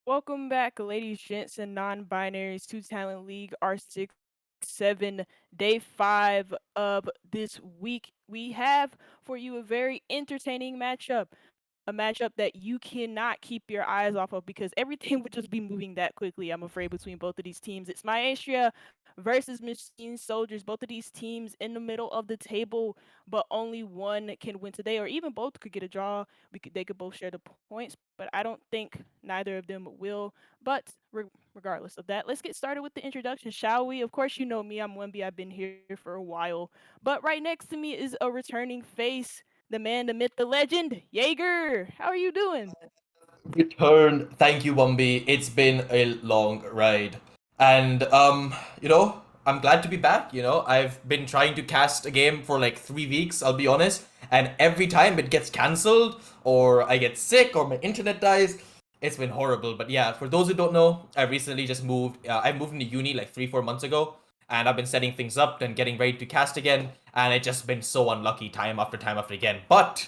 Welcome back, ladies, gents, and non-binaries to Talent League R67 Day 5 of this week. We have for you a very entertaining matchup. A matchup that you cannot keep your eyes off of because everything would just be moving that quickly, I'm afraid, between both of these teams. It's Maestria versus Machine Soldiers. Both of these teams in the middle of the table, but only one can win today, or even both could get a draw. They could both share the points, but I don't think neither of them will. But regardless of that, let's get started with the introduction, shall we? Of course, you know me. I'm Wemby. I've been here for a while. But right next to me is a returning face, the man, the myth, the legend, Jaeger. How are you doing? Return. Thank you, Wumby. It's been a long ride. And I'm glad to be back. I've been trying to cast a game for like 3 weeks, I'll be honest, and every time it gets cancelled or I get sick or my internet dies. It's been horrible. But yeah, for those who don't know, I recently just moved. I moved into uni like 3-4 months ago, and I've been setting things up and getting ready to cast again, and it's just been so unlucky time after again. But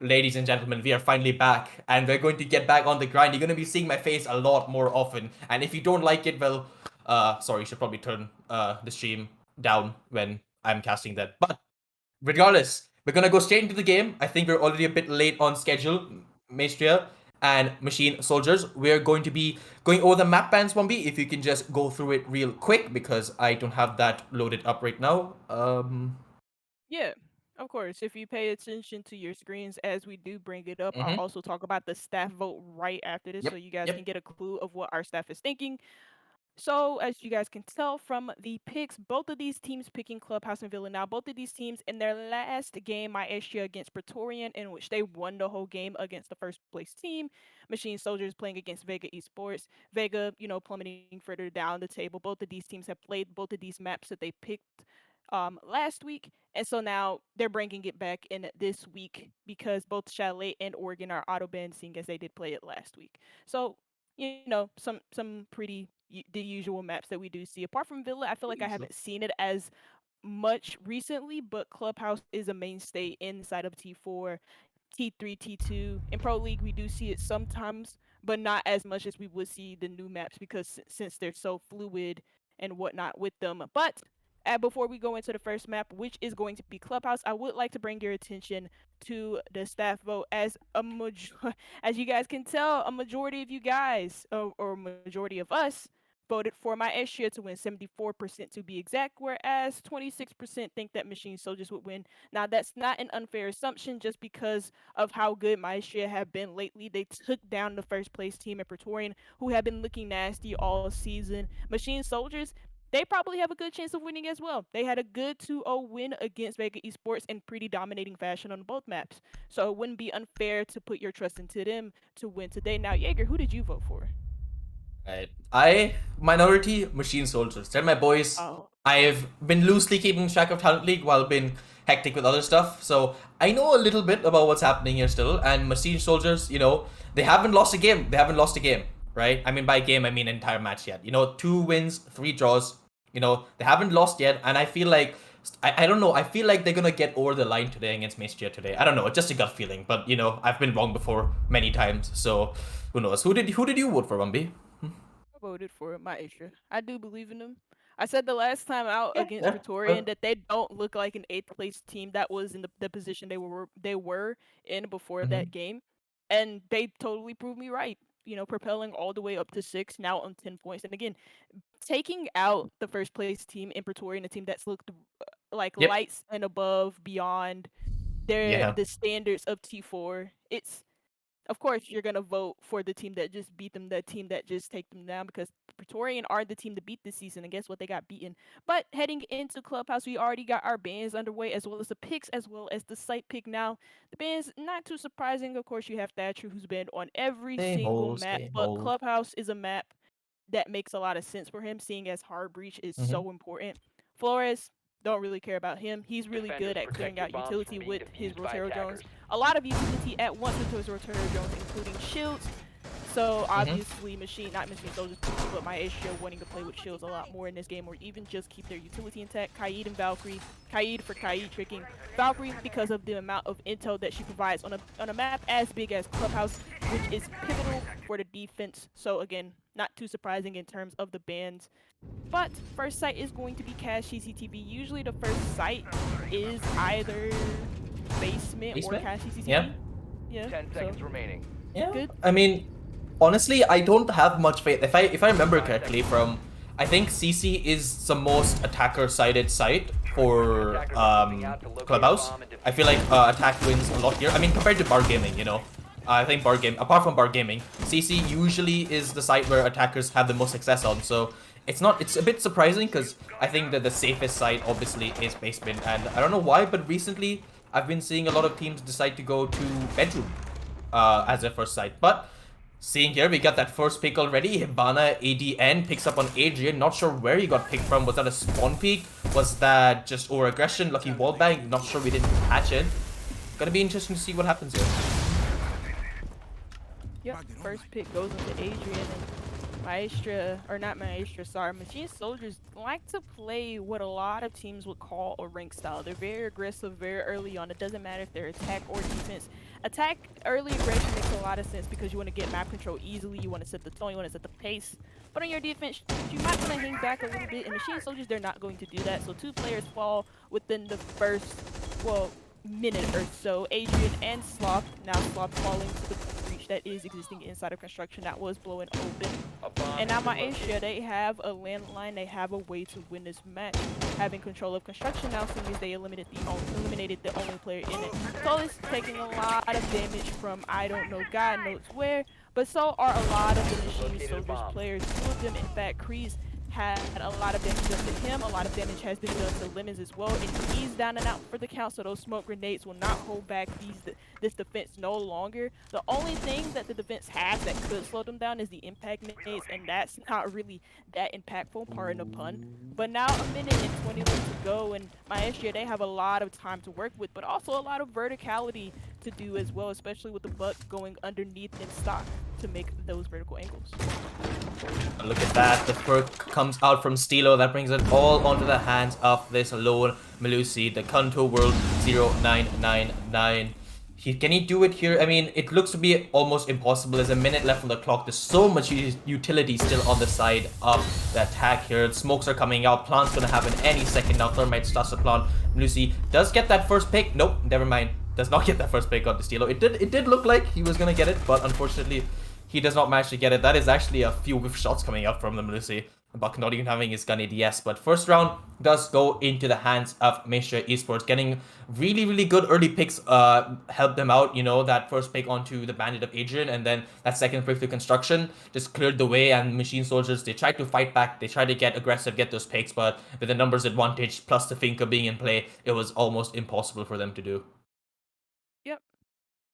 ladies and gentlemen, we are finally back, and we're going to get back on the grind. You're going to be seeing my face a lot more often, and if you don't like it, well, sorry, you should probably turn the stream down when I'm casting that. But regardless, we're gonna go straight into the game. I think we're already a bit late on schedule, Maestria and Machine Soldiers. We're going to be going over the map bans, Wombi. If you can just go through it real quick, because I don't have that loaded up right now. Yeah, of course. If you pay attention to your screens as we do bring it up, I'll Mm-hmm. also talk about the staff vote right after this so Yep. you guys can Yep. get a clue of what our staff is thinking. So, as you guys can tell from the picks, both of these teams picking Clubhouse and Villa. Now, both of these teams in their last game, Maestria against Praetorian, in which they won the whole game against the first place team. Machine Soldiers playing against Vega Esports. Vega, plummeting further down the table. Both of these teams have played both of these maps that they picked last week. And so now they're bringing it back in this week because both Chalet and Oregon are auto banned, seeing as they did play it last week. So some pretty the usual maps that we do see. Apart from Villa, I feel like I haven't seen it as much recently, but Clubhouse is a mainstay inside of T4, T3, T2. In Pro League, we do see it sometimes, but not as much as we would see the new maps because since they're so fluid and whatnot with them. But before we go into the first map, which is going to be Clubhouse, I would like to bring your attention to the staff vote. As as you guys can tell, a majority of you guys or majority of us voted for Maestria to win 74% to be exact, whereas 26% think that Machine Soldiers would win. Now, that's not an unfair assumption just because of how good Maestria have been lately. They took down the first place team at Praetorian, who have been looking nasty all season. Machine Soldiers, they probably have a good chance of winning as well. They had a good 2-0 win against Vega Esports in pretty dominating fashion on both maps. So it wouldn't be unfair to put your trust into them to win today. Now, Jaeger, who did you vote for? Right. I minority machine soldiers. They're my boys. Oh, I've been loosely keeping track of Talent League while being hectic with other stuff, so I know a little bit about what's happening here still. And machine soldiers, they haven't lost a game. They haven't lost a game, right? I mean, by game I mean entire match yet. 2 wins, 3 draws. They haven't lost yet, and I feel like I don't know. I feel like they're gonna get over the line today against Maestria today. I don't know. It's just a gut feeling, but I've been wrong before many times. So who knows? Who did you vote for, Bambi? I voted for Maestra. I do believe in them. I said the last time out Yeah, against yeah. Praetorian that they don't look like an eighth place team that was in the position they were in before Mm-hmm. that game, and they totally proved me right. Propelling all the way up to six, now on 10 points, and again, taking out the first place team in Praetorian, a team that's looked like Yep. lights and above beyond their Yeah. the standards of T4. It's of course you're gonna vote for the team that just beat them, the team that just take them down, because Praetorian are the team to beat this season, and guess what? They got beaten. But heading into Clubhouse, we already got our bans underway, as well as the picks, as well as the site pick. Now, the bans, not too surprising. Of course, you have Thatcher, who's been on every Same single old, map, same but old. Clubhouse is a map that makes a lot of sense for him, seeing as hard breach is Mm-hmm. so important. Flores, don't really care about him. He's really Defenders good at protect clearing your out bombs utility from being with his defused by Rotaro drones. attackers. A lot of utility at once with his Rotaro drones, including shields. So Mm-hmm. obviously, not machine soldiers, but my Maestro wanting to play with shields a lot more in this game, or even just keep their utility intact. Kaid and Valkyrie. Kaid for Kaid tricking. Valkyrie because of the amount of intel that she provides on a map as big as Clubhouse, which is pivotal for the defense. So again, not too surprising in terms of the bans. But first site is going to be cache CCTV. Usually the first site is either basement or Basement? cache Yeah. CCTV. Yeah, 10 so seconds remaining. Yeah. good. I mean, honestly, I don't have much faith. If I remember 5 correctly, seconds. from I think CC is the most attacker-sided site for Attackers are moving out to locate a Clubhouse. bomb and defuse I feel like attack wins a lot here. I mean, compared to bar gaming. I think bar game, apart from bar gaming, CC usually is the site where attackers have the most success on. So it's a bit surprising because I think that the safest site obviously is basement, and I don't know why, but recently I've been seeing a lot of teams decide to go to bedroom as their first site. But seeing here, we got that first pick already. Hibana ADN picks up on Adrian. Not sure where he got picked from. Was that a spawn peek? Was that just over aggression? Lucky wallbang? Not sure, we didn't catch it. Gonna be interesting to see what happens here. Yep, first pick goes into Adrian, and Maestra, or not Maestra, sorry, Machine Soldiers like to play what a lot of teams would call a rank style. They're very aggressive very early on. It doesn't matter if they're attack or defense. Attack, early aggression makes a lot of sense because you want to get map control easily, you want to set the tone, you want to set the pace. But on your defense, you might want to hang back a little bit, and Machine Soldiers, they're not going to do that. So 2 players fall within the first, well, minute or so. Adrian and Sloth. Now Sloth falling to the breach that is existing inside of construction that was blowing open. A bomb And now has been Maestria, located. they have a landline, they have a way to win this match. Having control of construction now seems they eliminated the only player in it. Solis taking a lot of damage from I don't know, God knows where, but so are a lot of the Machine Located a Soldiers bomb. players. Two of them, in fact, Kreese had a lot of damage done to him. A lot of damage has been done to Lemons as well, and he's down and out for the count. So those smoke grenades will not hold back this defense no longer. The only thing that the defense has that could slow them down is the impact nades, and that's not really that impactful, pardon the pun. But now a minute and 21 to go, and Maestria, they have a lot of time to work with, but also a lot of verticality to do as well, especially with the buck going underneath in stock to make those vertical angles. Look at that, the perk comes out from Stilo. That brings it all onto the hands of this lone Melusi, the Kanto World 0999. Can he do it here? I mean, it looks to be almost impossible. There's a minute left on the clock. There's so much utility still on the side of the attack here. Smokes are coming out. Plant's gonna happen any second now. Thermite starts to plant. Melusi does get that first pick. Nope, never mind. Does not get that first pick on the Stilo. It did look like he was gonna get it, but unfortunately he does not manage to get it. That is actually a few whiff shots coming up from the Melusi. Buck not even having his gun ADS. But first round does go into the hands of Maestria Esports. Getting really, really good early picks helped them out. You know, that first pick onto the Bandit of Adrian, and then that second pick to Construction just cleared the way. And Machine Soldiers, they tried to fight back. They tried to get aggressive, get those picks, but with the numbers advantage plus the Finka being in play, it was almost impossible for them to do. Yep.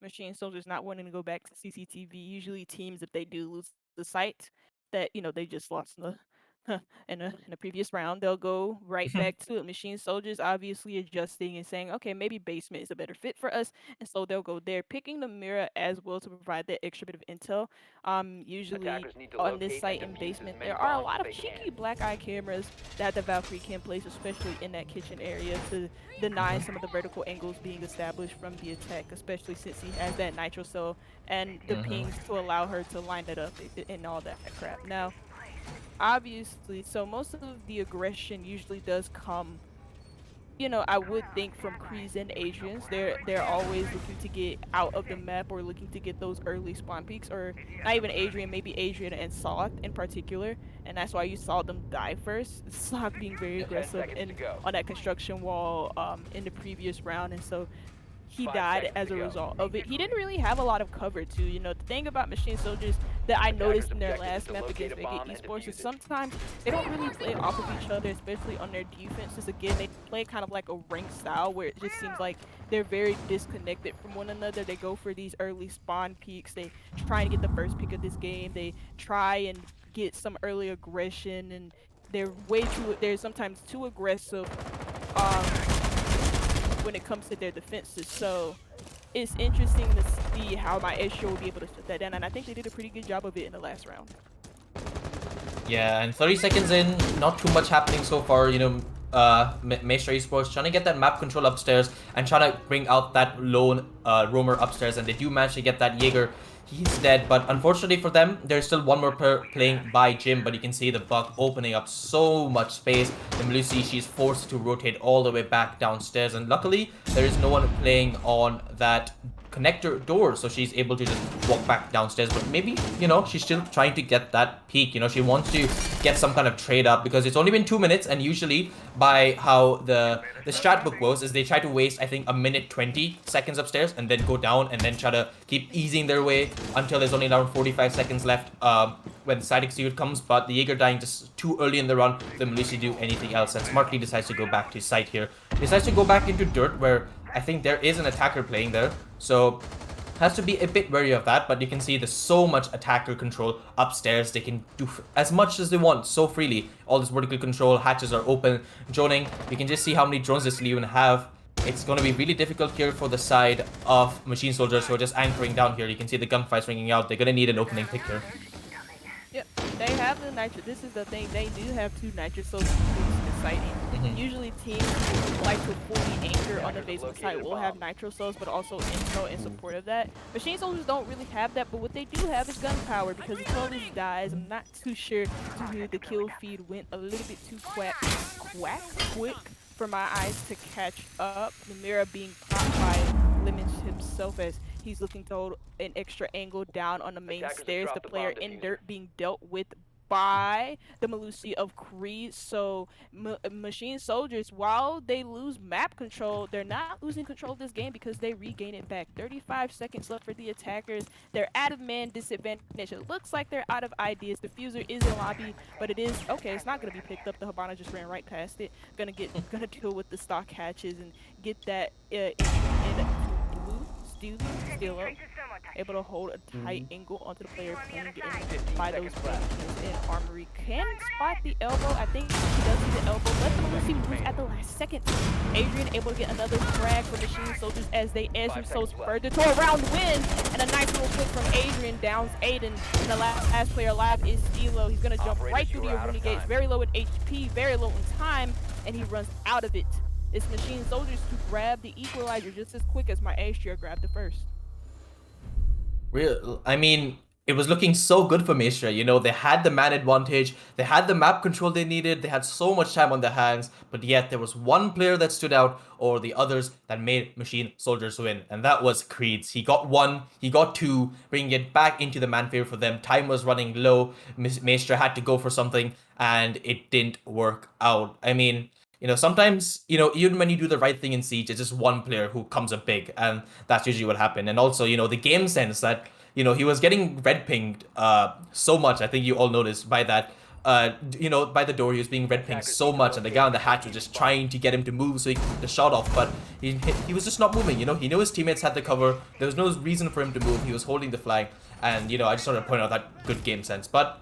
Machine soldiers not wanting to go back to CCTV. Usually teams, if they do lose the site that, they just lost in the in a previous round, they'll go right back to it. Machine soldiers obviously adjusting and saying, okay, maybe basement is a better fit for us. And so they'll go there, picking the mirror as well to provide that extra bit of intel. Usually Attackers need to on this locate and site in defuse as basement, many there are a bombs lot as of they can. cheeky black eye cameras that the Valkyrie can place, especially in that kitchen area to deny some of the vertical angles being established from the attack, especially since he has that nitro cell and the pings to allow her to line it up and all that crap. Now, obviously, so most of the aggression usually does come, I would think from Kree's and Adrian's. They're always looking to get out of the map or looking to get those early spawn peaks, or not even Adrian, maybe Adrian and Salak in particular, and that's why you saw them die first. Salak being very 10 aggressive seconds to in go. on that construction wall in the previous round, and so he 5 died seconds as to a go. result of it. He didn't really have a lot of cover too. The thing about Machine Soldiers that I Attackers' noticed in their objective is last to map locate against a Vega bomb and Esports is defuse it. sometimes they don't really play off of each other, especially on their defenses. Again, they play kind of like a ring style where it just seems like they're very disconnected from one another. They go for these early spawn peaks. They try to get the first pick of this game. They try and get some early aggression, and they're sometimes too aggressive um when it comes to their defenses. So it's interesting to see how my Maestria will be able to shut that down, and I think they did a pretty good job of it in the last round. Yeah, and 30 seconds in, not too much happening so far. Maestria Esports trying to get that map control upstairs and trying to bring out that lone roamer upstairs, and they do manage to get that Jaeger. He's dead, but unfortunately for them, there's still one more player playing by Jim, but you can see the Buck opening up so much space. The Melusi, she's forced to rotate all the way back downstairs, and luckily, there is no one playing on that connector door, so she's able to just walk back downstairs. But maybe, she's still trying to get that peak. She wants to get some kind of trade up because it's only been 2 minutes, and usually by how the strat book goes is they try to waste, I think, a minute 20 seconds upstairs and then go down and then try to keep easing their way until there's only around 45 seconds left when the side execute comes. But the Jaeger dying just too early in the run, the Melissa do anything else, and smartly decides to go back to site here. Decides to go back into dirt where I think there is an attacker playing there, so has to be a bit wary of that. But you can see there's so much attacker control upstairs. They can do as much as they want so freely. All this vertical control, hatches are open, droning. You can just see how many drones this even have. It's going to be really difficult here for the side of Machine Soldiers who are just anchoring down here. You can see the gunfights ringing out. They're going to need an opening pick here. Yep, they have the nitro. This is the thing. They do have two nitro souls in sighting. Usually teams who like to fully anchor on the basement site will have nitro souls, but also intel in support of that. Machine soldiers don't really have that, but what they do have is gunpowder because until this dies, I'm not too sure to who the kill feed went a little bit too quick for my eyes to catch up. The mirror being popped by Lemons himself as he's looking to hold an extra angle down on the main Attackers have stairs. The dropped the player bomb in diffuser. dirt being dealt with by the Melusi of Kree. So Machine Soldiers, while they lose map control, they're not losing control of this game because they regain it back. 35 seconds left for the attackers. They're out of man disadvantage. It looks like they're out of ideas. Diffuser is in lobby, but it is okay. It's not gonna be picked up. The Habana just ran right past it. Gonna deal with the stock hatches and get that entry into blue. Steelo, able to hold a tight angle onto the player playing, getting by those buttons in armory. Can spot the elbow. I think he does see the elbow. Let the Melusi move at the last second. Adrian able to get another frag for Machine Soldiers as they edge themselves further to a round win. And a nice little clip from Adrian downs Aiden. And the last player alive is Steelo. He's going to jump right through the arena gates. Very low in HP, very low in time, and he runs out of it. It's Machine Soldiers to grab the equalizer just as quick as Maestria grabbed the first. Real, I mean, it was looking so good for Maestria. They had the man advantage, they had the map control they needed, they had so much time on their hands, but yet there was one player that stood out over the others that made Machine Soldiers win, and that was Creeds. He got one, he got two, bringing it back into the man favor for them. Time was running low, Maestria had to go for something, and it didn't work out. I mean, sometimes, even when you do the right thing in Siege, it's just one player who comes up big, and that's usually what happened. And also, the game sense that, he was getting red pinged so much. I think you all noticed by that. By the door, he was being red pinged Attackers so need to much, and the guy locate on and the hatch was defuse the just bomb. trying to get him to move so he could get the shot off, but he was just not moving. He knew his teammates had the cover. There was no reason for him to move. He was holding the flag, and I just wanted to point out that good game sense. But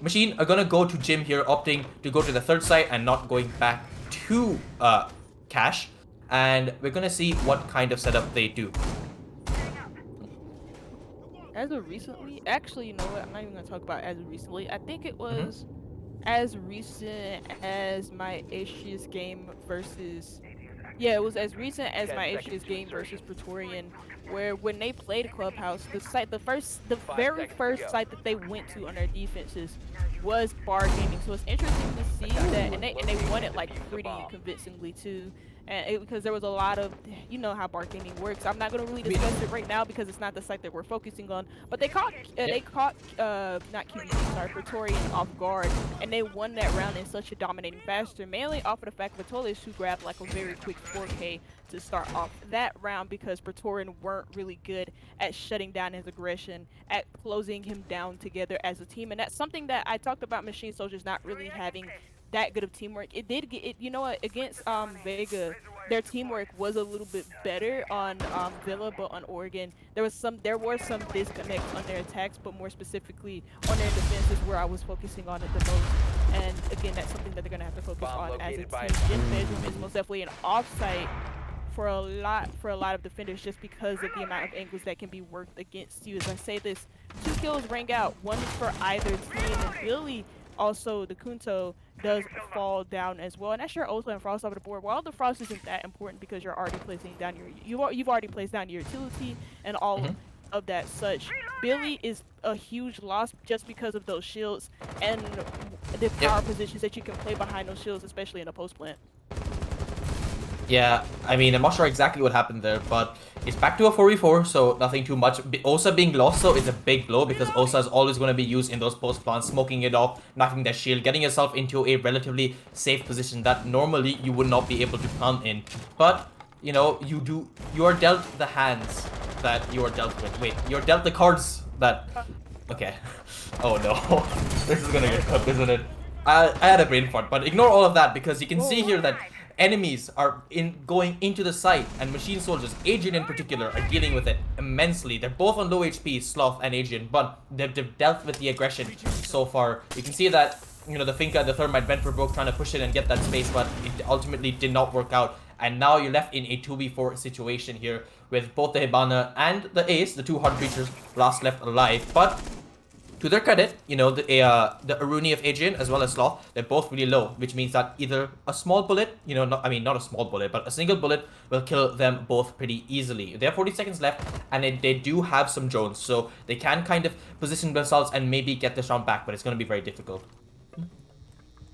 Machine are gonna go to Jim here, opting to go to the third site and not going back to Cash, and we're gonna see what kind of setup they do. As of recently, actually, you know what? I'm not even gonna talk about as of recently. I think it Mm-hmm. was as recent as my Asia's game versus. Yeah, it was as recent as 10 my seconds Asia's to game versus insertion. Praetorian, where when they played Clubhouse, the 5 very seconds to first go. site that they went to on their defenses was Bar Gaming. So it's interesting to see Attackers that, must and they locate won and it like defuse the pretty bomb. convincingly too, and because there was a lot of, you know how Bar Gaming works. I'm not gonna really I mean, discuss it right now because it's not the site that we're focusing on. But yep. they caught not QBG, sorry, Praetorian off guard, and they won that round in such a dominating fashion, mainly off of the fact of Atolis, who grabbed like a very quick 4K to start off that round because Praetorian weren't really good at shutting down his aggression, at closing him down together as a team. And that's something that I talked about Machine Soldiers not really having that good of teamwork. It did get it, you know what, against Vega, their teamwork was a little bit better on Villa, but on Oregon, there were some disconnects on their attacks, but more specifically on their defenses where I was focusing on it the most. And again, that's something that they're gonna have to focus Bomb on as a located by team. Gym attackers. Bedroom is most definitely an offsite for a lot of defenders just because of the amount of angles that can be worked against you. As I say this, 2 kills rang out, one for either team, and Billy also the Kunto does fall down as well. And that's your ultimate and frost off the board. While the frost isn't that important because you're already placing down you've already placed down your utility and all Mm-hmm. of that such. Billy is a huge loss just because of those shields and the Yep. power positions that you can play behind those shields, especially in a post plant. Yeah, I mean, I'm not sure exactly what happened there, but it's back to a 4v4, so nothing too much. Osa being lost, though, is a big blow because Osa is always going to be used in those post plants, smoking it off, knocking that shield, getting yourself into a relatively safe position that normally you would not be able to plant in. But, you are dealt the hands that you are dealt with. Wait, you're dealt the cards that. Okay. Oh no. This is gonna Oh get cooked, no. isn't it? I had a brain fart, but ignore all of that because you can see Whoa. here that enemies are going into the site, and machine soldiers, Adrian in particular, are dealing with it immensely. They're both on low HP, Sloth and Adrian, but they've dealt with the aggression so far. You can see that the Finka and the Thermite went for broke trying to push it and get that space, but it ultimately did not work out. And now you're left in a 2v4 situation here with both the Hibana and the Ace, the two hard creatures, last left alive. But to their credit, the Aruni of Adrian as well as Sloth, they're both really low, which means that either a small bullet, not a small bullet, but a single bullet will kill them both pretty easily. They have 40 seconds left, and they do have some drones, so they can kind of position themselves and maybe get this round back, but it's going to be very difficult.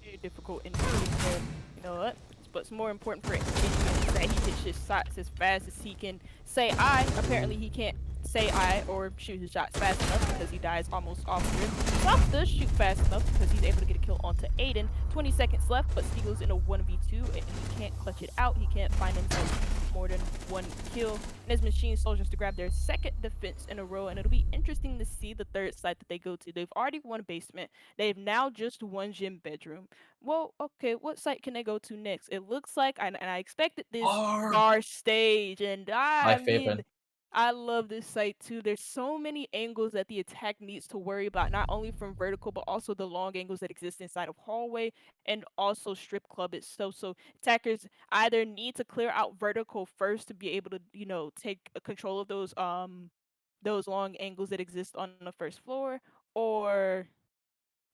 Very difficult indeed, but you know what? What's more important for Adrian is that he hits his shots as fast as he can say I. Apparently he can't say I or shoot his shots fast enough because he dies almost off rip. Soft does shoot fast enough because he's able to get a kill onto Aiden. 20 seconds left, but Steagle's in a 1v2 and he can't clutch it out. He can't find himself more than one kill. And his machine soldiers to grab their second defense in a row, and it'll be interesting to see the third site that they go to. They've already won basement. They've now just won gym bedroom. Well, okay, what site can they go to next? It looks like, and I expected this Or bar stage, and my I mean, favorite. I love this site too. There's so many angles that the attack needs to worry about, not only from vertical, but also the long angles that exist inside of hallway and also strip club itself. So attackers either need to clear out vertical first to be able to, take control of those long angles that exist on the first floor, or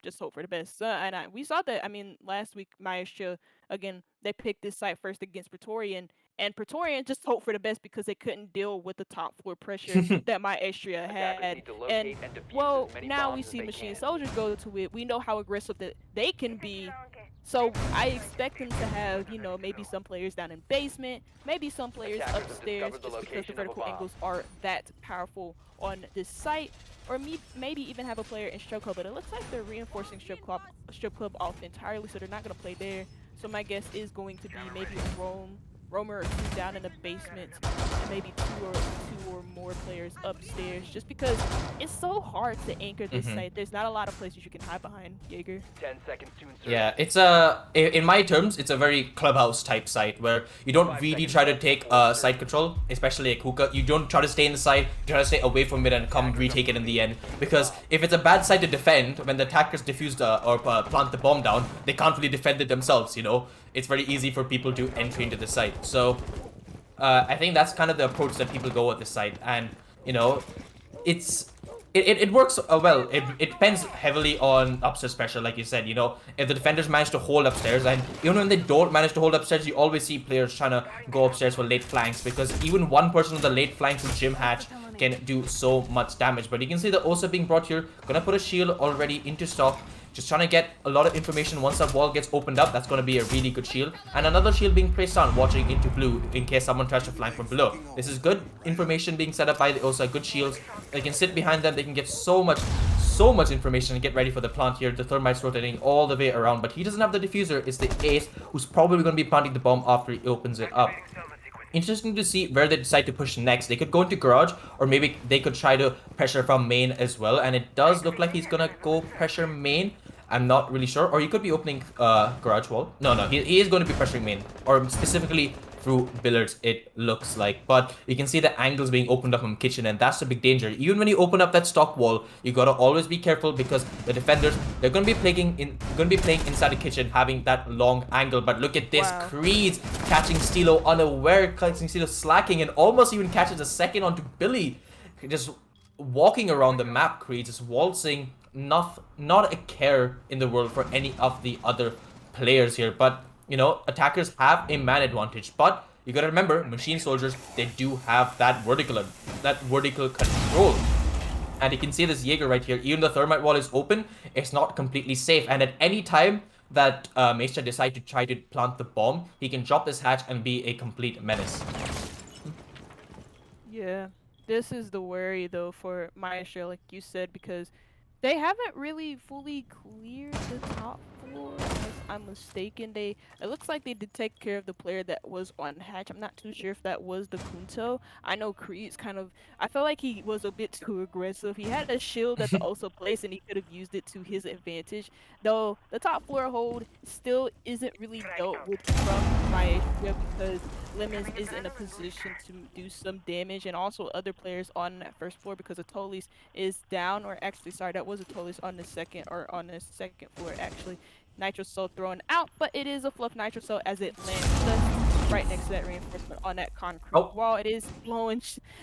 just hope for the best. We saw that. I mean, last week Maestria again they picked this site first against Praetorian, And Praetorian just hoped for the best because they couldn't deal with the top floor pressure that Maestria Attackers had. need to And locate and defuse well, as many now we bombs as see they Machine can. Soldiers go to it. We know how aggressive that they can be. So I expect them to have, maybe some players down in basement, maybe some players Attackers have upstairs, discovered the just because the location of a vertical bomb. angles are that powerful on this site. Or maybe even have a player in strip club, but it looks like they're reinforcing strip club off entirely, so they're not gonna play there. So my guess is going to be maybe a roamer or two down in the basement, and maybe two or more players upstairs. Just because it's so hard to anchor this Mm-hmm. site. There's not a lot of places you can hide behind, Jaeger. 10 seconds to insertion. Yeah, it's in my terms, it's a very clubhouse type site where you don't 5 really seconds try to left take before site insertion. control, especially like hookah. You don't try to stay in the site, you try to stay away from it and come Attackers are retake it in moving the to end. defuse the Because bomb. if it's a bad site to defend, when the attackers defuse or plant the bomb down, they can't really defend it themselves, you know? It's very easy for people to enter into the site. So, I think that's kind of the approach that people go with this site. And, you know, it's it works well. It depends heavily on upstairs pressure, like you said. You know, if the defenders manage to hold upstairs, and even when they don't manage to hold upstairs, you always see players trying to go upstairs for late flanks, because even one person on the late flank with Gym Hatch can do so much damage. But you can see the Osa being brought here, gonna put a shield already into stock. Just trying to get a lot of information. Once that wall gets opened up, that's going to be a really good shield. And another shield being placed on, watching into blue in case someone tries to flank from below. This is good information being set up by the Osa. Good shields. They can sit behind them. They can get so much information and get ready for the plant here. The Thermite's rotating all the way around, but he doesn't have the diffuser. It's the Ace who's probably going to be planting the bomb after he opens it up. Interesting to see where they decide to push next. They could go into garage, or maybe they could try to pressure from main as well. And it does look like he's gonna go pressure main. I'm not really sure. Or he could be opening garage wall. No, he is going to be pressuring main, or specifically through billiards, it looks like. But you can see the angles being opened up from kitchen, and that's a big danger. Even when you open up that stock wall, you gotta always be careful, because the defenders, they're gonna be playing inside the kitchen, having that long angle. But look at this, Wow. Creed catching Stilo unaware, catching Stilo slacking, and almost even catches a second onto Billy. Just walking around the map, Creed, just waltzing, not a care in the world for any of the other players here. But you know, attackers have a man advantage, but you gotta remember, machine soldiers, they do have that vertical control. And you can see this Jaeger right here. Even the thermite wall is open, it's not completely safe. And at any time that Maestria decides to try to plant the bomb, he can drop this hatch and be a complete menace. Yeah, this is the worry though for Maestro, like you said, because they haven't really fully cleared the top floor, unless I'm mistaken. It looks like they did take care of the player that was on hatch. I'm not too sure if that was the Kunto. I know Creed's I felt like he was a bit too aggressive. He had a shield that the Oso placed, and he could have used it to his advantage. Though the top floor hold still isn't really dealt with from Maestria, because Lemons is in a position to do some damage, and also other players on that first floor, because Atolis is down, or actually, sorry, that was Atolis on the second floor, actually. Nitro Cell thrown out, but it is a fluff Nitro Cell as it lands just right next to that reinforcement on that concrete Oh, wall. It is blown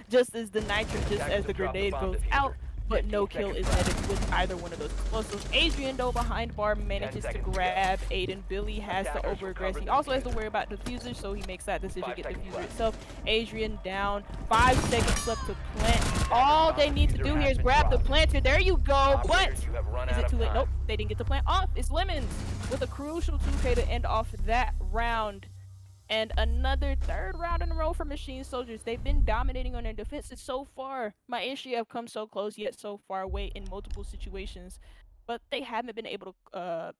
just as Attackers the have dropped the grenade bomb goes diffuser. out, but 15 no kill seconds is left. netted with either one of those explosives. Adrian, though, behind bar 10 manages to seconds to go. grab Aiden. Billy has to Attackers overaggress. recovered He the also has to diffuser. worry about diffuser, so he makes that decision to 5 get seconds diffuser left. itself. Adrian down. 5 seconds left to plant. Attackers All bomb they need to diffuser do here has is been grab the dropped. planter. There you go. Operators, But you have run is out it of too late? time. Nope. They didn't get the plant off. It's Lemons with a crucial 2K to end off that round. And another third round in a row for Machine Soldiers. They've been dominating on their defenses so far. My issue have come so close yet so far away in multiple situations, but they haven't been able to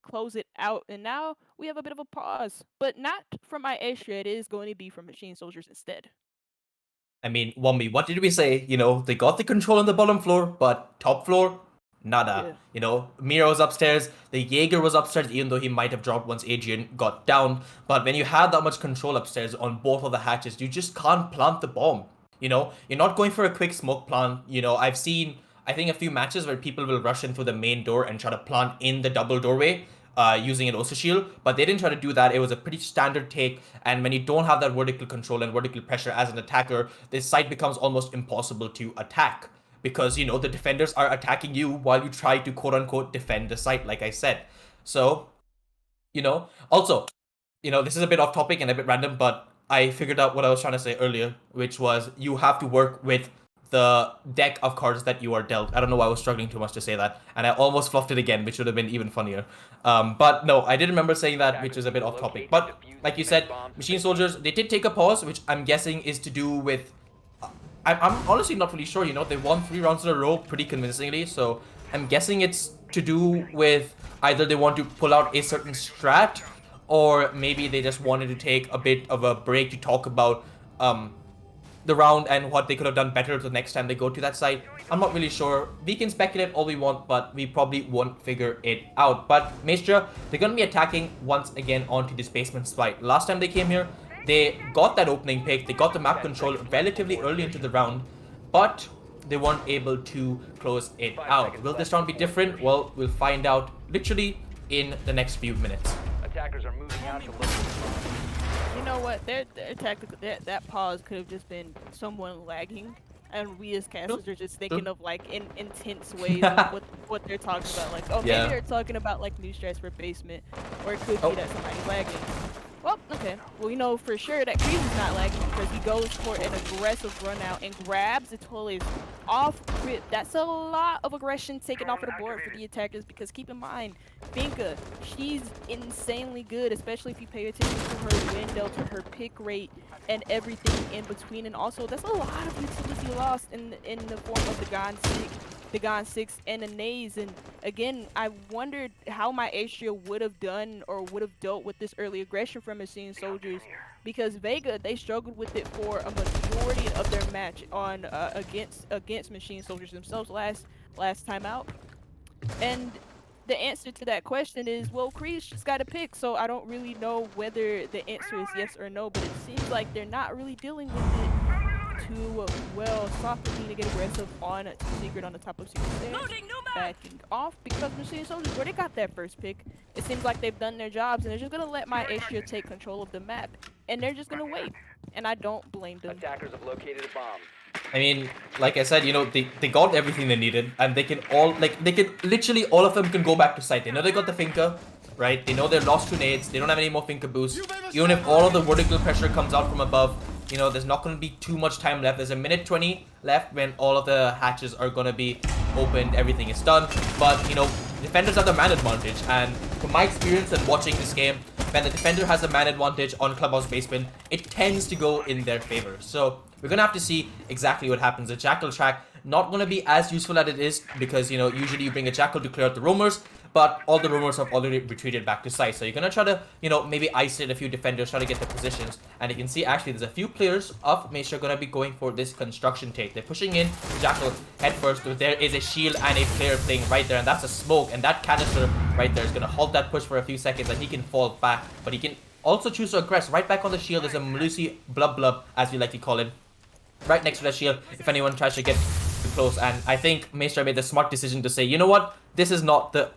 close it out. And now we have a bit of a pause, but not from my issue. It is going to be from Machine Soldiers instead. I mean, Wumby, what did we say? You know, they got the control on the bottom floor, but top floor, nada. Yeah. You know, Miro was upstairs, the Jaeger was upstairs, even though he might have dropped once Adrian got down. But when you have that much control upstairs on both of the hatches, you just can't plant the bomb. You know, you're not going for a quick smoke plant. You know, I've seen, I think, a few matches where people will rush in through the main door and try to plant in the double doorway. Using an Osa shield, but they didn't try to do that. It was a pretty standard take, and when you don't have that vertical control and vertical pressure as an attacker, this site becomes almost impossible to attack, because you know the defenders are attacking you while you try to quote unquote defend the site, like I said. So, you know, also, you know, this is a bit off topic and a bit random, but I figured out what I was trying to say earlier, which was you have to work with the deck of cards that you are dealt. I don't know why I was struggling too much to say that, and I almost fluffed it again, which would have been even funnier. But no, I did remember saying that, which is a bit off topic. But like you said, Machine Soldiers, they did take a pause, which I'm guessing is to do with. I'm honestly not really sure. They won 3 rounds in a row pretty convincingly, so I'm guessing it's to do with either they want to pull out a certain strat, or maybe they just wanted to take a bit of a break to talk about the round and what they could have done better the next time they go to that site. I'm not really sure. We can speculate all we want, but we probably won't figure it out. But Maestria, they're going to be attacking once again onto this basement site. Last time they came here, they got that opening pick. They got the map control relatively early into the round, but they weren't able to close it out. Will this round be different? Well, we'll find out literally in the next few minutes. Attackers are moving out to locate the bomb. You know what? Their tactical that pause could have just been someone lagging, and we as casters are just thinking of like in intense ways of what they're talking about. Like, oh, maybe Yeah. they're talking about like new strats for basement, or it could Oh. be that somebody's lagging. Well, okay. Well, you know for sure that Creed is not lagging because he goes for an aggressive run out and grabs the toilets off rip. That's a lot of aggression taken off of the board for the attackers because keep in mind, Finka, she's insanely good, especially if you pay attention to her win delta, her pick rate, and everything in between. And also, that's a lot of utility lost in the form of the Gon 6 and the Naze. And again, I wondered how my Maestria would have done or would have dealt with this early aggression from Machine Soldiers, because Vega, they struggled with it for a majority of their match on against Machine Soldiers themselves last time out. And the answer to that question is, well, Kree's just got to pick, so I don't really know whether the answer is yes or no, but it seems like they're not really dealing with it too well. Soft need to get aggressive on to Secret on the top of Secret stairs. Backing off because Machine Soldiers, where they got that first pick, it seems like they've done their jobs and they're just going to let my Asia take control of the map, and they're just going to wait, and I don't blame them. Attackers have located a bomb. I mean, like I said, they got everything they needed, and they can literally all of them can go back to site. They know they got the Finka, right? They know they're lost to nades. They don't have any more Finka boosts. Even if all of the vertical pressure comes out from above, there's not going to be too much time left. There's a minute 20 left when all of the hatches are going to be opened. Everything is done. But, defenders have the man advantage, and from my experience and watching this game, when the defender has a man advantage on Clubhouse Basement, it tends to go in their favor. So we're going to have to see exactly what happens. The Jackal track, not going to be as useful as it is because, usually you bring a Jackal to clear out the roamers, but all the roamers have already retreated back to site. So you're going to try to, maybe isolate a few defenders, try to get the positions. And you can see, actually, there's a few players of Maestria going to be going for this construction take. They're pushing in Jackal head first. There is a shield and a player playing right there, and that's a smoke. And that canister right there is going to halt that push for a few seconds, and he can fall back. But he can also choose to aggress. Right back on the shield is a Malusi Blub Blub, as we like to call it. Right next to the shield, if anyone tries to get too close. And I think Maestria made the smart decision to say, you know what, this is not the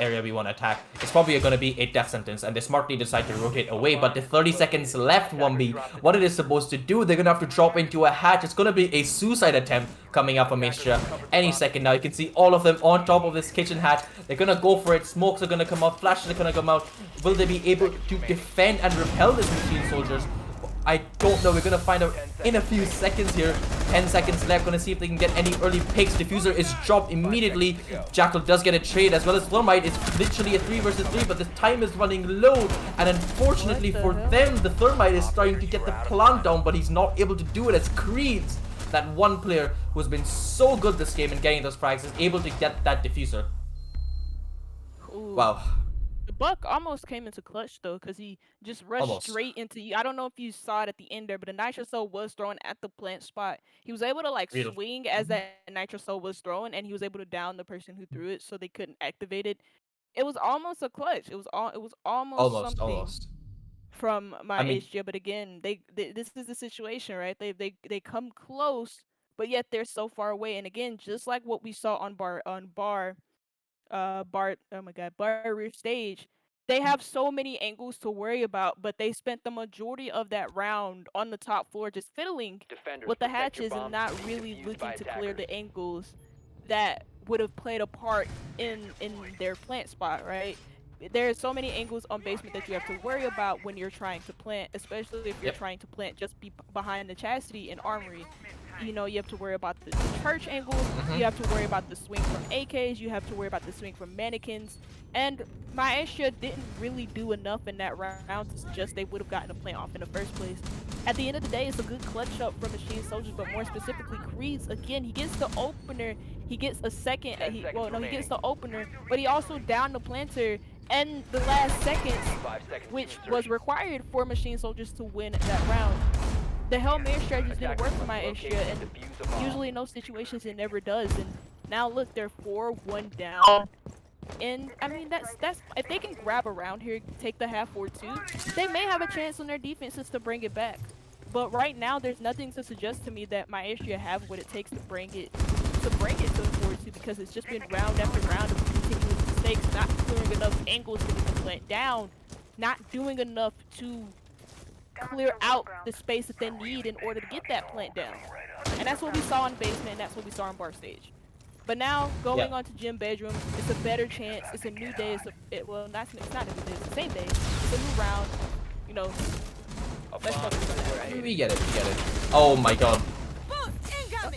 area we want to attack. It's probably going to be a death sentence, and they smartly decide to rotate away. But the 30 seconds left, 1B, what it is supposed to do, they're going to have to drop into a hatch. It's going to be a suicide attempt coming up for Maestria any second now. You can see all of them on top of this kitchen hatch. They're going to go for it. Smokes are going to come out, flashes are going to come out. Will they be able to defend and repel this Machine Soldiers? I don't know. We're going to find out in a few seconds here. 10 seconds left. Going to see if they can get any early picks. Diffuser is dropped immediately. Jackal does get a trade, as well as Thermite. It's literally a 3 versus 3, but the time is running low. And unfortunately for them, the Thermite is starting to get the plant down, but he's not able to do it as Creeds, that one player who's been so good this game in getting those frags, is able to get that diffuser. Ooh. Wow. The Buck almost came into clutch though, because he just rushed straight into you. I don't know if you saw it at the end there, but the Nitro Soul was thrown at the plant spot. He was able to like swing as that Nitro Soul was thrown, and he was able to down the person who threw it, so they couldn't activate it. It was almost a clutch. It was almost something from my HG. But again, this is the situation, right? They come close, but yet they're so far away. And again, just like what we saw on Bar Roof stage, they have so many angles to worry about, but they spent the majority of that round on the top floor just fiddling with the hatches and not really looking to clear the angles that would have played a part in their plant spot, right? there are so many angles on basement that you have to worry about when you're trying to plant, especially if you're Yep. trying to plant just behind the chastity and armory. You know, you have to worry about the church angles, you have to worry about the swing from AKs, you have to worry about the swing from mannequins. And Maestria didn't really do enough in that round to suggest they would have gotten a plant off in the first place. At the end of the day, it's a good clutch up from Machine Soldiers, but more specifically, Creeds. Again, he gets the opener, he gets a second. 10 He seconds well, no, he gets remaining. the opener, but he also downed the planter and the last seconds, 5 seconds to which was insertion. required for Machine Soldiers to win that round. The Hail Mary strategies didn't Attackers work for must Maestria, locate and and defuse a bomb. usually in those situations it never does. And now look, they're 4-1 down. And I mean that's if they can grab around here, take the half or two, they may have a chance on their defenses to bring it back. But right now, there's nothing to suggest to me that Maestria have what it takes to the 4-2 because it's just been round after round of continuous mistakes, not clearing enough angles to get the plant down, not doing enough to clear out the space that they need in order to get that plant down. And that's what we saw in basement, and that's what we saw on bar stage. But now going Yep. on to gym bedroom, it's a better chance. It's a new day. It's not a new day. It's the same day. It's a new round. You know, A let's bomb focus has on been that. located. We get it. We get it. Oh my god.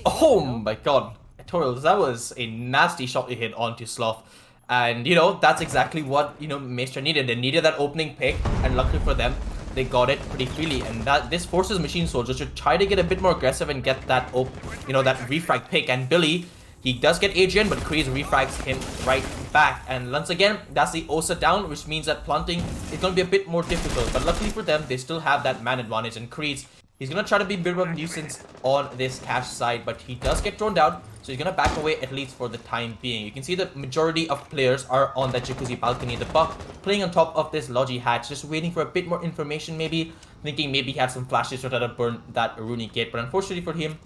Oh my god. Tutorials, that was a nasty shot you hit onto Sloth. And, you know, that's exactly what, you know, Maestria needed. They needed that opening pick, and luckily for them, they got it pretty freely. And that this forces Machine Soldiers to try to get a bit more aggressive and get that, you know, that refrag pick. And Billy, he does get Adrian, but Kreese refrags him right back. And once again, that's the OSA down, which means that planting is going to be a bit more difficult. But luckily for them, they still have that man advantage. And Kreese, he's going to try to be a bit of a nuisance on this cash side, but he does get thrown down, so he's going to back away at least for the time being. You can see the majority of players are on that jacuzzi balcony. The Buck playing on top of this Logi hatch, just waiting for a bit more information maybe, thinking maybe he had some flashes to try to burn that Rooney gate. But unfortunately for him,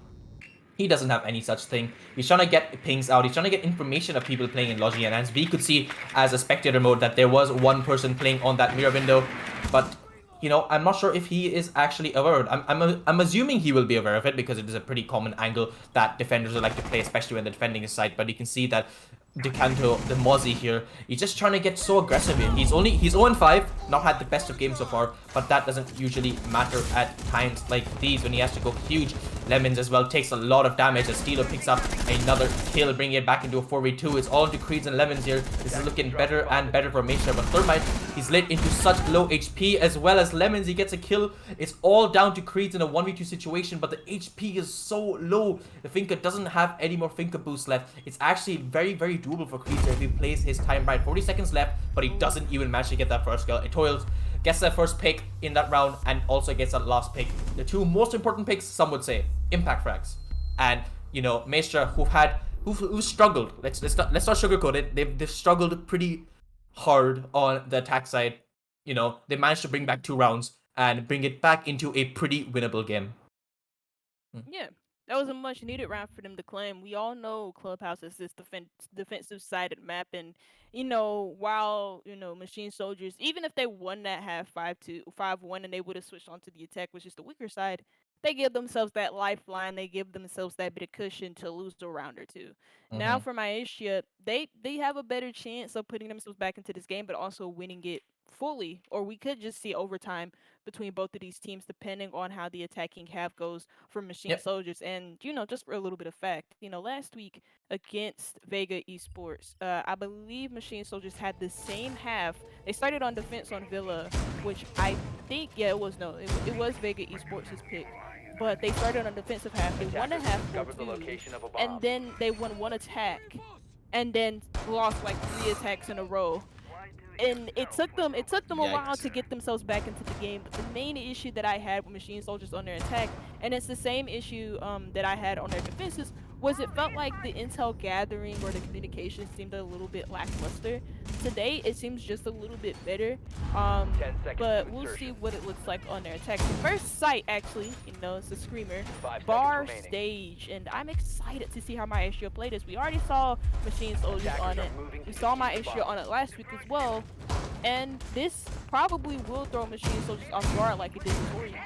he doesn't have any such thing. He's trying to get pings out. He's trying to get information of people playing in Logi. And as we could see as a spectator mode that there was one person playing on that mirror window. But, you know, I'm not sure if he is actually aware of it. I'm assuming he will be aware of it because it is a pretty common angle that defenders would like to play, especially when they're defending his side. But you can see that Decanto, the Mozzie here, he's just trying to get so aggressive here. He's 0-5, not had the best of games so far, but that doesn't usually matter at times like these when he has to go huge. Lemons as well takes a lot of damage as Steelo picks up another kill, bringing it back into a 4v2. It's all into Creeds and Lemons here. This is looking better and better for Maestria, but Thermite, he's lit into such low HP as well as Lemons. He gets a kill. It's all down to Creeds in a 1v2 situation, but the HP is so low. The Finka doesn't have any more Finka boost left. It's actually very, very doable for Creeds if he plays his time right. 40 seconds left, but he doesn't even manage to get that first kill. It toils. Gets that first pick in that round and also gets that last pick. The two most important picks, some would say, impact frags. And, you know, Maestria, who've struggled. Let's not sugarcoat it. They've struggled pretty hard on the attack side. You know, they managed to bring back 2 rounds and bring it back into a pretty winnable game. Yeah, that was a much needed round for them to claim. We all know Clubhouse is this defensive sided map, and while Machine Soldiers, even if they won that half 5-2, 5-1, and they would have switched onto the attack, which is the weaker side, they give themselves that lifeline. They give themselves that bit of cushion to lose a round or two. Now for Maestria, they have a better chance of putting themselves back into this game, but also winning it fully, or we could just see overtime between both of these teams depending on how the attacking half goes for Machine Yep. Soldiers. And just for a little bit of fact, last week against Vega Esports, I believe Machine Soldiers had the same half. They started on defense on Villa, which I think it was Vega Esports' pick. But they started on defensive half. They won a half Discovered the 4-2, location of a bomb. and then they won one attack, and then lost like 3 attacks in a row. And it took them a while Yikes. to get themselves back into the game. But the main issue that I had with Machine Soldiers on their attack, and it's the same issue that I had on their defenses, was it felt like the intel gathering or the communication seemed a little bit lackluster. Today it seems just a little bit better, 10 seconds but to we'll see insertion. what it looks like on their attack. The first sight, actually, it's a screamer, 5 seconds bar remaining. stage, and I'm excited to see how Maestria play this. We already saw Machine Soldiers on Attackers it. are moving We to saw defuse the Maestria bomb. on it last week as well. And this probably will throw Machine Soldiers off guard like it did Torian.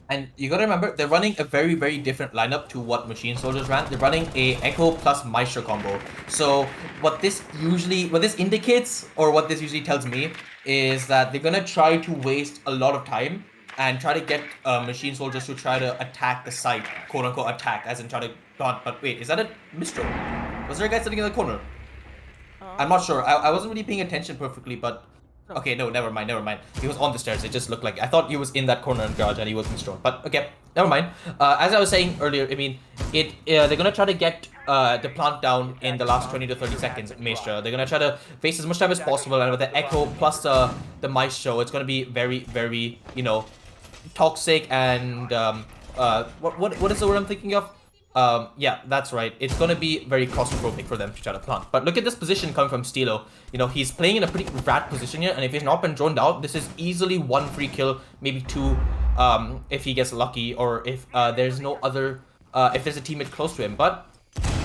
And you gotta remember, they're running a very, very different lineup to what Machine Soldiers ran. They're running a Echo plus Maestro combo. So what this indicates, or what this usually tells me, is that they're gonna try to waste a lot of time and try to get Machine Soldiers to try to attack the site, quote unquote attack, as in try to taunt. But wait, is that a Mistro? Was there a guy sitting in the corner? I'm not sure. I wasn't really paying attention perfectly, but No. okay, no, never mind. He was on the stairs. It just looked like I thought he was in that corner in the garage and he wasn't strong. But okay, never mind. As I was saying earlier, I mean, they're gonna try to get the plant down in the last 20 to 30 seconds. Maestro. They're gonna try to waste as much time as possible, and with the Echo plus the Maestro, it's gonna be very, very, toxic and what is the word I'm thinking of? Yeah, that's right. It's gonna be very claustrophobic for them to try to plant. But look at this position coming from Stilo. He's playing in a pretty rat position here, and if he's not been droned out, this is easily 1 free kill, maybe 2, if he gets lucky, or if there's no other, if there's a teammate close to him. But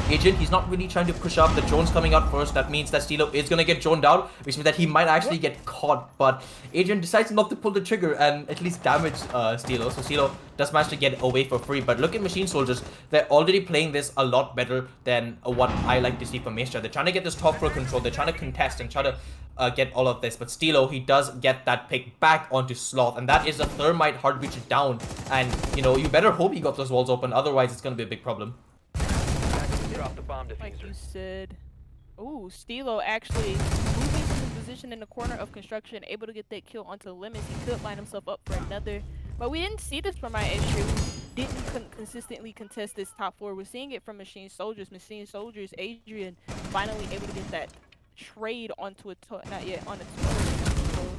Agent, he's not really trying to push up. The drone's coming out first. That means that Stilo is gonna get droned out, which means that he might actually get caught. But Agent decides not to pull the trigger and at least damage Stilo. So Stilo does manage to get away for free. But look at Machine Soldiers. They're already playing this a lot better than what I like to see from Maestria. They're trying to get this top floor control. They're trying to contest and try to get all of this. But Stilo, he does get that pick back onto Sloth. And that is a Thermite hard breach down. And, you better hope he got those walls open. Otherwise, it's gonna be a big problem. Drop the bomb Like you diffuser. said. Ooh, Stilo actually moving to his position in the corner of construction, able to get that kill onto Lemons. He could line himself up for another. But we didn't see this from Maestria, who didn't consistently contest this top floor. We're seeing it from Machine Soldiers. Machine Soldiers, Adrian finally able to get that trade onto not yet on a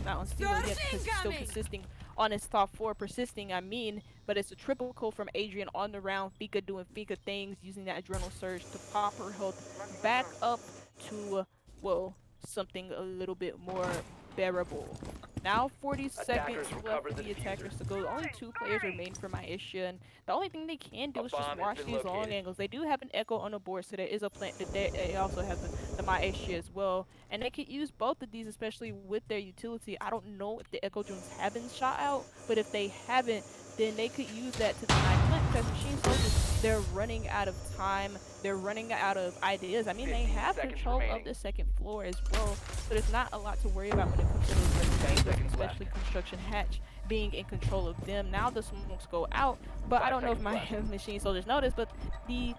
not on Stilo yet because he's still consisting on his top 4, persisting, I mean, but it's a triple kill from Adrian on the round. Fika doing Fika things, using that adrenal surge to pop her health back up to, well, something a little bit more bearable. Now 40 seconds left for the attackers to go. Only 2 players remain for Maestria, and the only thing they can do is just watch these long angles. They do have an Echo on the board, so there is a plant that they also have the Maestria as well. And they could use both of these, especially with their utility. I don't know if the Echo drones have been shot out, but if they haven't, then they could use that to deny plant, because Machine Soldiers, they're running out of time. They're running out of ideas. I mean, they have control of the second floor as well, so there's not a lot to worry about when it comes to those angles, especially Construction Hatch being in control of them. Now the smokes go out, but I don't know if my Machine Soldiers noticed, but the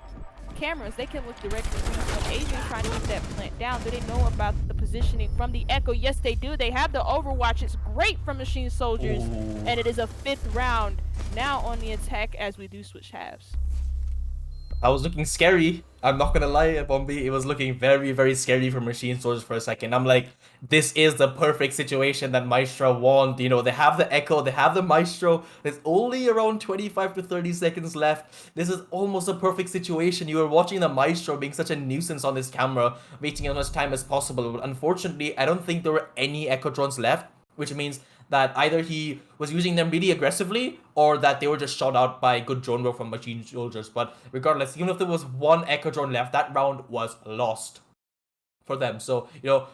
cameras, they can look directly at Adrian trying to get that plant down. Do they know about the positioning from the Echo? Yes, they do. They have the Overwatch. It's great from Machine Soldiers. Ooh. And it is a 5th round now on the attack as we do switch halves. I was looking scary. I'm not gonna lie, Bombi. It was looking very, very scary for Machine Soldiers for a second. I'm like, this is the perfect situation that Maestro want. They have the Echo, they have the Maestro. There's only around 25 to 30 seconds left. This is almost a perfect situation. You were watching the Maestro being such a nuisance on this camera, waiting as much time as possible. But unfortunately, I don't think there were any Echo drones left, which means that either he was using them really aggressively or that they were just shot out by good drone work from Machine Soldiers. But regardless, even if there was one Echo drone left, that round was lost for them. So,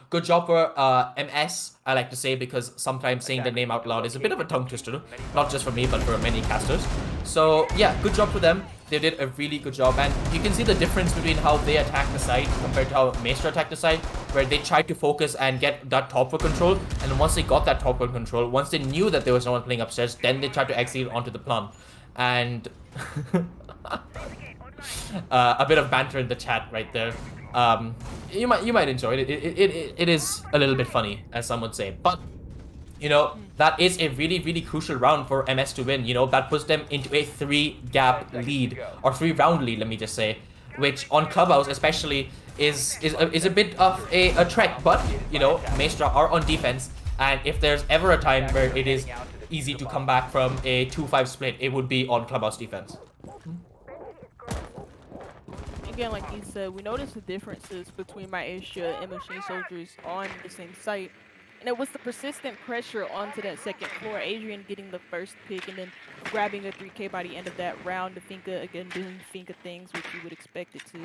good job for MS, I like to say, because sometimes saying the name out loud is a bit of a tongue twister, not just for me, but for many casters. So, yeah, good job for them. They did a really good job, and you can see the difference between how they attacked the site compared to how Maestro attacked the site, where they tried to focus and get that top floor control, and once they got that top floor control, once they knew that there was no one playing upstairs, then they tried to exit onto the plant. And a bit of banter in the chat right there. You might enjoy it. It is a little bit funny, as some would say, but that is a really, really crucial round for MS to win. That puts them into a 3-gap lead, or 3-round lead, let me just say, which on Clubhouse especially is a bit of a trek. But Maestria are on defense, and if there's ever a time where it is easy to come back from a 2-5 split, it would be on Clubhouse defense. Again, like you said, we noticed the differences between Maestria and Machine Soldiers on the same site. And it was the persistent pressure onto that second floor. Adrian getting the first pick and then grabbing a 3K by the end of that round. The Finka, again, doing Finka things, which you would expect it to.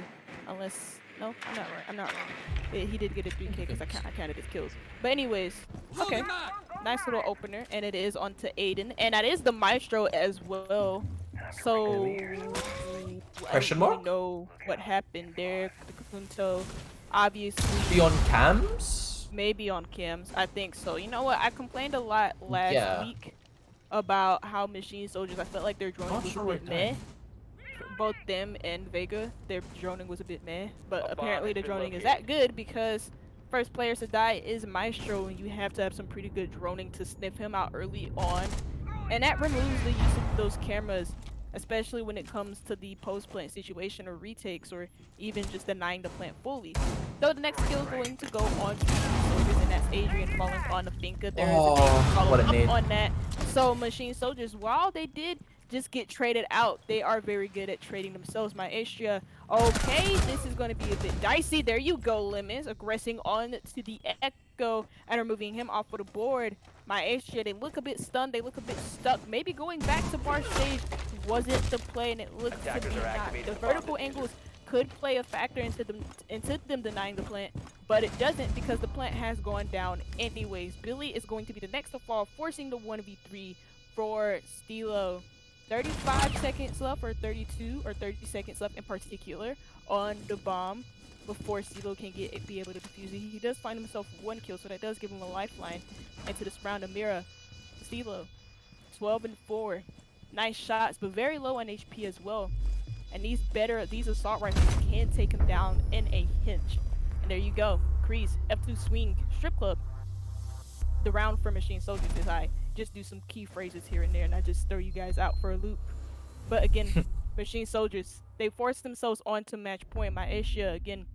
Unless, no, I'm not right. I'm not wrong. He did get a 3K because I counted his kills. But anyways, okay. Nice little opener, and it is onto Aiden, and that is the Maestro as well. So I don't Question really mark? know what happened there. Kunto, obviously, Be on cams? maybe on Kim's. I think so. You know what? I complained a lot last Yeah. week about how Machine Soldiers. I felt like their droning Not was a sure where bit it died. meh. Both them and Vega, their droning was a bit meh. But A bomb apparently has the been droning is located. that good because first players to die is Maestro, and you have to have some pretty good droning to sniff him out early on. And that removes the use of those cameras, especially when it comes to the post plant situation or retakes or even just denying the plant fully. So the next skill is going to go on to Machine Soldiers, and that's Adrian falling on the Finka. There is a nade to Oh, follow what a up nade. on that. So Machine Soldiers, while they did just get traded out, they are very good at trading themselves. Maestria, okay, this is going to be a bit dicey. There you go, Lemons, aggressing on to the Echo and removing him off of the board. Maestria, they look a bit stunned, they look a bit stuck. Maybe going back to bar stage wasn't the play, and it looks to Attackers be are not. activating The the bomb vertical diffuser. angles could play a factor into them denying the plant, but it doesn't because the plant has gone down anyways. Billy is going to be the next to fall, forcing the 1v3 for Stilo. 35 seconds left, or 32 or 30 seconds left in particular on the bomb before Stilo can be able to defuse it. He does find himself one kill, so that does give him a lifeline into this round. Amira, Stilo, 12 and 4. Nice shots, but very low on HP as well. And these assault rifles can take him down in a hinge. And there you go. Kreese, F2 swing, strip club. The round for Machine Soldiers is I just do some key phrases here and there, and I just throw you guys out for a loop. But again, Machine Soldiers, they forced themselves onto match point. Maestria, again,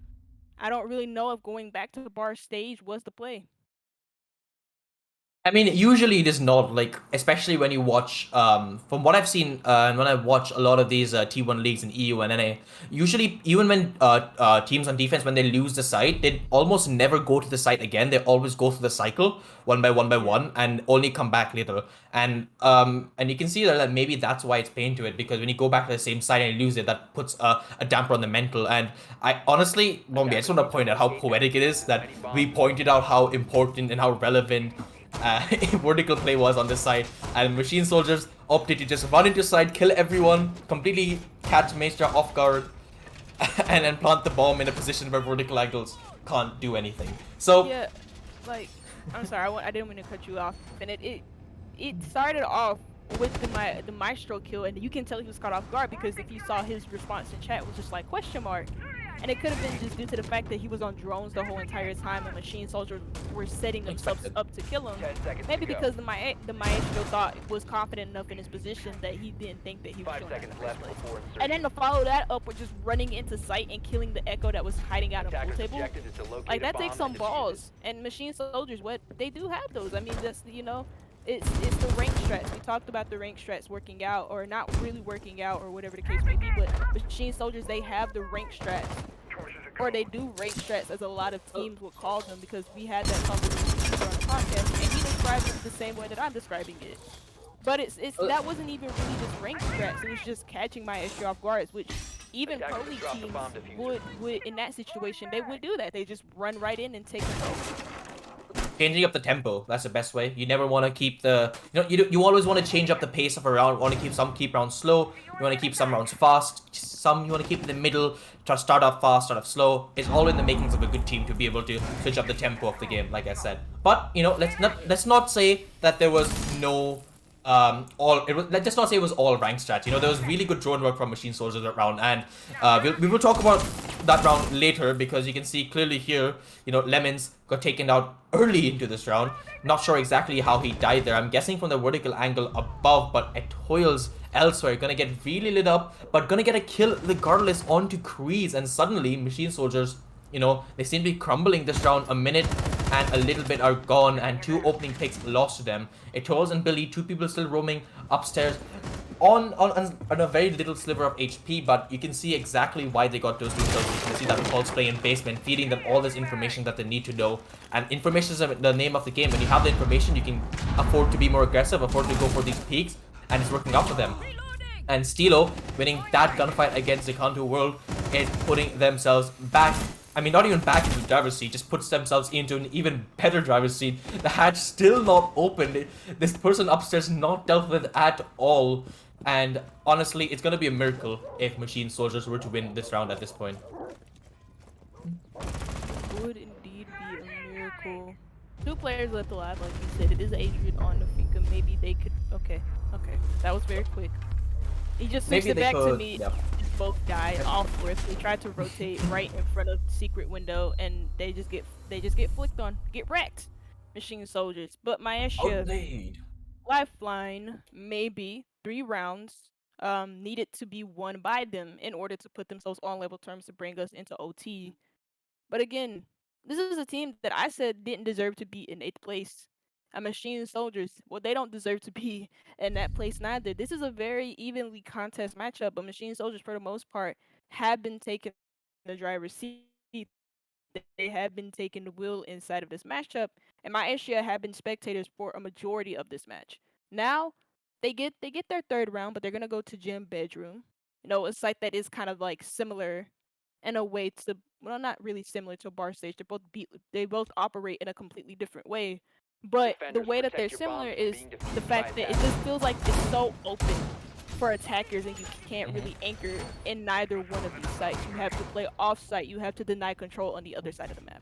I don't really know if going back to the bar stage was the play. I mean, usually it is not, like, especially when you watch, from what I've seen, and when I watch a lot of these T1 leagues in EU and NA, usually, even when teams on defense, when they lose the site, they almost never go to the site again. They always go through the cycle, one by one by one, and only come back later. And you can see that maybe that's why it's paying to it, because when you go back to the same site and you lose it, that puts a damper on the mental. And I honestly, Bombi, I just want to point out how poetic it is that we pointed out how important and how relevant vertical play was on this side, and Machine Soldiers opted to just run into side, kill everyone, completely catch Maestria off guard, and then plant the bomb in a position where vertical angles can't do anything. So Yeah, like, I'm sorry, I didn't mean to cut you off. And it started off with the Maestro kill, and you can tell he was caught off guard because if you saw his response in chat was just like question mark. And it could have been just due to the fact that he was on drones the whole entire time and Machine Soldiers were setting themselves Expected. up to kill him. 10 seconds Maybe to go. because the Maestro thought was confident enough in his position that he didn't think that he was 5 showing out in seconds the first left place. before insertion. And then to follow that up with just running into sight and killing the Echo that was hiding out in pool Attackers' table. objective is to locate Like, a that bomb takes some and defuse it. balls. And Machine Soldiers, what they do have those. I mean, that's, you know, it's the rank strats. We talked about the rank strats working out or not really working out or whatever the case may be, but Machine Soldiers, they have the rank strats. Or they do rank strats, as a lot of teams would call them, because we had that conversation on the podcast, and he described it the same way that I'm describing it. But it's that wasn't even really just rank strats. It was just catching Maestria off guards, which even pro league drop the teams bomb diffuser. would in that situation they would do that. They just run right in and take them over. changing up the tempo, that's the best way. You never want to keep the, you always want to change up the pace of a round. You want to keep rounds slow, you want to keep some rounds fast, some you want to keep in the middle, try to start off fast, start off slow. It's all in the makings of a good team to be able to switch up the tempo of the game, like I said. But let's not say that there was no let's just not say it was all rank stats. There was really good drone work from Machine Soldiers that round, and we will talk about that round later, because you can see clearly here, Lemons got taken out early into this round. Not sure exactly how he died there. I'm guessing from the vertical angle above, but Etoile's elsewhere gonna get really lit up, but gonna get a kill regardless onto Kreese, and suddenly Machine Soldiers, they seem to be crumbling this round. A minute and a little bit are gone, and 2 opening picks lost to them. Etoiles and Billy, 2 people still roaming upstairs on a very little sliver of HP, but you can see exactly why they got those 2 kills. You can see that Pulse play in basement, feeding them all this information that they need to know. And information is the name of the game. When you have the information, you can afford to be more aggressive, afford to go for these peaks, and it's working out for them. And Stilo winning that gunfight against the Kanto World is putting themselves back. I mean, not even back into the driver's seat, just puts themselves into an even better driver's seat. The hatch still not opened. This person upstairs not dealt with at all. And honestly, it's gonna be a miracle if Machine Soldiers were to win this round at this point. Would indeed be a miracle. 2 players left alive, like you said. It is Adrian on the finger. Maybe they could. Okay, that was very quick. He just switched Maybe it they back to could, me. yeah. Both died all fourth. They tried to rotate right in front of the secret window, and they just get flicked on, get wrecked. Machine Soldiers, but Maestria Outplayed. lifeline maybe 3 rounds needed to be won by them in order to put themselves on level terms to bring us into OT. But again, this is a team that I said didn't deserve to be in 8th place. A Machine Soldiers, well, they don't deserve to be in that place neither. This is a very evenly contest matchup, but Machine Soldiers, for the most part, have been taking the driver's seat. They have been taking the wheel inside of this matchup, and Maestria have been spectators for a majority of this match. Now, they get their 3rd round, but they're gonna go to Gym Bedroom. You know, a site that is kind of like similar in a way to, well, not really similar to Bar Stage. They both operate in a completely different way. But the Defenders, way that they're protect your similar bombs from is being the defused fact by that it just feels like it's so open for attackers, and you can't really anchor in neither one of these sites. You have to play off site. You have to deny control on the other side of the map.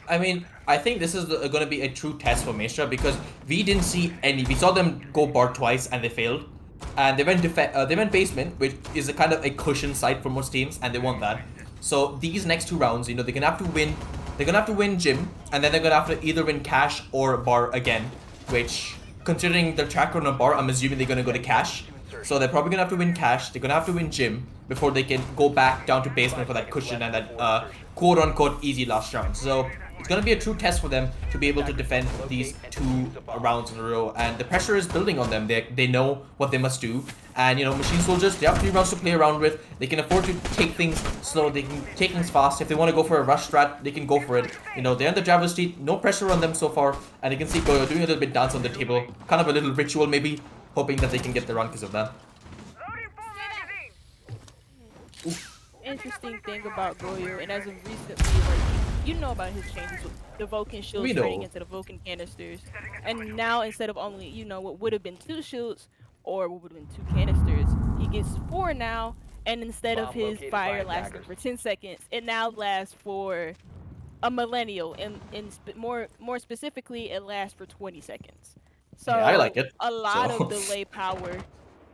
I mean, I think this is going to be a true test for Maestria because we didn't see any. We saw them go bar twice and they failed, and they went basement, which is a kind of a cushion site for most teams, and they won that. So these next 2 rounds, you know, they're gonna have to win. They're gonna have to win gym, and then they're gonna have to either win cash or bar again. Which, considering their track record on bar, I'm assuming they're gonna go to cash. So they're probably gonna have to win cash. They're gonna have to win gym before they can go back down to basement for that cushion and that quote-unquote easy last round. So it's gonna be a true test for them to be able to defend these 2 rounds in a row, and the pressure is building on them. They know what they must do, and you know, Machine Soldiers, they have 3 rounds to play around with. They can afford to take things slow. They can take things fast. If they want to go for a rush strat, they can go for it. You know, they're in the driver's seat, no pressure on them so far, and you can see Goyo doing a little bit dance on the table, kind of a little ritual maybe, hoping that they can get the run because of that. Interesting thing about Goyo, and as of recently, like, you know about his changes with the Vulcan shields turning into the Vulcan canisters, and now instead of only, you know, what would have been 2 shields or what would have been 2 canisters, he gets 4 now, and instead of his fire lasting for 10 seconds, it now lasts for a millennial, and more specifically, it lasts for 20 seconds. So yeah, I like it. a lot of delay power.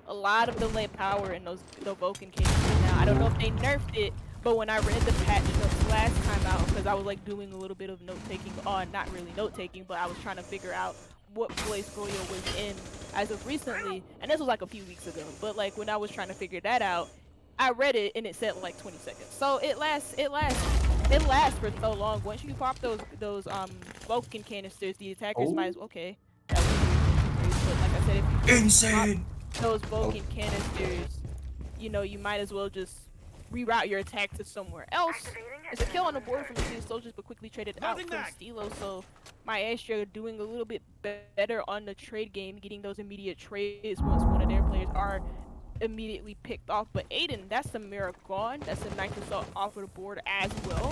A lot of delay power in the Vulcan canisters now. I don't know if they nerfed it, but when I read the patch notes last time out, because I was like doing a little bit of note taking, not really note taking, but I was trying to figure out what place Goyo was in as of recently, and this was like a few weeks ago. But like when I was trying to figure that out, I read it and it said like 20 seconds. So it lasts for so long. Once you pop those Vulcan canisters, the attackers might as well, okay. That was crazy, but like I said, if you Insane. those Vulcan canisters, you know, you might as well just reroute your attack to somewhere else. There's a kill on the board from Machine Soldiers, but quickly traded out from Stilo. So Maestria doing a little bit better on the trade game, getting those immediate trades once one of their players are immediately picked off. But Aiden, that's a mirror gone. That's a Night Assault off of the board as well.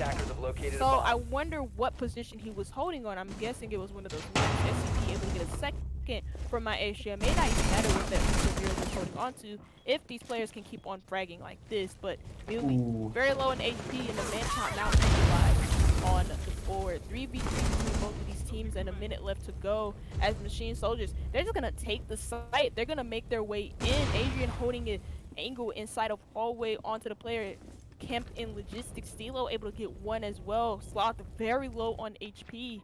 So I wonder what position he was holding on. I'm guessing it was one of those SCP, able to get a second from Maestria. May not even matter what that Severe was holding on to if these players can keep on fragging like this. But Millie, very low in HP, and the man count now live on the board. 3v3 between both of these teams, and a minute left to go as Machine Soldiers. They're just gonna take the site. They're gonna make their way in. Adrian holding an angle inside of hallway onto the player camped in logistics. Stilo able to get 1 as well. Sloth very low on HP.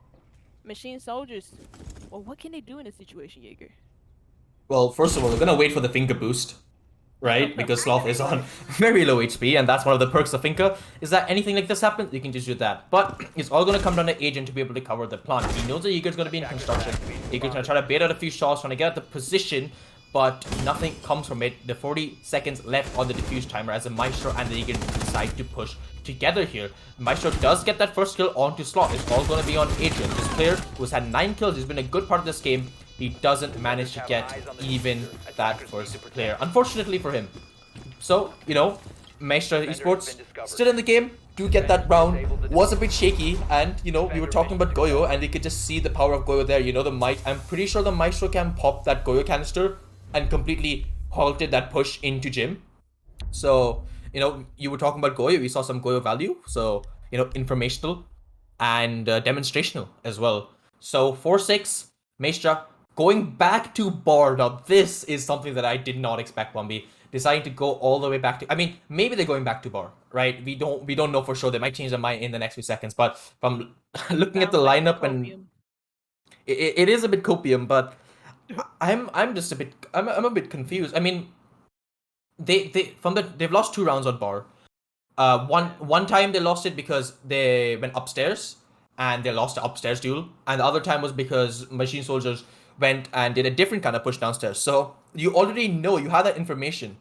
Machine Soldiers, well, what can they do in this situation, Jaeger? Well, first of all, they're gonna wait for the finger boost, right? Because Sloth is on very low HP, and that's one of the perks of Finka, is that anything like this happens, you can just do that. But it's all gonna come down to Agent to be able to cover the plant. He knows that Jaeger's gonna be in construction. Jaeger's gonna try to bait out a few shots, trying to get out the position, but nothing comes from it. The 40 seconds left on the defuse timer as the Maestro and the Jaeger decide to push together here. Maestro does get that first kill onto Sloth. It's all going to be on Adrian. This player who's had 9 kills, he's been a good part of this game. He doesn't manage to get even that first player, unfortunately for him. So, Maestria Defender has Esports been discovered. still in the game, do get that Defenders round, disabled the was a defender. bit shaky, and, we were Defender talking about mission Goyo, successful. and we could just see the power of Goyo there. I'm pretty sure the Maestro can pop that Goyo canister and completely halted that push into Jim. So, you were talking about Goyo, we saw some Goyo value, so, informational and demonstrational as well. So 4-6, Maestra going back to bar. Now this is something that I did not expect. 1B deciding to go all the way back to. I mean, maybe they're going back to bar, right? We don't know for sure. They might change their mind in the next few seconds. But from looking at the Sounds like lineup, and copium. it is a bit copium, but I'm just a bit I'm a bit confused. I mean, they've lost 2 rounds on bar. One time they lost it because they went upstairs and they lost the upstairs duel, and the other time was because Machine Soldiers went and did a different kind of push downstairs. So you already know, you have that information,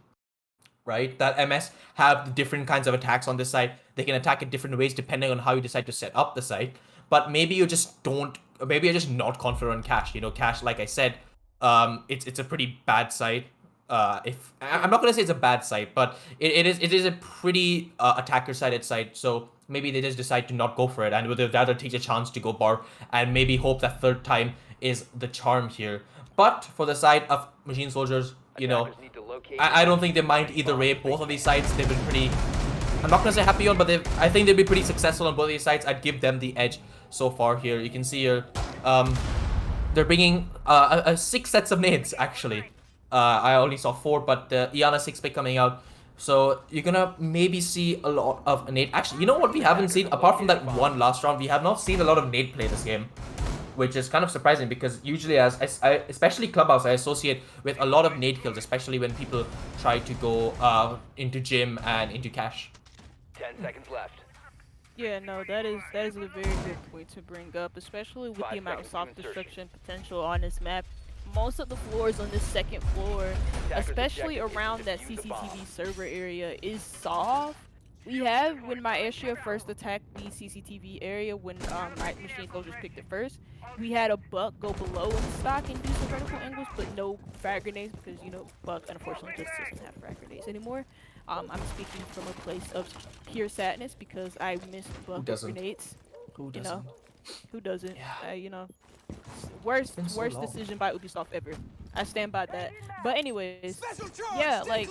right? That MS have the different kinds of attacks on this side. They can attack in different ways depending on how you decide to set up the site. But maybe you just don't. Maybe you're just not confident on Cash. Cash, like I said, it's a pretty bad site. If I'm not gonna say it's a bad site, but it is a pretty attacker-sided site. So maybe they just decide to not go for it, and would rather take a chance to go bar and maybe hope that third time is the charm here. But for the side of Machine Soldiers, Attackers need to locate I don't think they mind either way. Both of these sides, they've been pretty. I'm not gonna say happy on, but I think they'll be pretty successful on both of these sides. I'd give them the edge so far here. You can see here, they're bringing 6 sets of nades actually. I only saw 4, but the Iana 6 pick coming out. So you're gonna maybe see a lot of nade. Actually, you know what we haven't seen apart from that one last round? We have not seen a lot of nade play this game, which is kind of surprising because usually especially Clubhouse, I associate with a lot of nade kills, especially when people try to go into Gym and into Cash. 10 seconds left. Yeah, no, that is a very good point to bring up, especially with 5 the amount of seconds to soft insertion. destruction potential on this map. Most of the floors on this second floor, Attackers' especially objective is to around that defuse the bomb. CCTV server area, is soft. We have, when Maestria first attacked the CCTV area, when Machine Soldiers picked it first, we had a Buck go below in stock and do some vertical angles, but no frag grenades because, Buck unfortunately just doesn't have frag grenades anymore. I'm speaking from a place of pure sadness because I missed Buck with doesn't? grenades. Who You doesn't? know, who doesn't? Yeah. Worst been so long. decision by Ubisoft ever. I stand by that. But anyways, yeah, like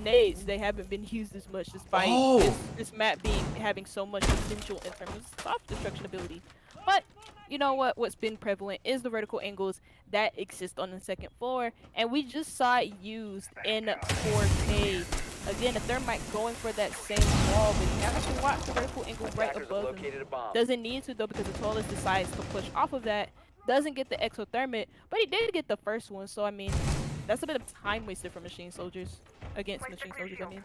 nades, they haven't been used as much despite Oh! this map having so much potential in terms of soft destruction ability. But you know what? What's been prevalent is the vertical angles that exist on the second floor, and we just saw it used in 4K. Again, the Thermite going for that same wall, but he has to watch the vertical angle right Attackers have above him. located a bomb. Doesn't need to though because the tallest decides to push off of that. Doesn't get the exothermic, but he did get the first one. So I mean, that's a bit of time wasted for Machine Soldiers against Machine Soldiers. I mean,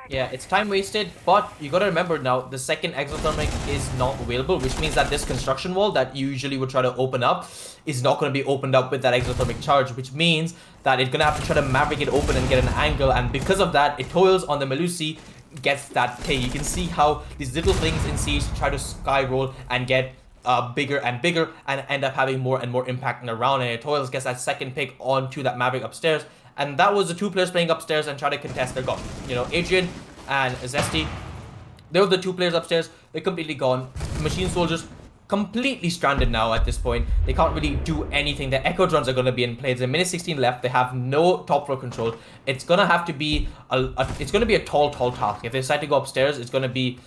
Yeah, it's time wasted, but you gotta remember now, the second exothermic is not available, which means that this construction wall that you usually would try to open up is not gonna be opened up with that exothermic charge, which means that it's gonna have to try to maverick it open and get an angle, and because of that, it toils on the Melusi, gets that K. You can see how these little things in Siege try to sky roll and get bigger and bigger and end up having more and more impact in the round, and Toils gets that second pick onto that Maverick upstairs, and that was the 2 players playing upstairs and try to contest their gone. Adrian and Zesty, they were the 2 players upstairs. They're completely gone. Machine Soldiers completely stranded now at this point. They can't really do anything. The echo drones are going to be in play. There's a minute 16 left. They have no top floor control. It's going to have to be a tall task. If they decide to go upstairs, it's going to be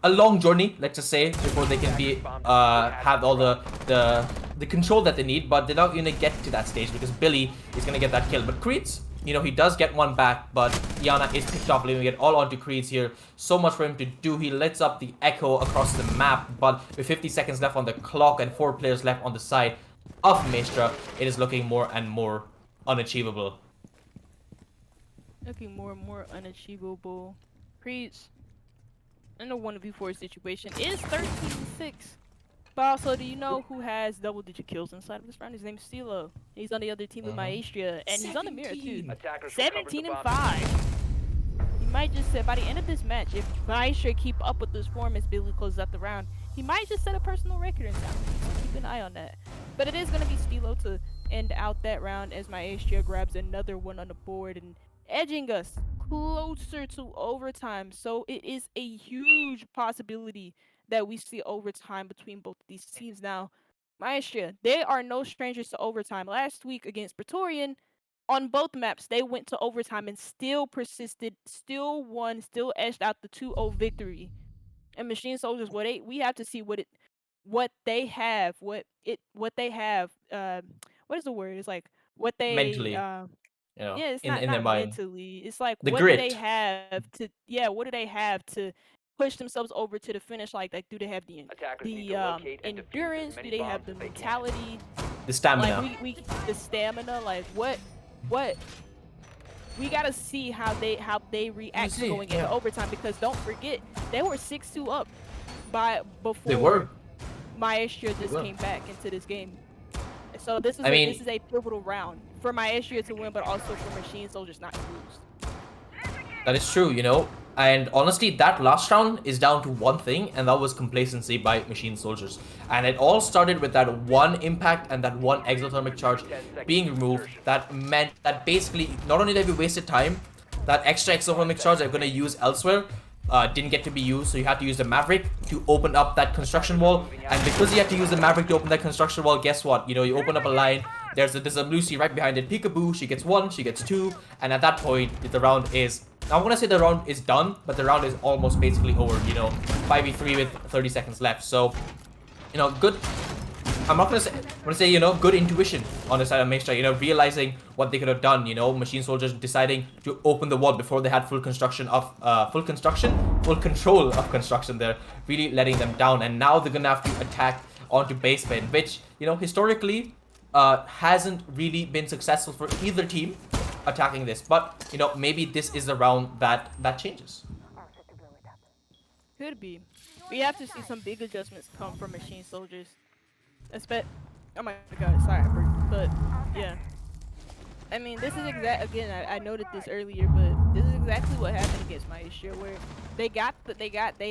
a long journey, let's just say, before they can be have all the control that they need, but they're not gonna get to that stage because Billy is gonna get that kill. But Creeds, he does get one back, but Iana is picked off, leaving it all onto Creeds here. So much for him to do. He lets up the echo across the map, but with 50 seconds left on the clock and 4 players left on the side of Maestra, it is looking more and more unachievable. looking more and more unachievable. Creeds in a 1v4 situation is 13-6. But also, do you know who has double-digit kills inside of this round? His name's Stilo. He's on the other team with Maestria, and he's on the mirror too. Attackers recovered the 17-5. He might just say by the end of this match, if Maestria keep up with this form as Billy closes out the round, he might just set a personal record in town. So keep an eye on that. But it is going to be Stilo to end out that round as Maestria grabs another one on the board and edging us closer to overtime. So it is a huge possibility that we see overtime between both of these teams. Now, Maestria, they are no strangers to overtime. Last week against Praetorian, on both maps, they went to overtime and still persisted, still won, still edged out the 2-0 victory. And Machine Soldiers, we have to see what they have, what they have. What is the word? It's like what they Mentally, yeah, it's in not their mind, mentally. It's like the what do they grit. have to what do they have to push themselves over to the finish? Like do they have Attackers need the to locate and defuse as endurance? Do many they have bombs the as they can. mentality? The Like stamina. we the stamina. Like what we gotta see how they You react see, going into yeah, overtime because don't forget they were 6-2 up by they before were. Maestria They just were. came back into this game. So this is I this mean, is a pivotal round for Maestria to win, but also for Machine Soldiers not to lose. that is true, And honestly, that last round is down to one thing, and that was complacency by Machine Soldiers. And it all started with that one impact and that one exothermic charge 10 seconds being to removed. insertion. That meant that basically, not only have you wasted time, that extra 5 exothermic charge seconds they're going to remaining. use elsewhere didn't get to be used, so you had to use the Maverick to open up that construction Attackers are wall. moving out And of because you had to use the zone. Maverick to open that construction wall, guess what? You open up a line. There's a Lucy right behind it. Peekaboo. She gets one. She gets two. And at that point, the round is. I want to say the round is done, but the round is almost basically over. 5v3 with 30 seconds left. So, good. I'm not gonna say. I'm gonna say good intuition on the side of Maestria. Realizing what they could have done. Machine Soldiers deciding to open the wall before they had full control of construction. There, really letting them down, and now they're gonna have to attack onto basement, which historically hasn't really been successful for either team attacking this. But maybe this is the round that changes. Could be. We have to see some big adjustments come from Machine Soldiers. Oh my god, sorry, I burped. But yeah, I mean, this is again. I noted this earlier, but this is exactly what happened against Maestria, where they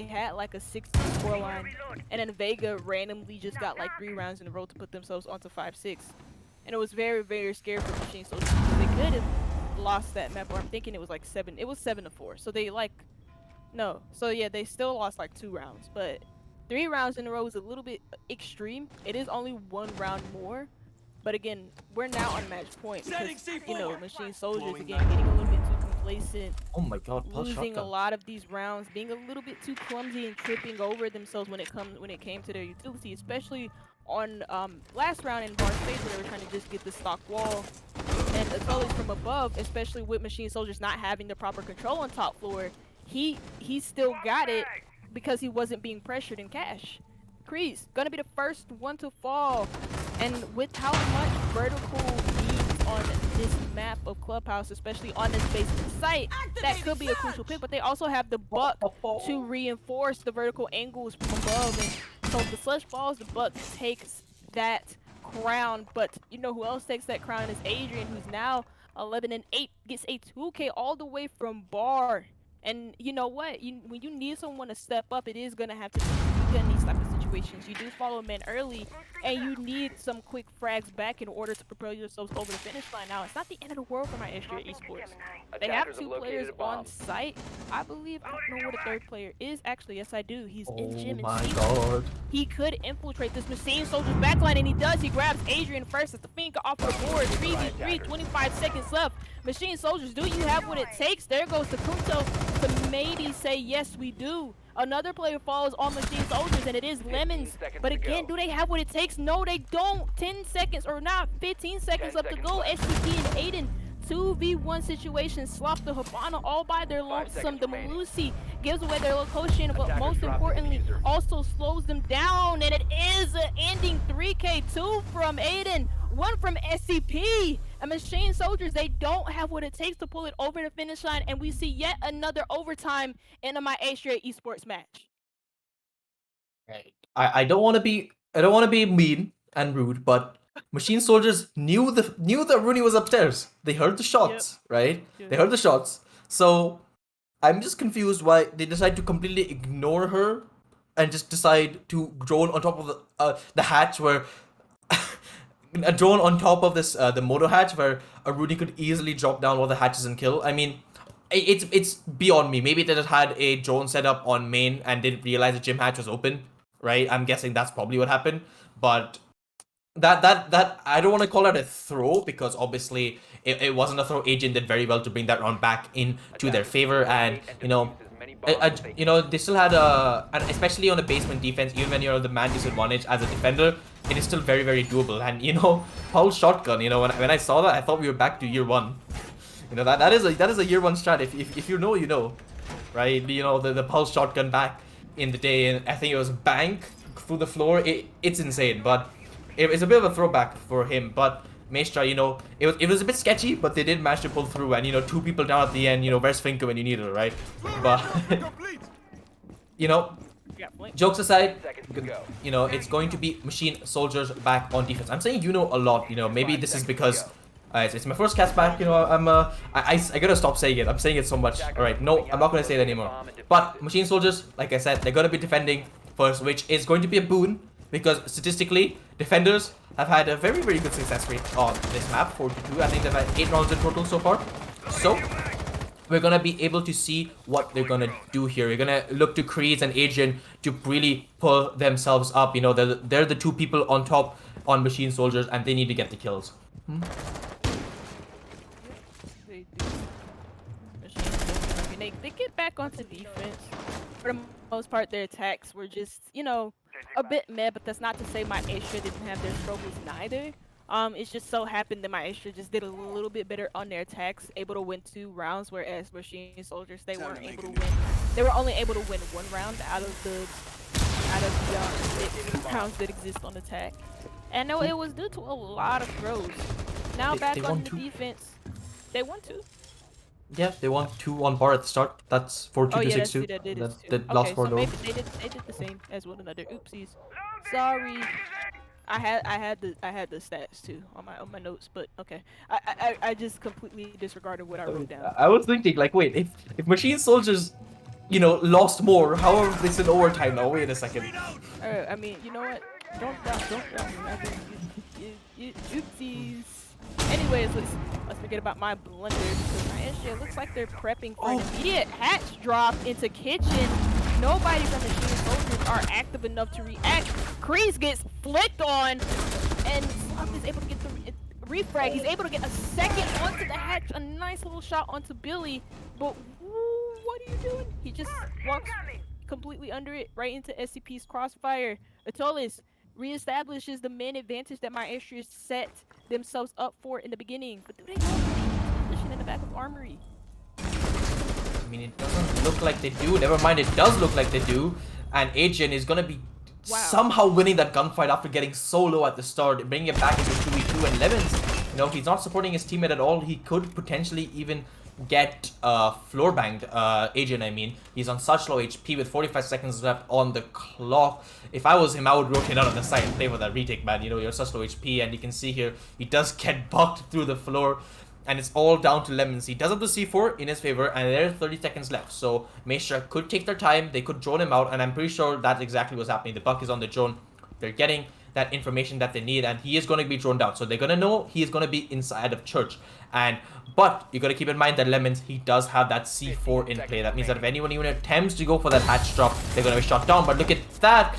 had like a 6 score line, and then Vega randomly just got like 3 rounds in a row to put themselves onto 5-6, and it was very very scary for Machine Soldiers because they could have lost that map. Or I'm thinking it was like 7. It was 7-4. So they like no. So yeah, they still lost like 2 rounds, but 3 rounds in a row is a little bit extreme. It is only 1 round more. But again, we're now on match point because, Machine Soldiers, again, getting a little bit too complacent, Oh my god, pulse losing a shotgun. lot of these rounds, being a little bit too clumsy and tripping over themselves when it came to their utility, especially on last round in Bar's face where they were trying to just get the stock wall and Atolis from above, especially with Machine Soldiers not having the proper control on top floor. He still got it because he wasn't being pressured in cash. Kreese gonna be the first one to fall, and with how much vertical needs on this map of Clubhouse, especially on this basement site, that could be a crucial pick. But they also have the Buck to reinforce the vertical angles from above, and so the slush balls, the Buck takes that crown. But you know who else takes that crown is Adrian, who's now 11-8, gets a 2K all the way from Bar. And you know what? When you need someone to step up, it is gonna have to be in these type of situations. You do follow men early, and you need some quick frags back in order to propel yourselves over the finish line. Now, it's not the end of the world for Maestria Esports. They have Attackers have 2 players located a on bomb. site. I believe I don't know where the third player is. Actually, yes, I do. He's in Oh gym and my Steve. god. He could infiltrate this Machine Soldier's backline, and he does. He grabs Adrian first as the finger off the board. 3v3, 25 seconds left. Machine Soldiers, do you have what it takes? There goes the Kunto to maybe say, yes, we do. Another player falls on Machine Soldiers, and it is 15 Lemons. seconds But to again, go. do they have what it takes? No, they don't. 10 seconds, or not, 15 seconds 10 left to seconds go. left. SCP and Aiden. 2v1 situation, slop the Habana all by their 5 lonesome. seconds The remaining. Malusi gives away their location, but Attackers most dropped the importantly, diffuser. also slows them down. And it is an ending 3K2 from Aiden, 1 from SCP. And Machine Soldiers, they don't have what it takes to pull it over the finish line, and we see yet another overtime in a Maestria Esports match. Right. I don't want to be mean and rude, but Machine Soldiers knew that Rooney was upstairs. They heard the Yep. shots, right? Yep. They heard the shots. So I'm just confused why they decide to completely ignore her and just decide to drone on top of the hatch where a drone on top of this the motor hatch where a Rudy could easily drop down all the hatches and kill. I mean, it's beyond me. Maybe they just had a drone set up on main and didn't realize the gym hatch was open, right? I'm guessing that's probably what happened. But that I don't want to call it a throw because obviously it wasn't a throw. Agent did very well to bring that round back into their Attackers need to favor, and locate and defuse as many bombs as they you can. know they still had a, and especially on the basement defense, even when you're on the man disadvantage as a defender, it is still very doable. And Pulse shotgun. When I saw that, I thought we were back to year one. That is a year one strat. If you know, you know, right? The pulse shotgun back in the day, and I think it was bank through the floor. It's insane, but it's a bit of a throwback for him. But Maestria, it was a bit sketchy, but they did manage to pull through, and two people down at the end. Where's Finka when you need her, right? But you know, Yeah, Blink. jokes aside, 10 seconds to go. it's going to be machine soldiers back on defense. I'm saying a lot. Maybe this is because it's my first cast back. I gotta stop saying it. I'm saying it so much. All right, no, I'm not gonna say it anymore. But machine soldiers, like I said, they're gonna be defending first, which is going to be a boon because statistically, defenders have had a very good success rate on this map. 42. I think they've had 8 rounds in total so far. So we're gonna be able to see what they're gonna do here. We're gonna look to Creeds and Adrian to really pull themselves up. They're the two people on top on machine soldiers, and they need to get the kills. They do. Machine soldiers, I mean, they get back onto defense. For the most part, their attacks were just, a bit meh, but that's not to say my Maestria didn't have their struggles neither. It's just so happened that my Maestria just did a little bit better on their attacks, able to win 2 rounds, whereas Machine Soldiers, they weren't able to win. They were only able to win 1 round out of the 6 rounds that exist on attack. And no, it was due to a lot of throws. Now They back won on the 2. defense. They won 2. Yeah, they won 2 on bar at the start. That's 4-2 Oh to yeah, that's 6-2. true. That did it That too. they lost Okay, 4 so though. maybe they did the same as one another. Oopsies. Sorry. I had the stats too on my notes, but okay. I just completely disregarded what I wrote down. I was thinking, like, wait, if machine soldiers, lost more, how are this in overtime now? Wait a second. I mean, you know what? Don't doubt me. I mean, oopsies. Anyways, let's forget about my blunder because my SJ looks like they're prepping for an immediate hatch drop into kitchen. Nobody from the Machine Soldiers are active enough to react. Kreese gets flicked on, and Slump is able to get the refrag. He's able to get a second onto the hatch, a nice little shot onto Billy. But what are you doing? He just walks completely under it, right into SCP's crossfire. Atolis reestablishes the main advantage that my Maestria set themselves up for in the beginning. But do they know the position in the back of Armory? I mean, it doesn't look like they do. Never mind, it does look like they do. And Adrian is gonna be somehow winning that gunfight after getting so low at the start, bringing it back into 2v2 and Lemons. He's not supporting his teammate at all. He could potentially even get floor banged. Adrian, I mean. He's on such low HP with 45 seconds left on the clock. If I was him, I would rotate out on the side and play for that retake, man. You're such low HP, and you can see here, he does get bucked through the floor. And it's all down to Lemons. He does have the C4 in his favor, and there are 30 seconds left. So Maestria could take their time. They could drone him out, and I'm pretty sure that's exactly what's happening. The buck is on the drone. They're getting that information that they need, and he is going to be droned out. So they're going to know he is going to be inside of church. But you got to keep in mind that Lemons, he does have that C4 in play. That means that if anyone even attempts to go for that hatch drop, they're going to be shot down. But look at that.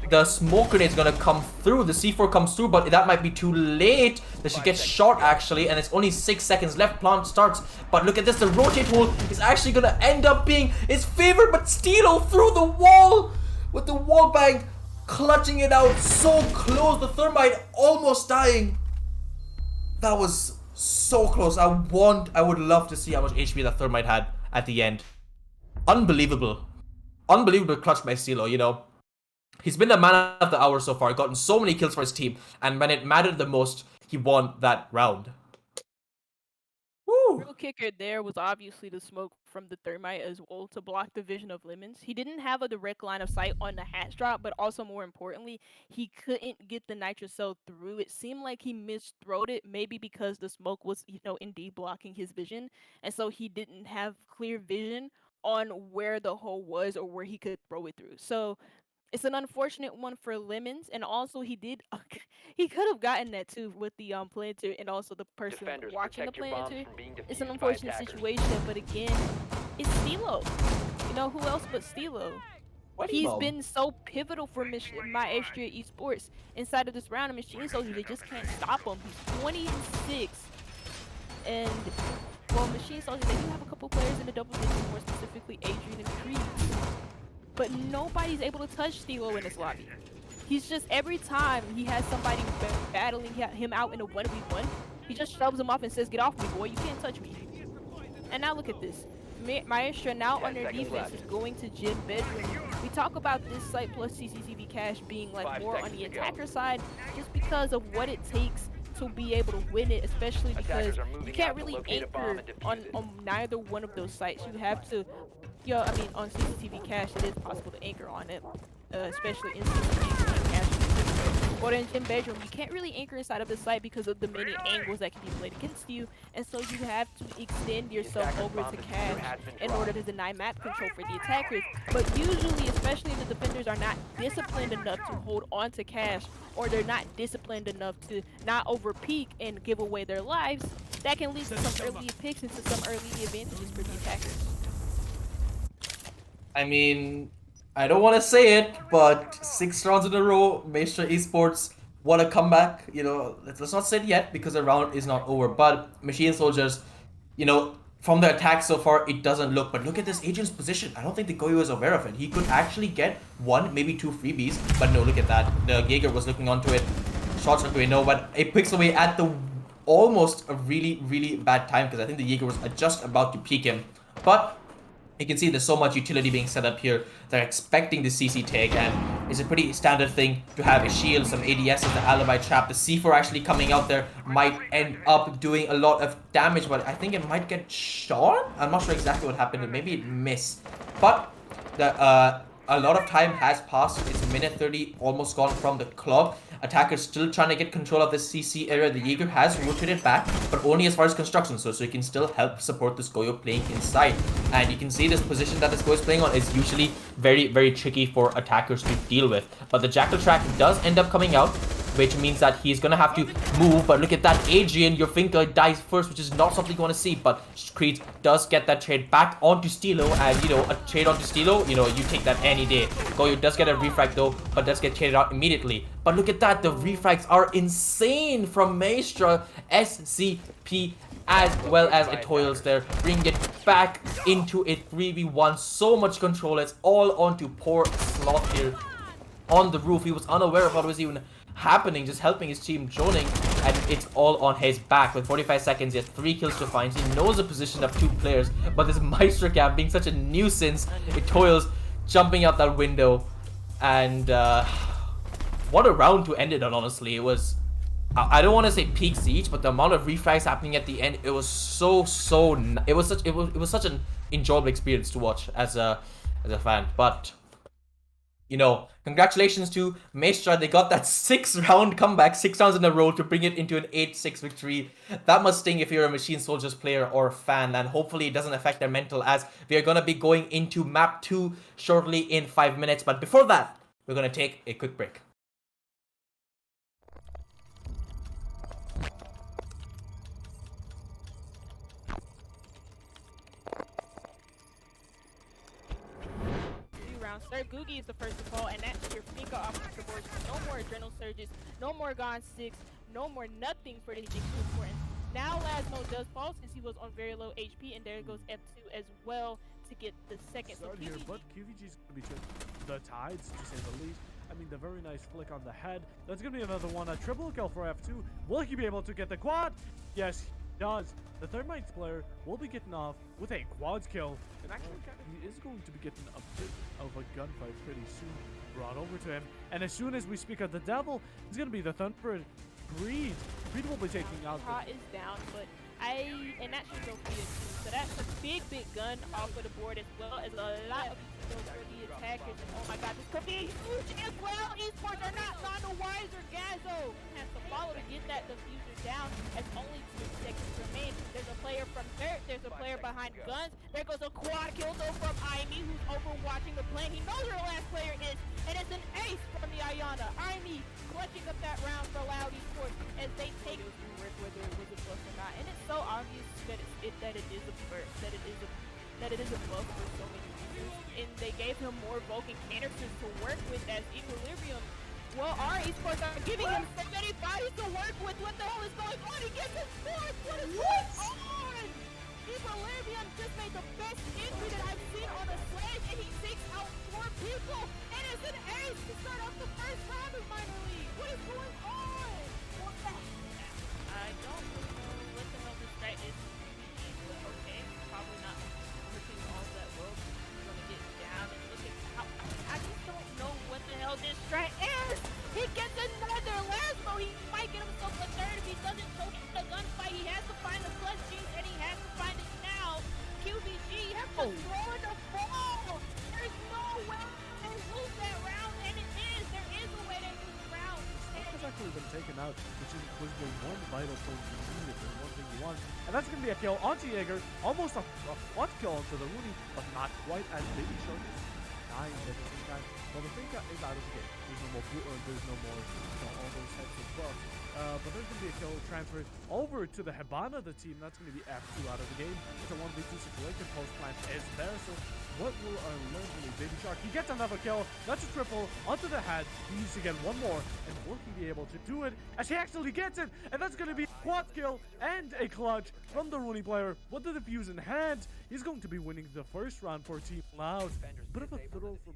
The smoke grenade is going to come through. The C4 comes through, but that might be too late. They should get shot, actually, and it's only 6 seconds left. Plant starts, but look at this. The rotate hole is actually going to end up being his favorite, but Stilo through the wall with the wall bang, clutching it out so close. The thermite almost dying. That was so close. I would love to see how much HP that thermite had at the end. Unbelievable clutch by Stilo. He's been the man of the hour so far, gotten so many kills for his team, and when it mattered the most, he won that round. Woo! Real kicker there was obviously the smoke from the thermite as well to block the vision of Lemons. He didn't have a direct line of sight on the hatch drop, but also more importantly, he couldn't get the nitro cell through. It seemed like he misthrowed it, maybe because the smoke was, indeed blocking his vision, and so he didn't have clear vision on where the hole was or where he could throw it through. So It's an unfortunate one for Lemons, and also he did he could have gotten that too with the planter and also the person Defenders, watching the protect your bombs planter. from being It's an defused by unfortunate attackers. situation, but again, it's Stilo. You know who else but Stilo? Wedding He's bomb. been so pivotal for Maestria Esports inside of this round of Machine Soldier. They just can't stop him. He's 20-6, and well, Machine Soldier, they do have a couple players in the double digits, more specifically Adrian and Creed, but nobody's able to touch Stilo in this lobby. He's just, every time he has somebody battling him out in a 1v1, he just shoves him off and says, "Get off me, boy, you can't touch me." And now look at this. Maestra now on 10 their seconds defense left. is going to gym bedroom. We talk about this site plus CCTV cash being like 5 more on seconds the to go. attacker side just because of what it takes to be able to win it, especially because Attackers are you moving can't out to really locate a bomb anchor and defuse it. on neither one of those sites. You have to, I mean, on CCTV cash, it is possible to anchor on it, especially in CCTV cash. But in gym bedroom, you can't really anchor inside of the site because of the many angles that can be played against you, and so you have to extend yourself Attacker's over bomb to diffuser cash has been in dropped. order to deny map control for the attackers. But usually, especially if the defenders are not disciplined enough to hold on to cash, or they're not disciplined enough to not overpeak and give away their lives, that can lead to some early picks into some early advantages for the attackers. I mean, I don't want to say it, but 6 rounds in a row, Maestria Esports, what a comeback. Let's not say it yet because the round is not over. But Machine Soldiers, from the attack so far, it doesn't look. But look at this agent's position. I don't think the Goyo is aware of it. He could actually get 1, maybe 2 freebies. But no, look at that. The Jaeger was looking onto it. Shots are going no, but it picks away at the almost a really, really bad time because I think the Jaeger was just about to peek him. But you can see there's so much utility being set up here. They're expecting the CC take, and it's a pretty standard thing to have a shield, some ADS as the alibi trap. The C4 actually coming out there might end up doing a lot of damage, but I think it might get shot. I'm not sure exactly what happened. Maybe it missed. But a lot of time has passed. It's minute 30, almost gone from the clock. Attackers still trying to get control of the CC area. The Jaeger has rotated back, but only as far as construction, so he can still help support this Goyo playing inside. And you can see this position that this Goyo is playing on is usually very, very tricky for attackers to deal with. But the Jackal track does end up coming out, which means that he's gonna have to move. But look at that, Adrian, your finger dies first, which is not something you want to see. But Creed does get that trade back onto Stilo, and a trade onto Stilo, you take that any day. Goyo does get a refrag though, but does get traded out immediately. But look at that, the refrags are insane from Maestra, SCP, as well as Etoiles there, bring it back into a 3v1. So much control, it's all onto poor Sloth here on the roof. He was unaware of what was even happening, just helping his team droning, and it's all on his back. With 45 seconds, he has 3 kills to find. He knows the position of 2 players, but this Maestro camp being such a nuisance, it toils jumping out that window, and what a round to end it on. Honestly, it was, I don't want to say peak siege, but the amount of refrags happening at the end, it was it was such an enjoyable experience to watch as a fan. But congratulations to Maestra. They got that 6-round comeback, 6 rounds in a row to bring it into an 8-6 victory. That must sting if you're a Machine Soldiers player or fan, and hopefully it doesn't affect their mental, as we are going to be going into map 2 shortly in 5 minutes. But before that, we're going to take a quick break. Sir Googie is the first to fall, and that's your finger off the board. No more adrenal surges, no more Gone 6, no more nothing for the Hijik important. Now Lasmo does fall since he was on very low HP, and there goes F2 as well to get the second. So here, but QVG's going to be the tides, to say the least. I mean, the very nice flick on the head. That's going to be another one. A triple kill for F2. Will he be able to get the quad? Yes, he does. The Thermite player will be getting off with a quad kill. And actually, he is going to be getting a bit of a gunfight pretty soon brought over to him. And as soon as we speak of the Devil, it's going to be the Thunder Creed. Creed will be taking out. Is down, but and that should go for you too. So that's a big gun off of the board, as well as a lot of kills for the attackers. And oh my god, this could be huge as well. Esports are not on the wiser. Gazzo has to follow to get that diffuser down, as only 2 seconds remain. There's a player from Dirt, there's a player behind Guns. There goes a quad kill though from Aimi, who's over watching the plane. He knows where the last player is, and it's an ace from the Ayana. Army clutching up that round for Loud Esports as they take it whether it was a bluff or not. And it's so obvious that it is a burst, that it is a bluff for so many users. And they gave him more Vulcan canisters to work with as Equilibrium. Well, our esports are giving him so many bodies to work with. What the hell is going on? He gets his fourth. What is going on? Equilibrium just made the best entry that I've seen on a sledge, and he takes out 4 people. And it's an ace to start off the first round of minor league. What is going on? What the heck? I don't really know what the hell this strat is. But okay, probably not working all that well. He's gonna get down and look at how. I just don't know what the hell this strat is. He gets another Lasmo. He might get himself a third if he doesn't choke in the gunfight. He has to find the clutch juice, and he has to find it now. QBG, you have to throw in the ball. There's no way they lose that round, and it is. There is a way they lose the round. Has actually been taken out, which was the one vital point you needed, the one thing you want. And that's going to be a kill onto Jaeger, almost a quad kill onto the Rooney, but not quite as Baby Shark is dying at the same time. Well, the Finka is out of the game. There's no more there's no more all those types of buffs. But there's going to be a kill transferred over to the Hibana, the team. That's going to be F2 out of the game. It's a 1v2 situation. Post plant is there, so what will learn from the Baby Shark? He gets another kill. That's a triple onto the head. He needs to get one more. And will he be able to do it? As he actually gets it. And that's going to be a quad kill and a clutch from the Rooney player. With the defuse in hand, he's going to be winning the first round for Team Loud. Bit of a throw from...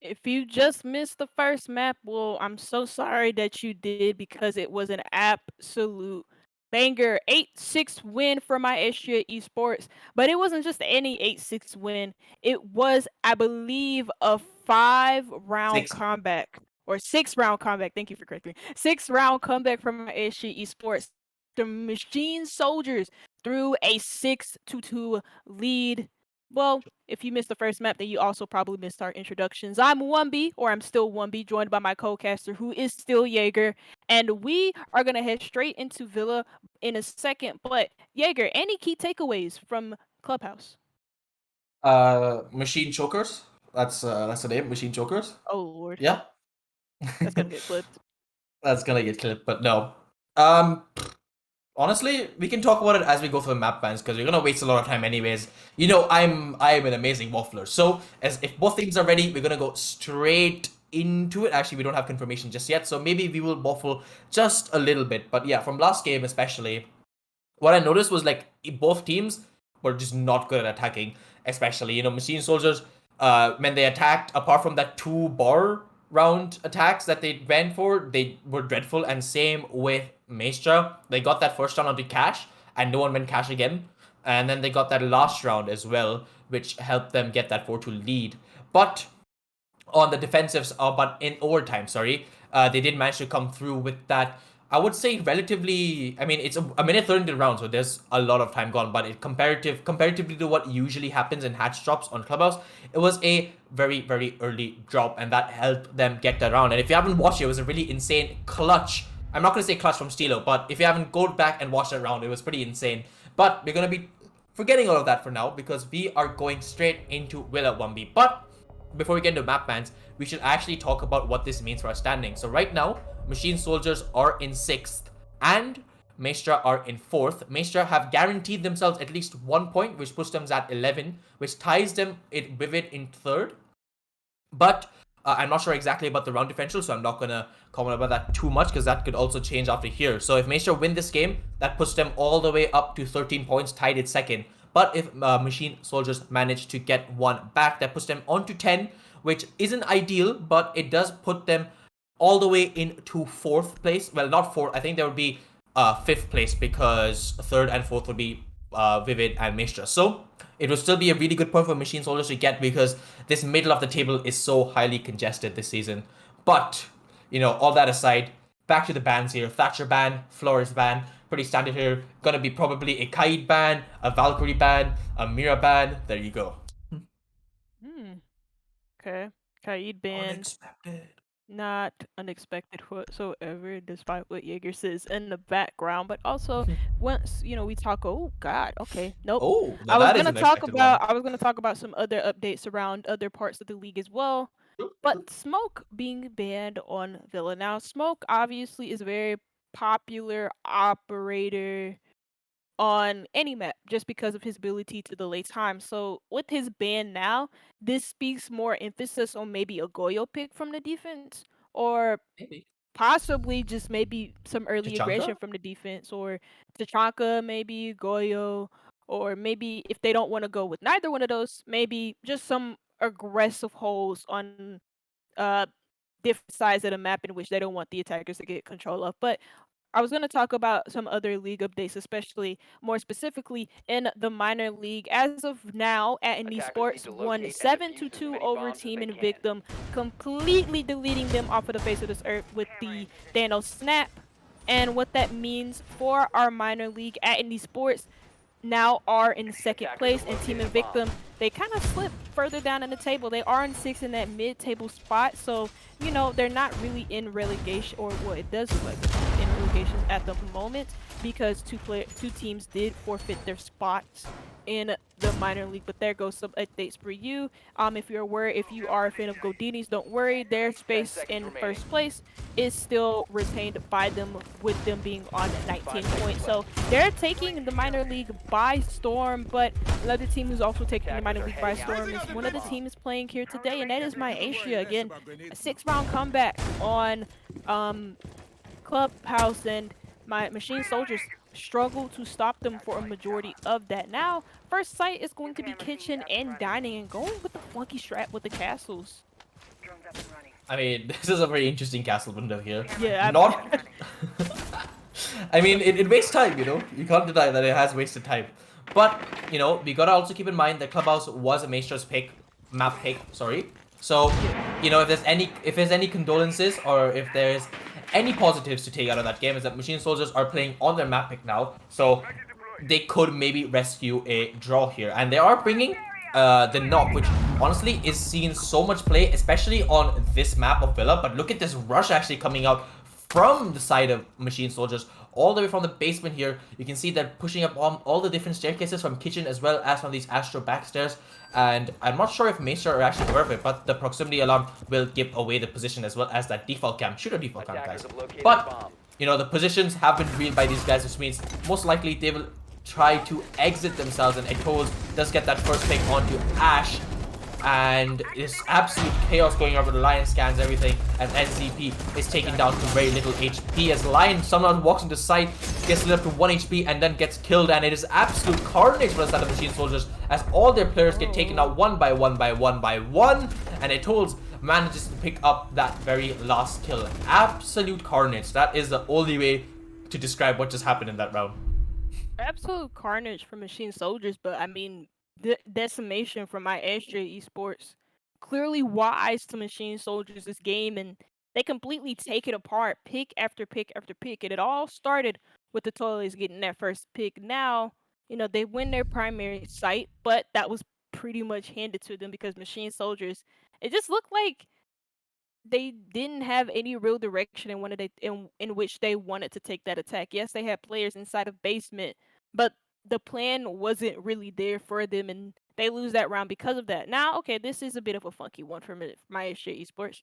If you just missed the first map, well, I'm so sorry that you did because it was an absolute banger. 8-6 win for Maestria Esports, but it wasn't just any 8-6 win. It was, I believe, a 5-round 6. comeback or 6-round comeback. Thank you for correcting me. 6-round comeback from Maestria Esports. The Machine Soldiers through a 6-2 lead. Well, if you missed the first map, then you also probably missed our introductions. I'm 1B, or I'm still 1B, joined by my co-caster, who is still Jaeger. And we are going to head straight into Villa in a second. But, Jaeger, any key takeaways from Clubhouse? Machine chokers. That's the name. Machine chokers. Oh, Lord. Yeah. That's going to get clipped. That's gonna get clipped, but no. Um, Honestly, we can talk about it as we go through the map bans because we're gonna waste a lot of time anyways. You know, I'm an amazing waffler. So as if both teams are ready, we're gonna go straight into it. Actually, we don't have confirmation just yet, so maybe we will waffle just a little bit. But yeah, from last game especially, what I noticed was like both teams were just not good at attacking, especially Machine Soldiers. When they attacked, apart from that 2-bar round attacks that they went for, they were dreadful. And same with Maestria. They got that first round onto Cash, and no one went Cash again. And then they got that last round as well, which helped them get that 4-2 lead. But on the defensives, but in overtime, sorry, they did manage to come through with that. I would say relatively. I mean, it's a minute 30 into the round, so there's a lot of time gone. But comparatively to what usually happens in hatch drops on Clubhouse, it was a very early drop, and that helped them get that round. And if you haven't watched it was a really insane clutch. I'm not gonna say clutch from Stilo, but if you haven't, go back and watch that round. It was pretty insane. But we're gonna be forgetting all of that for now because we are going straight into Villa 1B. But before we get into map bans, we should actually talk about what this means for our standing. So right now, Machine Soldiers are in 6th and Maestria are in 4th. Maestria have guaranteed themselves at least 1 point, which puts them at 11, which ties them with it in 3rd. But I'm not sure exactly about the round differential, so I'm not going to comment about that too much because that could also change after here. So if Maestria win this game, that puts them all the way up to 13 points, tied at 2nd. But if Machine Soldiers manage to get 1 back, that puts them onto 10, which isn't ideal, but it does put them all the way into 4th place. Well, not 4th. I think there would be 5th place because 3rd and 4th would be Vivid and Maestria. So it would still be a really good point for Machine Soldiers to get because this middle of the table is so highly congested this season. But, all that aside, back to the bans here. Thatcher ban, Flores ban, pretty standard here. Gonna be probably a Kaid ban, a Valkyrie ban, a Mira ban. There you go. Okay. Kaid banned. Unexpected. Not unexpected whatsoever, despite what Jaeger says in the background. But also, once we talk, oh God, okay, nope. Oh, I now was that is gonna an talk unexpected about one. I was gonna talk about some other updates around other parts of the league as well. But Smoke being banned on Villa. Now, Smoke obviously is a very popular operator on any map just because of his ability to delay time. So with his ban now, this speaks more emphasis on maybe a Goyo pick from the defense or Maybe. possibly just maybe some early aggression Tachanka? from the defense or Tachanka, maybe Goyo, or maybe if they don't want to go with neither one of those, maybe just some aggressive holes on uh different sides of the map in which they don't want the attackers to get control of. But I was going to talk about some other league updates, especially more specifically in the minor league. As of now, at Attackers need Esports to won locate and defuse as 7-2 many over bombs as Team they can. Invictum, completely deleting them off of the face of this earth with the Thanos snap. And what that means for our minor league at Esports now are in second Attackers place, have and Team located a bomb. Invictum, they kind of slipped further down in the table. They are in 6th in that mid-table spot, so they're not really in relegation, or well, it does look like they're in locations at the moment because two teams did forfeit their spots in the minor league. But there goes some updates for you. If you are a fan of Godini's, don't worry. Their 10 space seconds in remaining. first place is still retained by them, with them being on 19 5 points. seconds So left. they're taking the minor league by storm. But another team who's also taking the Attackers minor are league by heading out storm to is defuse one of the bomb. teams playing here today, and that is Maestria. Again, a 6-round comeback on Clubhouse, and my Machine Soldiers struggle to stop them for a majority of that. Now, first sight is going to be kitchen and dining, and going with the funky strat with the castles. I mean, this is a very interesting castle window here. Yeah, Not. I mean, it wastes time, you know? You can't deny that it has wasted time. But, you know, we gotta also keep in mind that Clubhouse was a Maestria's map pick, sorry. So, you know, if there's any condolences or if there's any positives to take out of that game, is that Machine Soldiers are playing on their map pick now. So, they could maybe rescue a draw here. And they are bringing the knock, which honestly is seeing so much play, especially on this map of Villa. But look at this rush actually coming out from the side of Machine Soldiers, all the way from the basement here. You can see they're pushing up on all the different staircases from kitchen as well as from these Astro backstairs. And I'm not sure if Maestria are actually aware of it, but the proximity alarm will give away the position as well as that default cam. Shoot a default cam, Attackers guys. have located a But, bomb. you know, the positions have been revealed by these guys, which means most likely they will try to exit themselves, and Echoes does get that first pick onto Ash, and it's absolute chaos going on with the Lion scans everything as NCP is taken down to very little HP as Lion somehow walks into sight, gets lit up to 1 HP and then gets killed, and it is absolute carnage for the side of Machine Soldiers as all their players get taken out one by one by one by one, and Echoes manages to pick up that very last kill. Absolute carnage. That is the only way to describe what just happened in that round. Absolute carnage for Machine Soldiers, but I mean, decimation from Maestria Esports. Clearly wise to Machine Soldiers this game, and they completely take it apart, pick after pick after pick. And it all started with the Toilets getting that first pick. Now, they win their primary site, but that was pretty much handed to them because Machine Soldiers, it just looked like they didn't have any real direction in which they wanted to take that attack. Yes, they had players inside of basement, but the plan wasn't really there for them, and they lose that round because of that. Now, okay, this is a bit of a funky one for Maestria Esports.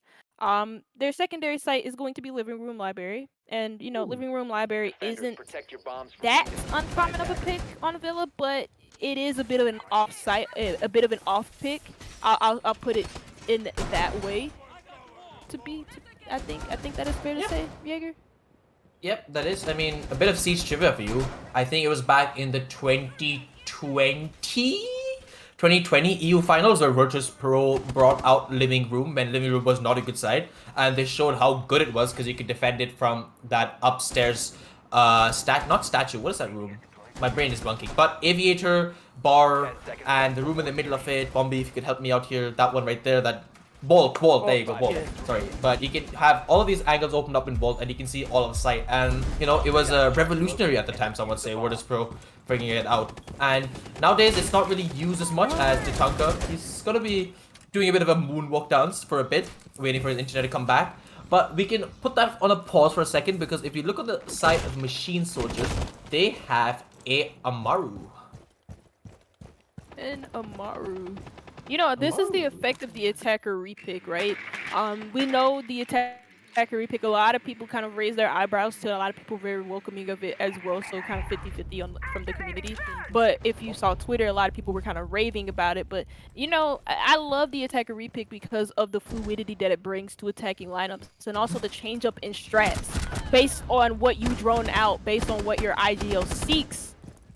Their secondary site is going to be Living Room Library, and Living Room Library Defenders, isn't protect your bombs from that humans. uncommon of a pick on Villa, but it is a bit of an off site, a bit of an off pick. I'll put it in that way. I think that is fair to say, Jaeger. Yep, that is. I mean, a bit of Siege trivia for you. I think it was back in the 2020 EU finals where Virtus Pro brought out Living Room when Living Room was not a good side, and they showed how good it was because you could defend it from that upstairs not statue. What is that room? My brain is blanking. But Aviator, bar, and the room in the middle of it. Bombi, if you could help me out here. That one right there. That Bolt, there you go, Bolt. Yeah. Sorry, but you can have all of these angles opened up in Bolt, and you can see all of the sight. And it was revolutionary at the time. Some would say Virtus Pro bringing it out. And nowadays, it's not really used as much as Tatanka. He's gonna be doing a bit of a moonwalk dance for a bit, waiting for his internet to come back. But we can put that on a pause for a second because if you look on the side of Machine Soldiers, they have a Amaru. And Amaru. This is the effect of the attacker repick, right? We know the attacker repick. A lot of people kind of raise their eyebrows to it. A lot of people very welcoming of it as well. So kind of 50-50 from the community. But if you saw Twitter, a lot of people were kind of raving about it. But I love the attacker repick because of the fluidity that it brings to attacking lineups, and also the change up in strats based on what you drone out, based on what your IGL seeks.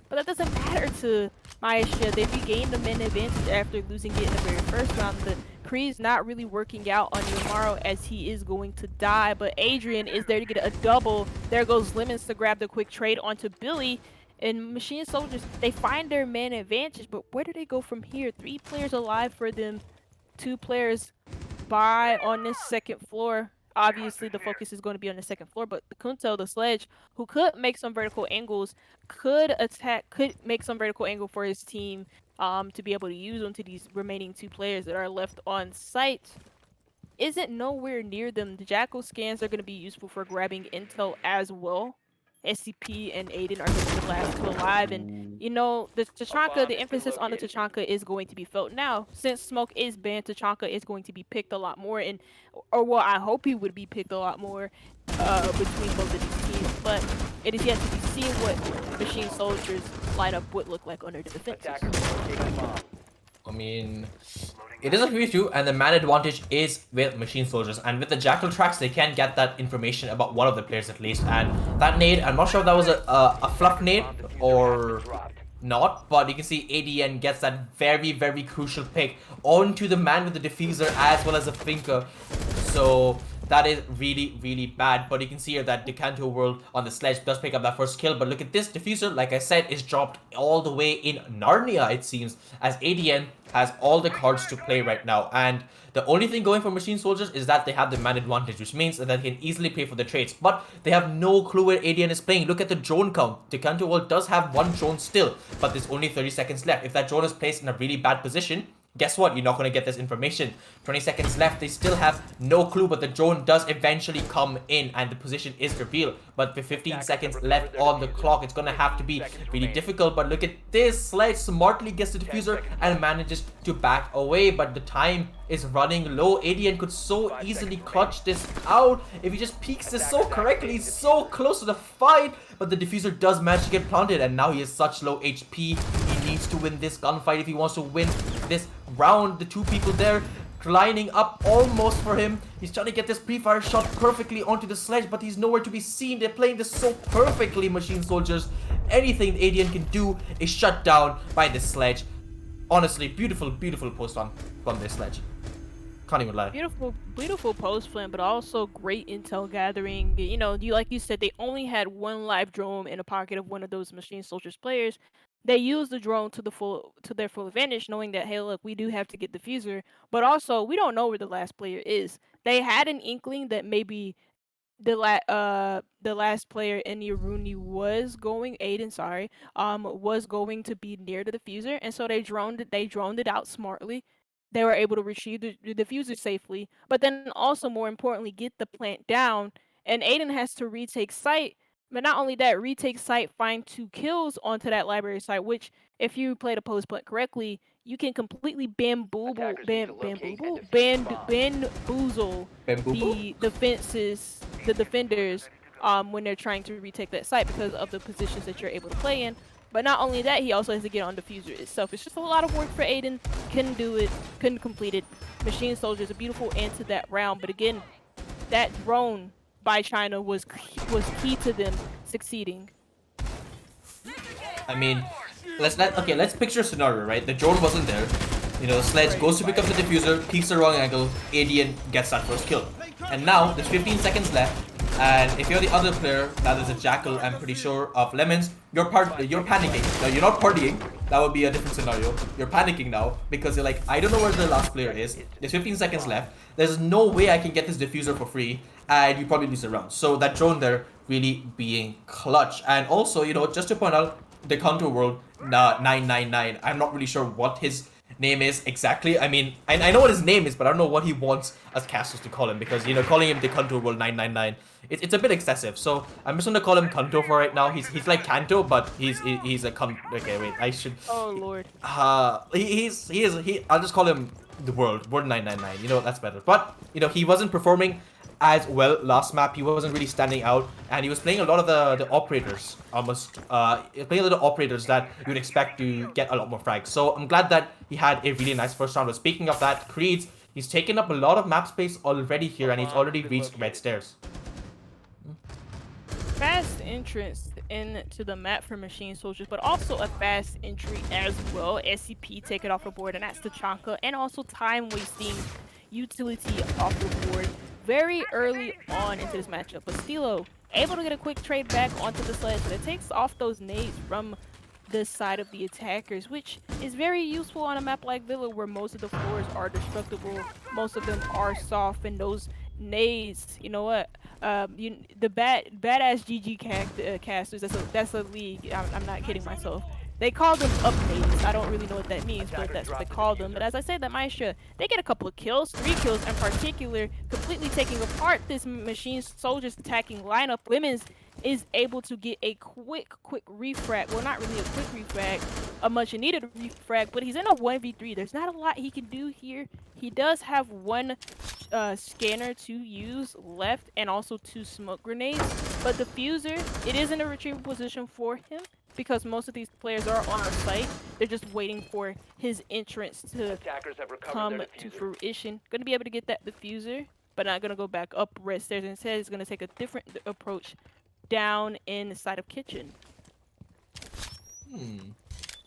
But that doesn't matter to Maestria. They regained the min advantage after losing it in the very first round. The Kree's not really working out on Yamaro as he is going to die, but Adrian is there to get a double. There goes Lemons to grab the quick trade onto Billy. And Machine Soldiers, they find their man advantage, but where do they go from here? 3 players alive for them, 2 players by on this second floor. Obviously, the focus is going to be on the second floor, but the Kunto, the Sledge, who could make some vertical angles, could make some vertical angle for his team to be able to use onto these remaining 2 players that are left on site, isn't nowhere near them. The Jackal scans are going to be useful for grabbing intel as well. SCP and Aiden are going to be the last two alive. And, you know, the Tachanka, the emphasis on the Tachanka is going to be felt now. Since Smoke is banned, Tachanka is going to be picked a lot more. And, or well, I hope he would be picked a lot more between both of these teams. But it is yet to be seen what Machine Soldiers lineup would look like under the defenses. I mean, it is a 3v2, and the man advantage is with Machine Soldiers. And with the Jackal tracks, they can get that information about one of the players at least. And that nade, I'm not sure if that was a fluff nade or not, but you can see ADN gets that very, very crucial pick onto the man with the diffuser as well as the thinker. So that is really, really bad. But you can see here that Decanto World on the sledge does pick up that first kill. But look at this diffuser, like I said, is dropped all the way in Narnia, it seems, as ADN has all the cards to play right now. And the only thing going for Machine Soldiers is that they have the man advantage, which means that they can easily pay for the trades. But they have no clue where ADN is playing. Look at the drone count. Decanto World does have one drone still, but there's only 30 seconds left. If that drone is placed in a really bad position, guess what? You're not going to get this information. 20 seconds left. They still have no clue, but the drone does eventually come in and the position is revealed. But with 15 seconds left on the clock, it's going to have to be really difficult. But look at this. Sledge smartly gets the diffuser and manages to back away. But the time is running low. ADN could so easily clutch this out if he just peeks this so correctly. He's so close to the fight, but the diffuser does manage to get planted, and now he has such low HP. He needs to win this gunfight if he wants to win this round. The two people there lining up almost for him. He's trying to get this pre-fire shot perfectly onto the sledge, but he's nowhere to be seen. They're playing this so perfectly, Machine Soldiers. Anything ADN can do is shut down by this sledge. Honestly, beautiful, beautiful post on from this sledge. Can't even lie. Beautiful post flame, but also great intel gathering. You know, like you said, they only had one live drone in a pocket of one of those Machine Soldiers players. They used the drone to their full advantage, knowing that, hey, look, we do have to get the diffuser, but also we don't know where the last player is. They had an inkling that maybe the last player in Iruni was going, Aiden, sorry, was going to be near the diffuser, and so they droned it out smartly. They were able to retrieve the diffuser safely, but then also more importantly, get the plant down. And Aiden has to retake site, but not only that, retake site, find 2 kills onto that library site, which if you play the post plant correctly, you can completely bamboozle the defenders when they're trying to retake that site because of the positions that you're able to play in. But not only that, he also has to get on diffuser itself. It's just a lot of work for Aiden. Couldn't do it. Couldn't complete it. Machine Soldiers, a beautiful end to that round. But again, that drone by China was key to them succeeding. I mean, let's picture a scenario, right? The drone wasn't there. You know, Sledge goes to pick up the diffuser, peeks the wrong angle, ADN gets that first kill. And now there's 15 seconds left. And if you're the other player, that is a Jackal, I'm pretty sure, of Lemons, you're panicking. No, you're not partying. That would be a different scenario. You're panicking now because you're like, I don't know where the last player is. There's 15 seconds left. There's no way I can get this diffuser for free, and you probably lose the round. So that drone there really being clutch. And also, you know, just to point out, the Contour World 999. I'm not really sure what his name is exactly. I mean, I know what his name is, but I don't know what he wants us casters to call him, because, you know, calling him the Contour World 999, it's a bit excessive. So I'm just gonna call him Kanto for right now. He's like Kanto, but he's a okay, wait, I should. Oh lord. I'll just call him the World 999. You know, that's better. But you know, he wasn't performing as well last map. He wasn't really standing out, and he was playing a lot of the operators, almost playing a lot of operators that you would expect to get a lot more frags. So I'm glad that he had a really nice first round. But speaking of that, Creeds, he's taken up a lot of map space already here, and he's already reached red stairs. Fast entrance into the map for Machine Soldiers, but also a fast entry as well. SCP take it off the board, and that's the Chanka, and also time wasting utility off the board very early on into this matchup. But Stilo able to get a quick trade back onto the sledge, but it takes off those nades from the side of the attackers, which is very useful on a map like Villa, where most of the floors are destructible, most of them are soft, and those nades, you know what, the badass GG casters, that's a league. I'm not kidding myself. They call them up nades. I don't really know what that means, but that's what they call them. But as I said, that Maestria, they get a couple of kills, 3 kills in particular, completely taking apart this Machine Soldiers attacking lineup. Lemons is able to get a quick refrag. Well, not really a quick refrag, a much needed refrag, but he's in a 1v3. There's not a lot he can do here. He does have one scanner to use left and also 2 smoke grenades, but the fuser, it is in a retrieval position for him because most of these players are on the site. They're just waiting for his entrance to Attackers have recovered come their to diffuser. fruition. Gonna be able to get that diffuser, but not gonna go back up red stairs. Instead, he's gonna take a different approach down inside of kitchen.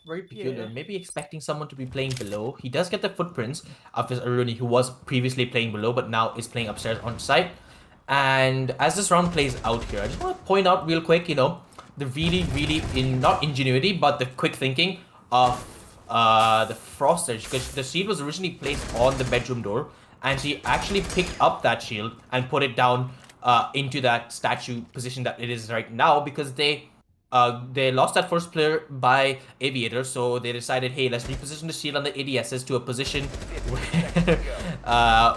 Very peculiar. Yeah. Maybe expecting someone to be playing below. He does get the footprints of this Aruni who was previously playing below but now is playing upstairs on site. And as this round plays out here, I just want to point out real quick, you know, the really not ingenuity but the quick thinking of the Frost Edge, because the shield was originally placed on the bedroom door and she actually picked up that shield and put it down into that statue position that it is right now because they lost that first player by Aviator, so they decided, hey, let's reposition the shield on the ADSs to a position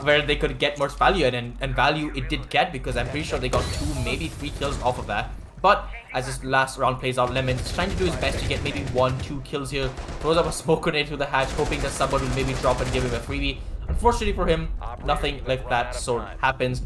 where they could get more value, and value it did get because I'm pretty sure they got 2, maybe 3 kills off of that. But as this last round plays out, Lemon's trying to do his best to get maybe 1-2 kills here. Throws up a smoke grenade through the hatch, hoping that someone will maybe drop and give him a freebie. Unfortunately for him, nothing like that sort happens.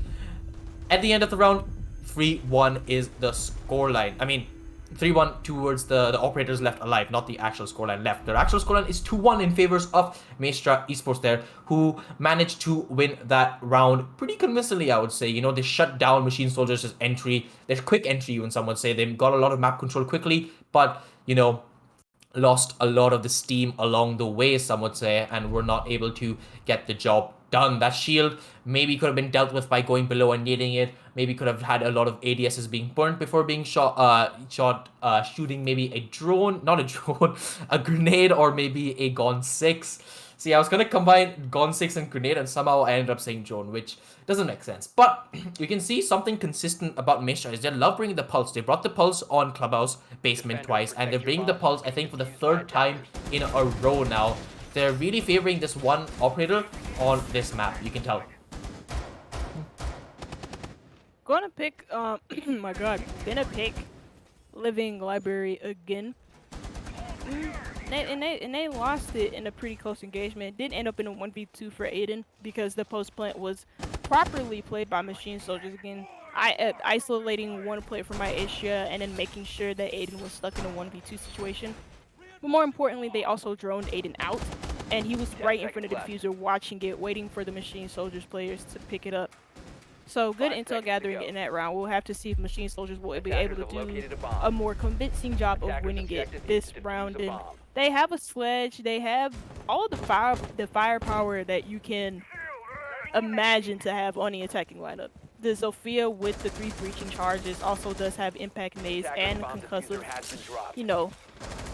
At the end of the round, 3-1 is the scoreline. I mean, 3-1 towards the operators left alive, not the actual scoreline left. Their actual scoreline is 2-1 in favors of Maestria Esports there, who managed to win that round pretty convincingly, I would say. You know, they shut down Machine Soldiers' entry. Their quick entry, even some would say. They got a lot of map control quickly, but, you know, lost a lot of the steam along the way, some would say, and were not able to get the job done. That shield maybe could have been dealt with by going below and nading it. Maybe could have had a lot of ADSs being burnt before being shooting maybe a drone, not a drone, a grenade, or maybe a Gone 6. See, I was gonna combine Gone 6 and grenade, and somehow I ended up saying drone, which doesn't make sense. But you can see something consistent about Maestria is they love bringing the pulse. They brought the pulse on Clubhouse Basement twice, and they're bringing the pulse, I think, for the 3rd time in a row now. They're really favoring this one operator on this map, you can tell. Gonna pick, my god, gonna pick Living Library again. And they lost it in a pretty close engagement. It did end up in a 1v2 for Aiden because the post plant was properly played by Machine Soldiers again. Isolating one player from Maestria and then making sure that Aiden was stuck in a 1v2 situation. But more importantly, they also droned Aiden out, and he was right in front of the diffuser watching it, waiting for the Machine Soldiers players to pick it up. So good intel gathering in that round. We'll have to see if Machine Soldiers will be able to do a more convincing job of winning it this round. And they have a sledge. They have all of the firepower that you can imagine to have on the attacking lineup. The Zofia with the 3 breaching charges also does have impact nades and concussive. You know,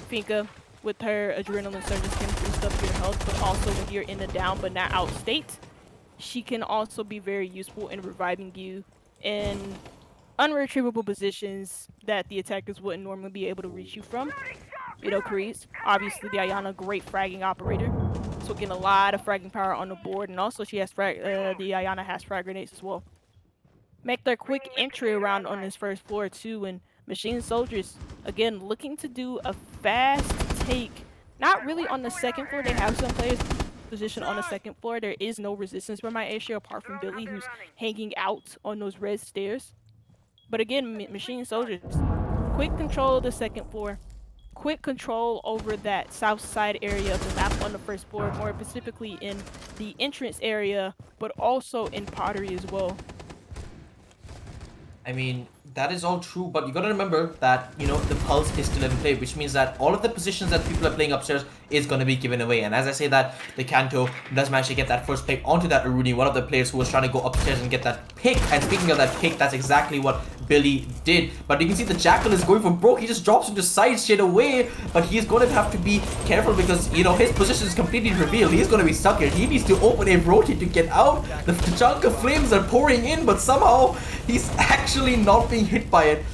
Finka with her adrenaline surges can boost up your health, but also when you're in the down but not out state, she can also be very useful in reviving you in unretrievable positions that the attackers wouldn't normally be able to reach you from. You know, Kreese, obviously the Ayana, great fragging operator, so getting a lot of fragging power on the board, and also she has the Ayana has frag grenades as well. Make their quick entry around on this first floor too, and Machine Soldiers, again, looking to do a fast take. Not really on the second floor. They have some players positioned on the second floor. There is no resistance from Maestria apart from Billy, who's hanging out on those red stairs. But again, Machine Soldiers, quick control of the second floor. Quick control over that south side area of the map on the first floor, more specifically in the entrance area, but also in Pottery as well. I mean, that is all true, but you gotta remember that, you know, the pulse is still in play, which means that all of the positions that people are playing upstairs is gonna be given away. And as I say that, the Kanto does manage to get that first pick onto that Aruni, one of the players who was trying to go upstairs and get that pick. And speaking of that pick, that's exactly what Billy did. But you can see the Jackal is going for broke. He just drops into side straight away, but he's going to have to be careful because, you know, his position is completely revealed. He's going to be stuck here. He needs to open a rotate to get out. The chunk of flames are pouring in, but somehow he's actually not being hit by it.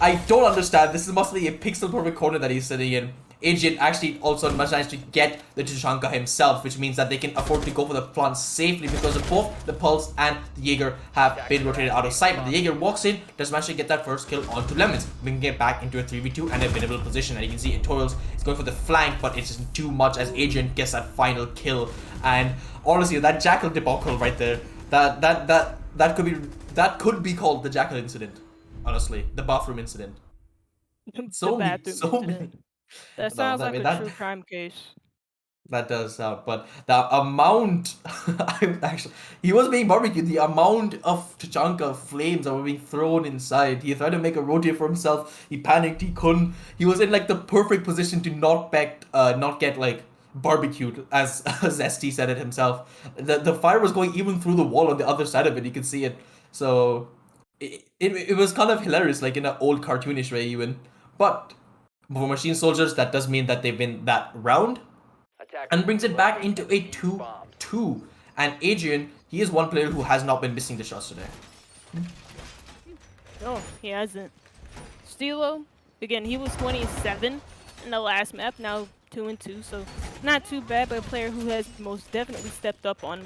I don't understand. This must be a pixel perfect corner that he's sitting in. Agent actually also managed to get the Tuchanka himself, which means that they can afford to go for the plant safely because of both the Pulse and the Jaeger have been rotated out of sight. But the Jaeger walks in, does manage to get that first kill onto Lemons, bringing it back into a 3v2 and a winnable position. And you can see Etorials is going for the flank, but it's just too much as Agent gets that final kill. And honestly, that Jackal debacle right there, that could be called the Jackal incident. Honestly, the bathroom incident. The bathroom So incident. many. That No, sounds like a true crime case. that does sound, but the amount, I'm actually, he was being barbecued. The amount of Tachanka flames that were being thrown inside. He tried to make a rotate for himself. He panicked. He couldn't. He was in like the perfect position to not get like barbecued, as Zesty said it himself. The fire was going even through the wall on the other side of it. You could see it. So it was kind of hilarious, like in an old cartoonish way even. But for Machine Soldiers, that does mean that they win that round and brings it back into a 2-2. And Adrian, he is one player who has not been missing the shots today. No, he hasn't. Stilo, again, he was 27 in the last map, now 2-2, so not too bad. But a player who has most definitely stepped up on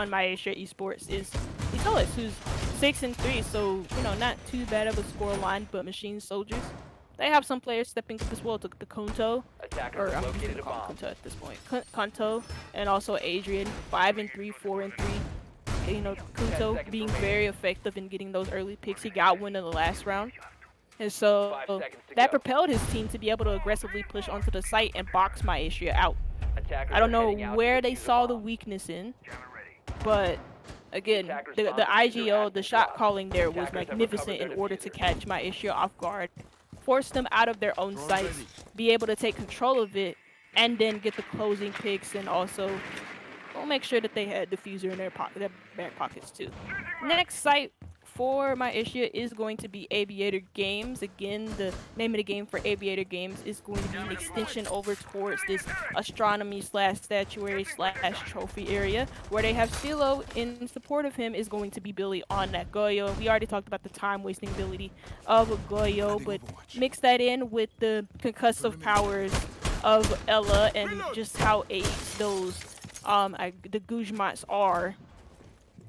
Maestria Esports is Etolis, who's 6-3. So not too bad of a score line. But Machine Soldiers, they have some players stepping up as well. To the Konto, or I'm just gonna call him Konto at this point. Konto, and also Adrian, 5-3, 4-3. Kunto being very effective in getting those early picks. He got one in the last round. And so that propelled his team to be able to aggressively push onto the site and box Maestria out. I don't know where they saw the weakness in, but again, the IGO, the shot calling there was magnificent in order to catch Maestria off guard, force them out of their own sights, be able to take control of it, and then get the closing picks, and also make sure that they had diffuser in their back pockets too. Next site for Maestria is going to be Aviator Games. Again, the name of the game for Aviator Games is going to be an extension over towards this astronomy / statuary / trophy area, where they have Stilo in support of him is going to be Billy on that Goyo. We already talked about the time wasting ability of Goyo, but mix that in with the concussive powers of Ella and just how aids those the Gujmats are.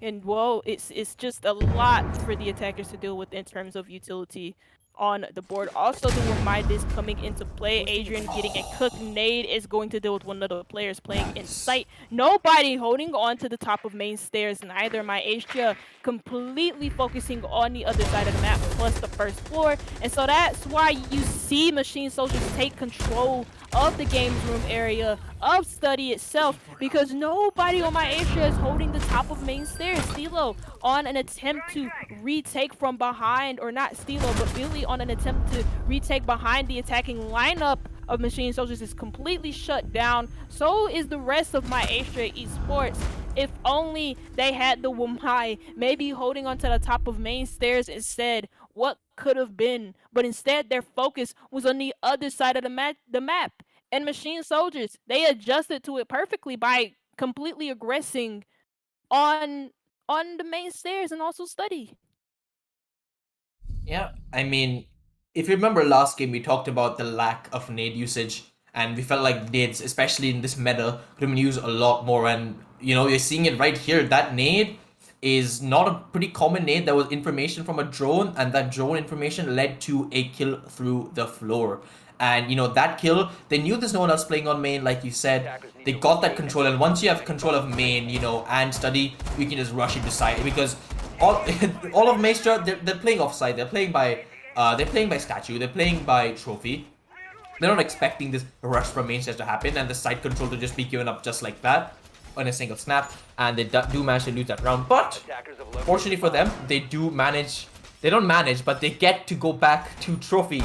And well, it's just a lot for the attackers to deal with in terms of utility on the board. Also, the Wamaitis coming into play. Adrian getting a cooked nade is going to deal with one of the players playing in sight. Nobody holding on to the top of main stairs, neither. Maestria completely focusing on the other side of the map plus the first floor. And so that's why you see Machine Soldiers take control of the games room area, of study itself, because nobody on Maestria is holding the top of main stairs. Stilo on an attempt to retake from behind, or not Stilo, but Billy on an attempt to retake behind the attacking lineup of Machine Soldiers is completely shut down. So is the rest of Maestria Esports. If only they had the Wamai maybe holding onto the top of main stairs instead. What could have been? But instead their focus was on the other side of the map. And Machine Soldiers, they adjusted to it perfectly by completely aggressing on the main stairs and also study. Yeah, I mean, if you remember last game, we talked about the lack of nade usage, and we felt like nades, especially in this meta, could have been used a lot more. And you're seeing it right here. That nade is not a pretty common nade. That was information from a drone, and that drone information led to a kill through the floor. And that kill, they knew there's no one else playing on main, like you said. They got that control, and once you have control of main, and study, you can just rush into side, because all of Maestria, they're playing offside. They're playing by statue. They're playing by trophy. They're not expecting this rush from main stairs to happen and the side control to just be given up just like that on a single snap. And they do manage to lose that round. But fortunately for them, they don't manage, but they get to go back to trophy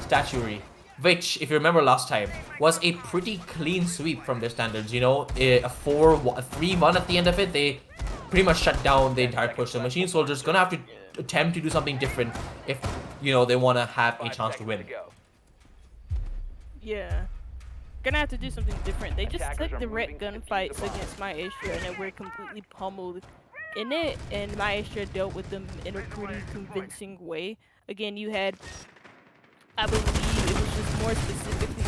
statuary, which, if you remember last time, was a pretty clean sweep from their standards. A 3-1 at the end of it. They pretty much shut down the entire push. So Machine Soldiers gonna have to attempt to do something different if they want to have a chance to win. Yeah, gonna have to do something different. They just took direct gunfights against Maestria and they were completely pummeled in it, and Maestria dealt with them in a pretty convincing way. Again, you had, I believe it was just more specifically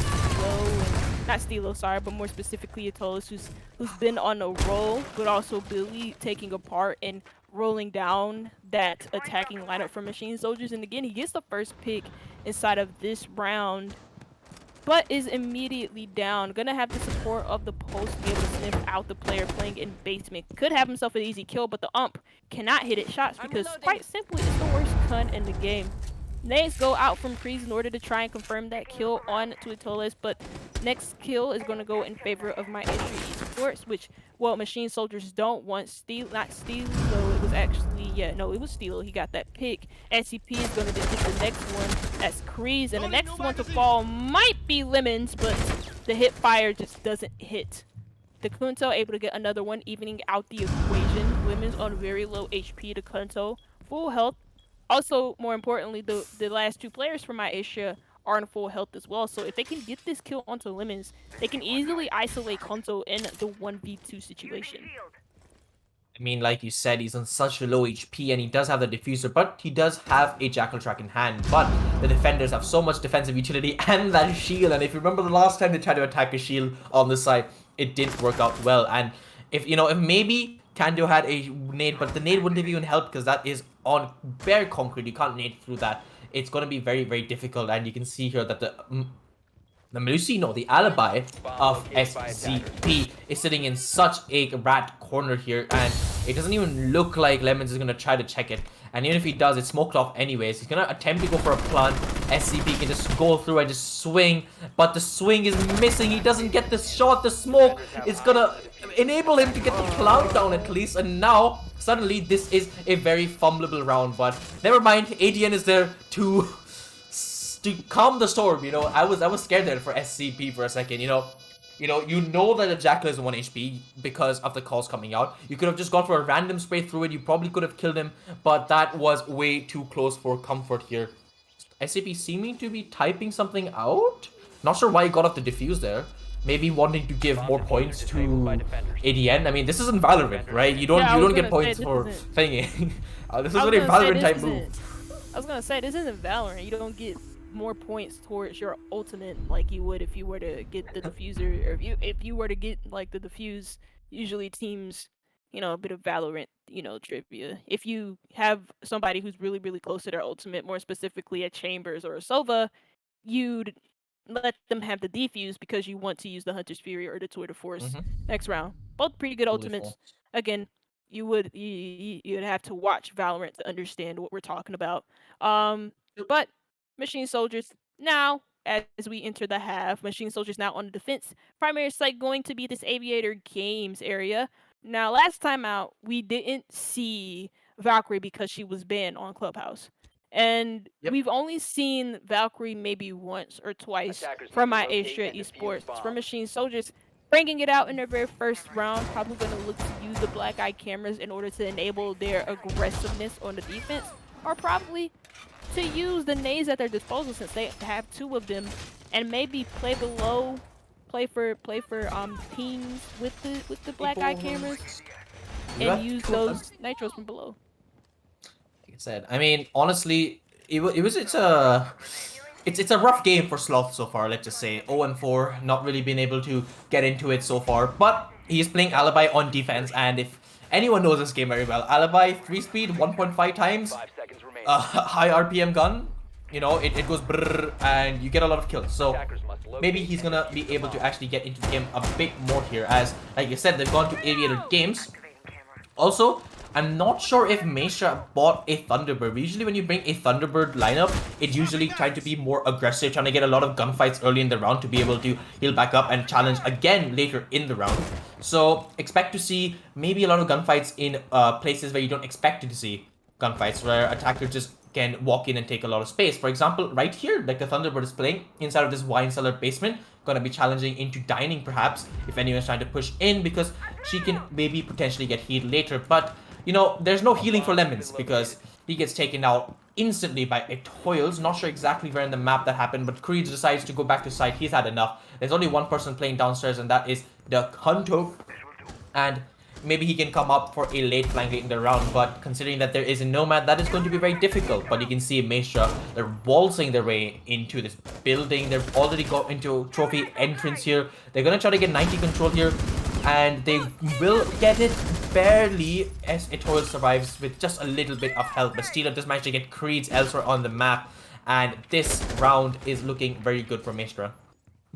not Stilo, sorry, but more specifically Atolis, who's been on a roll, but also Billy taking a part in rolling down that attacking lineup for Machine Soldiers. And again, he gets the first pick inside of this round, but is immediately down. Gonna have the support of the post to be able to sniff out the player playing in basement. Could have himself an easy kill, but the ump cannot hit it shots because, quite simply, it's the worst cunt in the game. Nades go out from Kreese in order to try and confirm that kill on Tuitoles, but next kill is going to go in favor of Maestria Esports, which, well, Machine Soldiers don't want. Not Steel, so it was actually, it was Steel. He got that pick. SCP is going to hit the next one. That's Kreese, and the next one to fall might be Lemons, but the hip fire just doesn't hit. The Kunto able to get another one, evening out the equation. Lemons on very low HP, the Kunto full health. Also, more importantly, the last two players from Maestria are in full health as well. So if they can get this kill onto Lemons, they can easily isolate Konto in the 1v2 situation. I mean, like you said, he's on such a low HP and he does have the diffuser, but he does have a Jackal track in hand. But the defenders have so much defensive utility and that shield. And if you remember the last time they tried to attack a shield on the side, it didn't work out well. And if maybe Kando had a nade, but the nade wouldn't have even helped because that is on bare concrete. You can't nade through that. It's going to be very, very difficult. And you can see here that the alibi of SCP is sitting in such a rat corner here, and it doesn't even look like Lemons is going to try to check it. And even if he does, it's smoked off anyways. He's going to attempt to go for a plant. SCP can just go through and just swing, but the swing is missing. He doesn't get the shot. The smoke is going to enable him to get the plant down at least, and now suddenly this is a very fumbleable round. But never mind, ADN is there to calm the storm. I was scared there for SCP for a second. You know that the Jackal is 1 HP because of the calls coming out. You could have just gone for a random spray through it. You probably could have killed him, but that was way too close for comfort here. SCP seeming to be typing something out. Not sure why he got off the defuse there. Maybe wanting to give more points to ADN. I mean, this isn't Valorant, right? You don't get points for thingy. This is a very Valorant type move. I was gonna say, this isn't Valorant. You don't get more points towards your ultimate like you would if you were to get the diffuser, or if you were to get like the diffuse. Usually teams, a bit of Valorant, trivia. If you have somebody who's really, really close to their ultimate, more specifically a Chambers or a Sova, you'd let them have the defuse because you want to use the Hunter's Fury or the Tour de Force next round. Both pretty good ultimates. Again, you'd have to watch Valorant to understand what we're talking about. But Machine Soldiers now, as we enter the half, Machine Soldiers now on the defense. Primary site going to be this Aviator Games area. Now, last time out, we didn't see Valkyrie because she was banned on Clubhouse. And we've only seen Valkyrie maybe once or twice from Maestria Esports. For Machine Soldiers, bringing it out in their very first round, probably going to look to use the black eye cameras in order to enable their aggressiveness on the defense, or probably to use the nades at their disposal since they have two of them, and maybe play for teams with the black eye cameras and use those nitros from below. Like I said, I mean, honestly, it's a rough game for Sloth so far. Let's just say 0-4, not really been able to get into it so far. But he's playing Alibi on defense, and if anyone knows this game very well, Alibi 3-speed 1.5 times, high RPM gun. It goes brrr, and you get a lot of kills. So maybe he's gonna be able to actually get into the game a bit more here, as like you said, they've gone to Aviator Games. Also, I'm not sure if Maestria bought a Thunderbird. Usually when you bring a Thunderbird lineup, it's usually trying to be more aggressive, trying to get a lot of gunfights early in the round to be able to heal back up and challenge again later in the round. So expect to see maybe a lot of gunfights in places where you don't expect to see gunfights, where attackers just can walk in and take a lot of space. For example, right here, like the Thunderbird is playing inside of this wine cellar basement, gonna be challenging into dining perhaps if anyone's trying to push in, because she can maybe potentially get healed later. But there's no healing for Lemons because he gets taken out instantly by a Toils. Not sure exactly where in the map that happened, but Creed decides to go back to site. He's had enough. There's only one person playing downstairs, and that is the Hunto. And maybe he can come up for a late flank late in the round, but considering that there is a Nomad, that is going to be very difficult. But you can see Maestria, they're waltzing their way into this building. They've already got into trophy entrance here. They're going to try to get 90 control here, and they will get it barely as Etoile survives with just a little bit of help. But Steeler does manage to get creeds elsewhere on the map, and this round is looking very good for Maestria.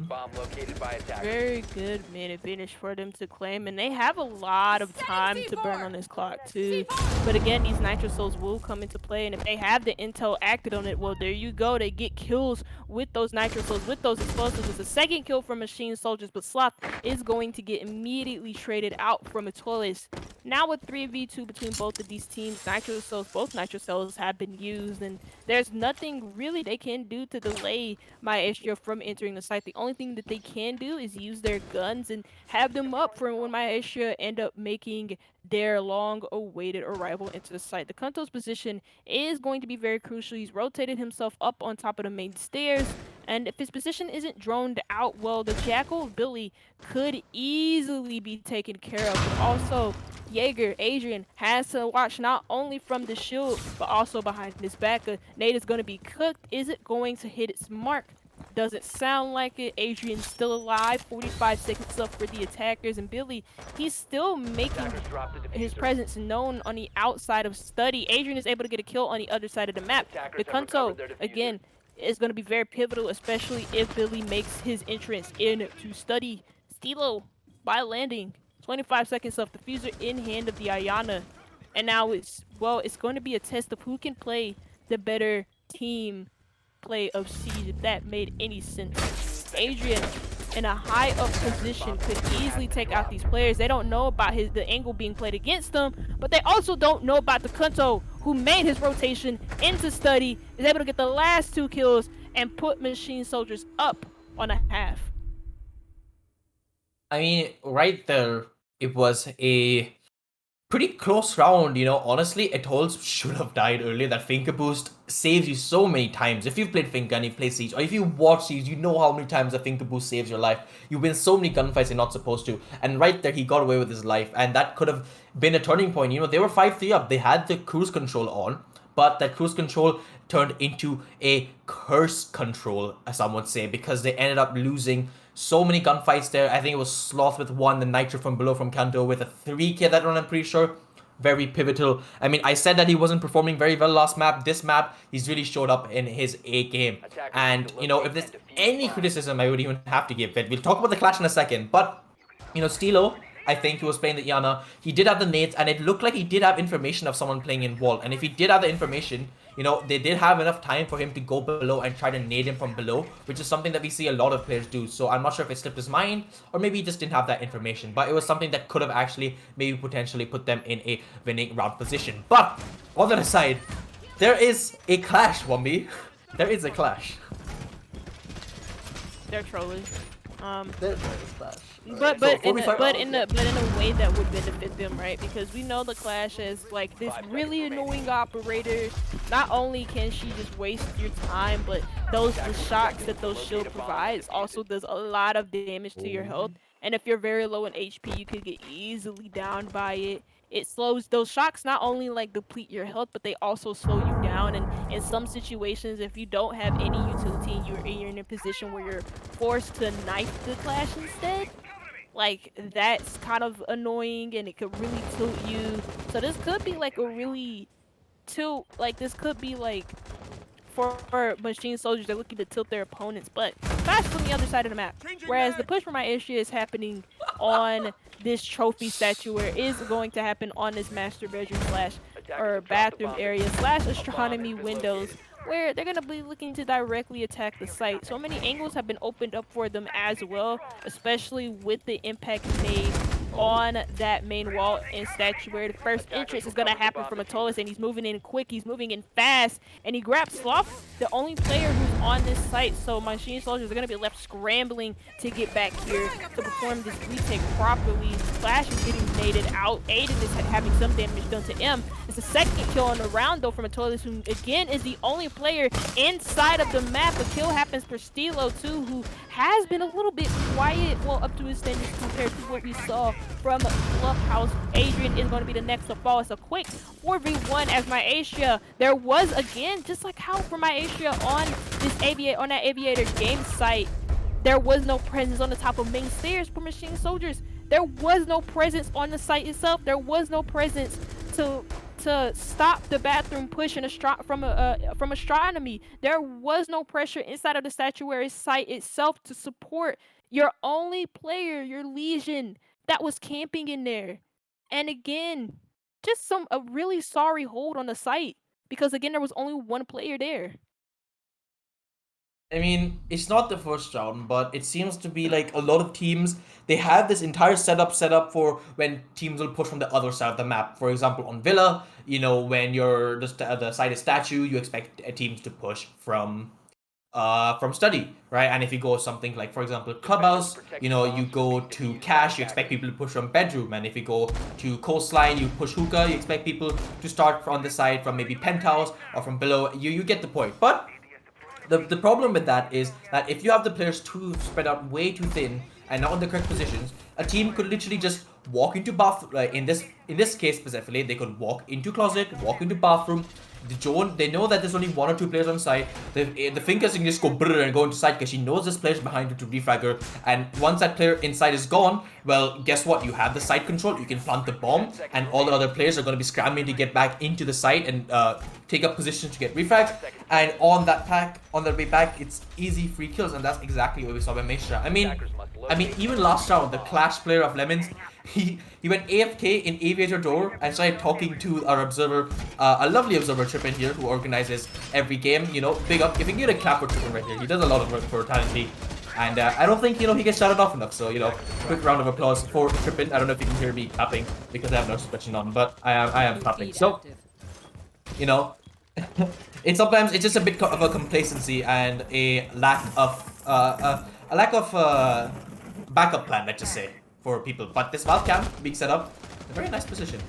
Bomb located by attackers. Very good mid advantage for them to claim, and they have a lot of time to burn on this clock too. But again, these Nitro Souls will come into play, and if they have the intel acted on it, well, there you go. They get kills with those Nitro Souls, with those explosives. It's a second kill from Machine Soldiers, but Sloth is going to get immediately traded out from Etoiles. Now with 3v2 between both of these teams, Nitro Souls, both Nitro Souls have been used, and there's nothing really they can do to delay Maestria from entering the site. The only thing that they can do is use their guns and have them up for when Maestria end up making their long-awaited arrival into the site. The Kunto's position is going to be very crucial. He's rotated himself up on top of the main stairs, and if his position isn't droned out well, the Jackal Billy could easily be taken care of. But also, Jaeger, Adrian, has to watch not only from the shield, but also behind his back. Nade is going to be cooked. Is it going to hit its mark? Doesn't sound like it. Adrian's still alive. 45 seconds left for the attackers. And Billy, he's still making his presence known on the outside of Study. Adrian is able to get a kill on the other side of the map. The Kunto, again, is going to be very pivotal, especially if Billy makes his entrance into Study. Stilo, by landing. 25 seconds left. Diffuser in hand of the Ayana. And now it's going to be a test of who can play the better team play of Siege, if that made any sense. Adrian, in a high up position, could easily take out these players. They don't know about the angle being played against them, but they also don't know about the Kunto, who made his rotation into Study, is able to get the last 2 kills and put Machine Soldiers up on a half. I mean, right there, it was a pretty close round, you know. Honestly, Etoiles should have died earlier. That Finger boost saves you so many times. If you've played Finger and you've played Siege, or if you watch Siege, you know how many times a Finger boost saves your life. You win so many gunfights you're not supposed to. And right there, he got away with his life. And that could have been a turning point. You know, they were 5-3 up. They had the cruise control on. But that cruise control turned into a curse control, as some would say, because they ended up losing so many gunfights there. I think it was Sloth with 1, the Nitro from below from Kanto with a 3k that run, I'm pretty sure. Very pivotal. I mean, I said that he wasn't performing very well last map. This map, he's really showed up in his A game. And, you know, if there's any criticism I would even have to give it, we'll talk about the clash in a second. But, you know, Stilo, I think he was playing the Iana. He did have the nades, and it looked like he did have information of someone playing in wall. And if he did have the information, you know, they did have enough time for him to go below and try to nade him from below, which is something that we see a lot of players do. So I'm not sure if it slipped his mind, or maybe he just didn't have that information. But it was something that could have actually maybe potentially put them in a winning round position. But, on the other side, there is a clash, Wombi. There is a clash. They're trolling. There is a clash. But So, in 45 a way that would benefit them, right? Because we know the Clash as like this really annoying operator. Not only can she just waste your time, but the shocks that those shield provides also does a lot of damage to your health. And if you're very low in HP, you could get easily downed by it. It slows those shocks not only like deplete your health, but they also slow you down. And in some situations, if you don't have any utility and you're in a position where you're forced to knife the Clash instead, like that's kind of annoying and it could really tilt you. So this could be like a really this could be like for Machine Soldiers, they're looking to tilt their opponents, but Clash on the other side of the map. Whereas the push for Maestria is happening on this trophy statue, where it is going to happen on this master bedroom or bathroom area / astronomy windows, where they're going to be looking to directly attack the site. So many angles have been opened up for them as well, especially with the impact made on that main wall and statue, where the first entrance is going to happen from Etoiles, and he's moving in quick, he's moving in fast, and he grabs Sloth, the only player who's on this site, so Machine Soldiers are going to be left scrambling to get back here to perform this retake properly. Flash is getting naded out. Aiden is having some damage done to M. It's the second kill on the round, though, from Atolis, who, again, is the only player inside of the map. A kill happens for Stilo, too, who has been a little bit quiet, well, up to his standards compared to what we saw from Clubhouse. Adrian is going to be the next to fall. It's a quick 4v1 as Maestria. There was, again, just like how for Maestria on that Aviator game site, there was no presence on the top of main stairs for Machine Soldiers. There was no presence on the site itself. There was no presence to stop the bathroom push from astronomy. There was no pressure inside of the statuary site itself to support your only player, your Legion, that was camping in there. And again, just a really sorry hold on the site, because again, there was only one player there. I mean, it's not the first round, but it seems to be like a lot of teams, they have this entire setup set up for when teams will push from the other side of the map. For example, on Villa, you know, when you're the side is statue, you expect teams to push from study, right? And if you go something like, for example, Clubhouse, you know, you go to Cash, you expect people to push from bedroom. And if you go to Coastline, you push Hookah, you expect people to start on the side from maybe Penthouse or from below. You get the point. But the problem with that is that if you have the players too spread out way too thin and not in the correct positions, a team could literally just walk into in this case specifically, they could walk into closet, walk into bathroom. They know that there's only one or two players on site. The fingers can just go brrr and go into site because she knows this player's behind her to refrag her. And once that player inside is gone, well, guess what? You have the site control. You can plant the bomb, and all the other players are going to be scrambling to get back into the site and take up positions to get refragged. And on the way back, it's easy free kills, and that's exactly what we saw by Maestria. I mean, even last round, the Clash player of Lemons, he went AFK in Aviator door and started talking to our observer, a lovely observer Trippin here, who organizes every game. You know, big up. If you can get a clap for Trippin right here, he does a lot of work for Talent League. And I don't think, you know, he gets shouted off enough. So, you know, quick round of applause for Trippin. I don't know if you can hear me clapping because I have no expression on, but I am clapping. So, you know, it's just a bit of a complacency and a lack of backup plan, let's just say, for people. But this Valve camp being set up, a very nice position.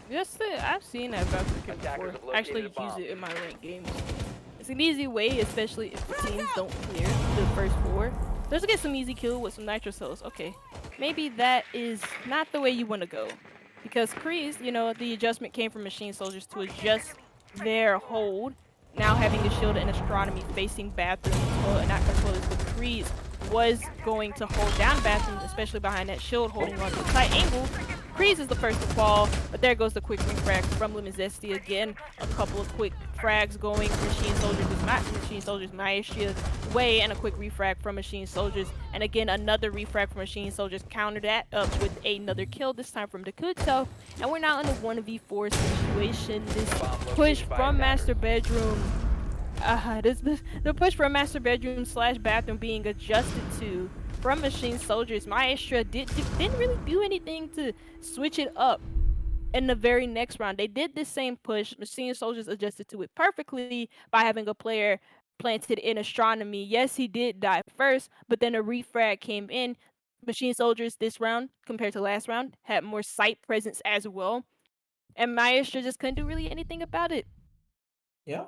I've seen that Valve camp before. I actually use it in my ranked games. It's an easy way, especially if the teams don't clear the first four. Let's get some easy kill with some nitro cells. Okay, maybe that is not the way you want to go, because Kreese, you know, the adjustment came from Machine Soldiers to adjust their hold. Now having the shield and astronomy facing bathroom, and not controllers, but Kreese was going to hold down bathroom, especially behind that shield, holding on to the tight angle. Kreese is the first to fall, but there goes the quick refrag from Lemizesti again. A couple of quick frags going. Machine Soldiers Maestria's way, and a quick refrag from Machine Soldiers. And again, another refrag from Machine Soldiers. Counter that up with another kill, this time from Dakuto. And we're now in a 1v4 situation. This push from Master Bedroom. The push from Master Bedroom / bathroom being adjusted to from Machine Soldiers. Maestria didn't really do anything to switch it up in the very next round. They did the same push. Machine Soldiers adjusted to it perfectly by having a player planted in astronomy. Yes, he did die first, but then a refrag came in. Machine Soldiers this round, compared to last round, had more site presence as well. And Maestria just couldn't do really anything about it. Yeah.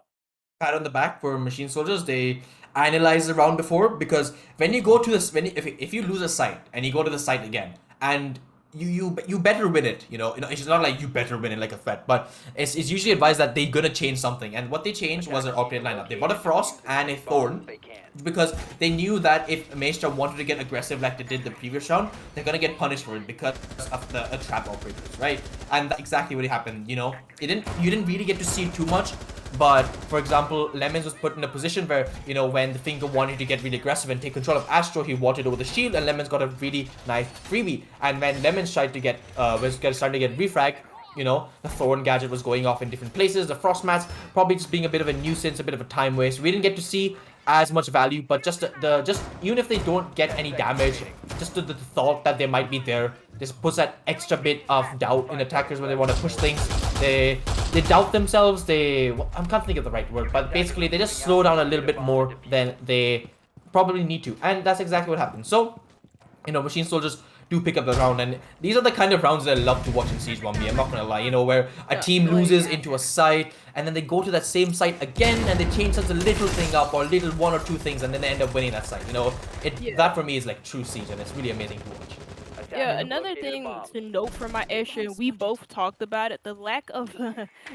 Pat on the back for Machine Soldiers. They analyzed the round before, because when you go to this, if you lose a site and you go to the site again, and you better win it, you know, it's not like you better win it like a threat, but it's usually advised that they're gonna change something. And what they changed was their operated lineup. They bought a Frost and a Thorn, because they knew that if Maestria wanted to get aggressive like they did the previous round, they're gonna get punished for it because of the trap operators, right? And that's exactly what happened. You know, you didn't really get to see too much. But for example, Lemons was put in a position where, you know, when the Finger wanted to get really aggressive and take control of Astro, he wanted over the shield, and Lemons got a really nice freebie. And when Lemons tried to was starting to get refrag, you know, the Thorn gadget was going off in different places. The Frost mats probably just being a bit of a nuisance, a bit of a time waste. We didn't get to see as much value, but just even if they don't get any damage, just the thought that they might be there just puts that extra bit of doubt in attackers when they want to push things. They doubt themselves. I can't think of the right word, but basically they just slow down a little bit more than they probably need to, and that's exactly what happened. So, Machine Soldiers do pick up the round, and these are the kind of rounds that I love to watch in Siege 1B. I'm not gonna lie, where a Yeah, team like- loses into a site, and then they go to that same site again, and they change such a little thing up, or little one or two things, and then they end up winning that site. Yeah. That for me is like true Siege, and it's really amazing to watch. Yeah, another thing to note for my issue, and we both talked about it, the lack of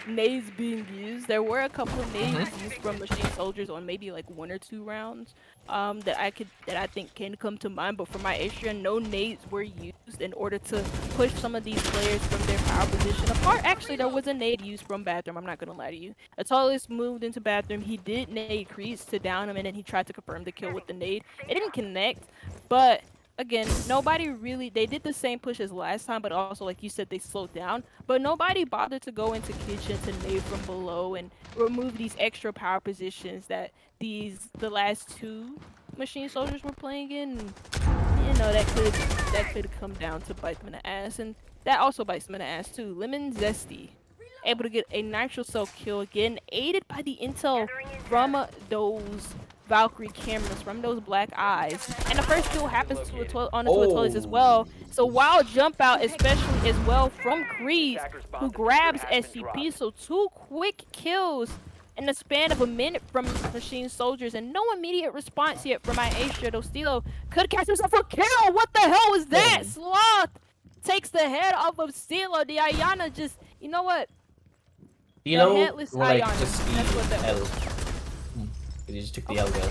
nades being used. There were a couple of nades used from Machine Soldiers on maybe like 1 or 2 rounds that I think can come to mind, but for my issue, no nades were used in order to push some of these players from their power position apart. Actually, there was a nade used from Bathroom, I'm not gonna lie to you. Atolis moved into Bathroom, he did nade Crease to down him, and then he tried to confirm the kill with the nade. It didn't connect, but again, nobody really, they did the same push as last time, but also like you said, they slowed down, but nobody bothered to go into kitchen to nade from below and remove these extra power positions that the last 2 Machine Soldiers were playing in. That could come down to bite them in the ass, and that also bites them in the ass too. Lemon Zesty able to get a nitro cell kill again, aided by the intel from those Valkyrie cameras, from those black eyes. And the first kill happens to on the Atolis as well. So wild jump out, especially as well from Kreese, who grabs SCP. So 2 quick kills in the span of a minute from Machine Soldiers, and no immediate response yet from Maestria. Dostilo could catch himself a kill. What the hell was that? Sloth takes the head off of Stilo. The Ayana just, you know what? The headless or like Ayana. just the That's what that L. was. He just took the L there.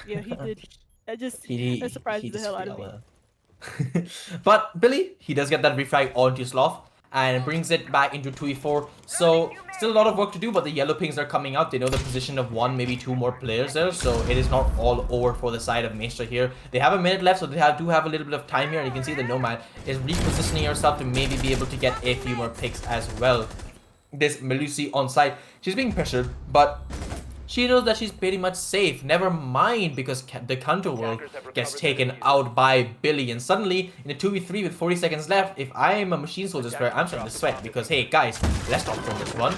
Yeah, he did. That He surprises the just hell took out of the me. L. But Billy, he does get that refrag onto Sloth and brings it back into 2v4. So still a lot of work to do, but the yellow pings are coming out. They know the position of 1, maybe 2 more players there, so it is not all over for the side of Maestria here. They have a minute left, so they do have a little bit of time here, and you can see the Nomad is repositioning herself to maybe be able to get a few more picks as well. This Melusi on site, she's being pressured, but she knows that she's pretty much safe. Never mind, because the counter world gets taken out by Billy, and suddenly in a 2v3 with 40 seconds left, if I am a Machine Soldier player, I'm starting to sweat, because hey guys, let's not throw this one.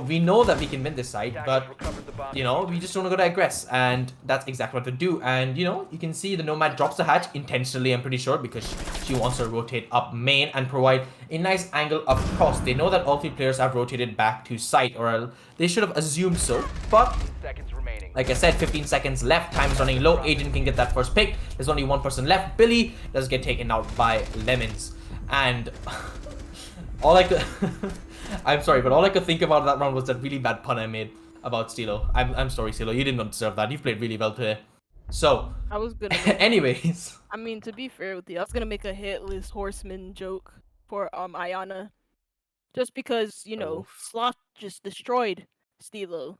We know that we can win this side, but we just don't know how to aggress, and that's exactly what to do. And you can see the Nomad drops the hatch intentionally, I'm pretty sure, because she wants to rotate up main and provide a nice angle across. They know that all 3 players have rotated back to site, or they should have assumed so, but like I said, 15 seconds left, time is running low, Agent can get that first pick, there's only 1 person left, Billy does get taken out by Lemons, and all I could, I'm sorry, but all I could think about that round was that really bad pun I made about Stilo. I'm sorry, Stilo, you did not deserve that, you've played really well today. So, I was gonna anyways. I mean, to be fair with you, I was gonna make a headless horseman joke for Ayana. Just because, Sloth just destroyed Stilo.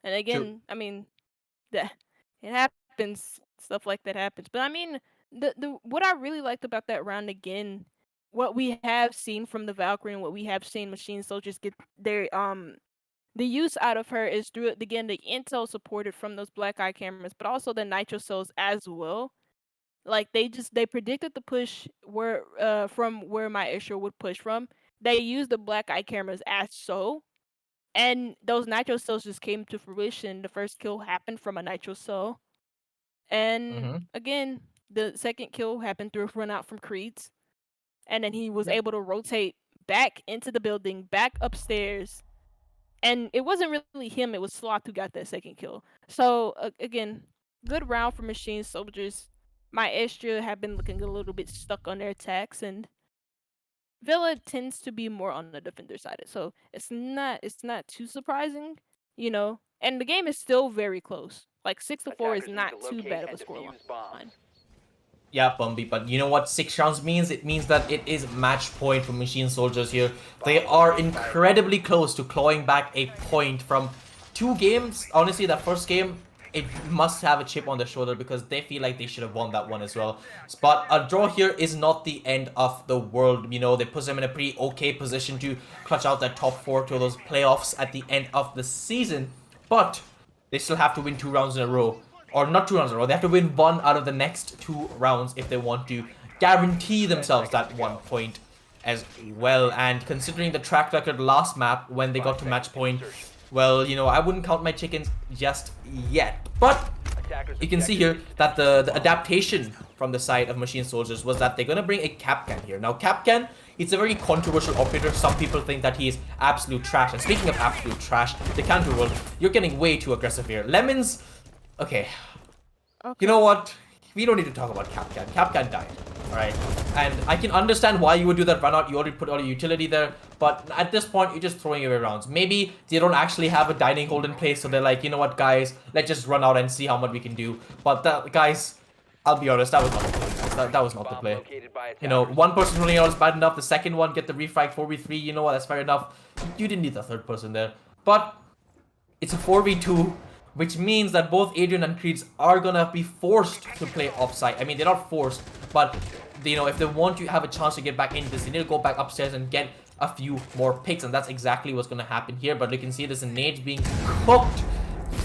And again, I mean, that it happens. Stuff like that happens. But I mean, the what I really liked about that round again, what we have seen from the Valkyrie and what we have seen Machine Soldiers get their the use out of her is through again the intel supported from those black eye cameras, but also the nitro cells as well. Like they predicted the push where from where my issue would push from. They used the black eye cameras as so, and those nitro cells just came to fruition. The first kill happened from a nitro cell, and again, the second kill happened through a run out from Creed's, and then he was able to rotate back into the building, back upstairs, and it wasn't really him; it was Sloth who got that second kill. So again, good round for Machine Soldiers. My Maestria have been looking a little bit stuck on their attacks, and Villa tends to be more on the defender side. So it's not too surprising, And the game is still very close. Like 6-4 is not too bad of a scoreline. Yeah, Bumby, but you know what 6 rounds means? It means that it is match point for Machine Soldiers here. They are incredibly close to clawing back a point from 2 games. Honestly, that first game, it must have a chip on their shoulder because they feel like they should have won that one as well. But a draw here is not the end of the world. They put them in a pretty okay position to clutch out that top 4 to those playoffs at the end of the season. But they still have to win 2 rounds in a row. Or not 2 rounds in a row, they have to win 1 out of the next 2 rounds if they want to guarantee themselves that 1 point. as well. And considering the track record last map when they got to match point, well, I wouldn't count my chickens just yet. But you can see here that the adaptation from the side of Machine Soldiers was that they're going to bring a Capcan here. Now, Capcan, it's a very controversial operator. Some people think that he is absolute trash. And speaking of absolute trash, the counter world, you're getting way too aggressive here. Lemons, okay. You know what? We don't need to talk about Capcan. Capcan died, alright? And I can understand why you would do that run out. You already put all your utility there. But at this point, you're just throwing away rounds. Maybe they don't actually have a dining hold in place. So they're like, you know what, guys? Let's just run out and see how much we can do. But guys, I'll be honest, that was not the play. That was not the play. One person running out is bad enough. The second one, get the refrag 4v3. You know what, that's fair enough. You didn't need the third person there. But it's a 4v2. Which means that both Adrian and Creeds are gonna be forced to play offside. I mean, they're not forced, but if they want to have a chance to get back into this, they need to go back upstairs and get a few more picks, and that's exactly what's gonna happen here. But you can see this nades being cooked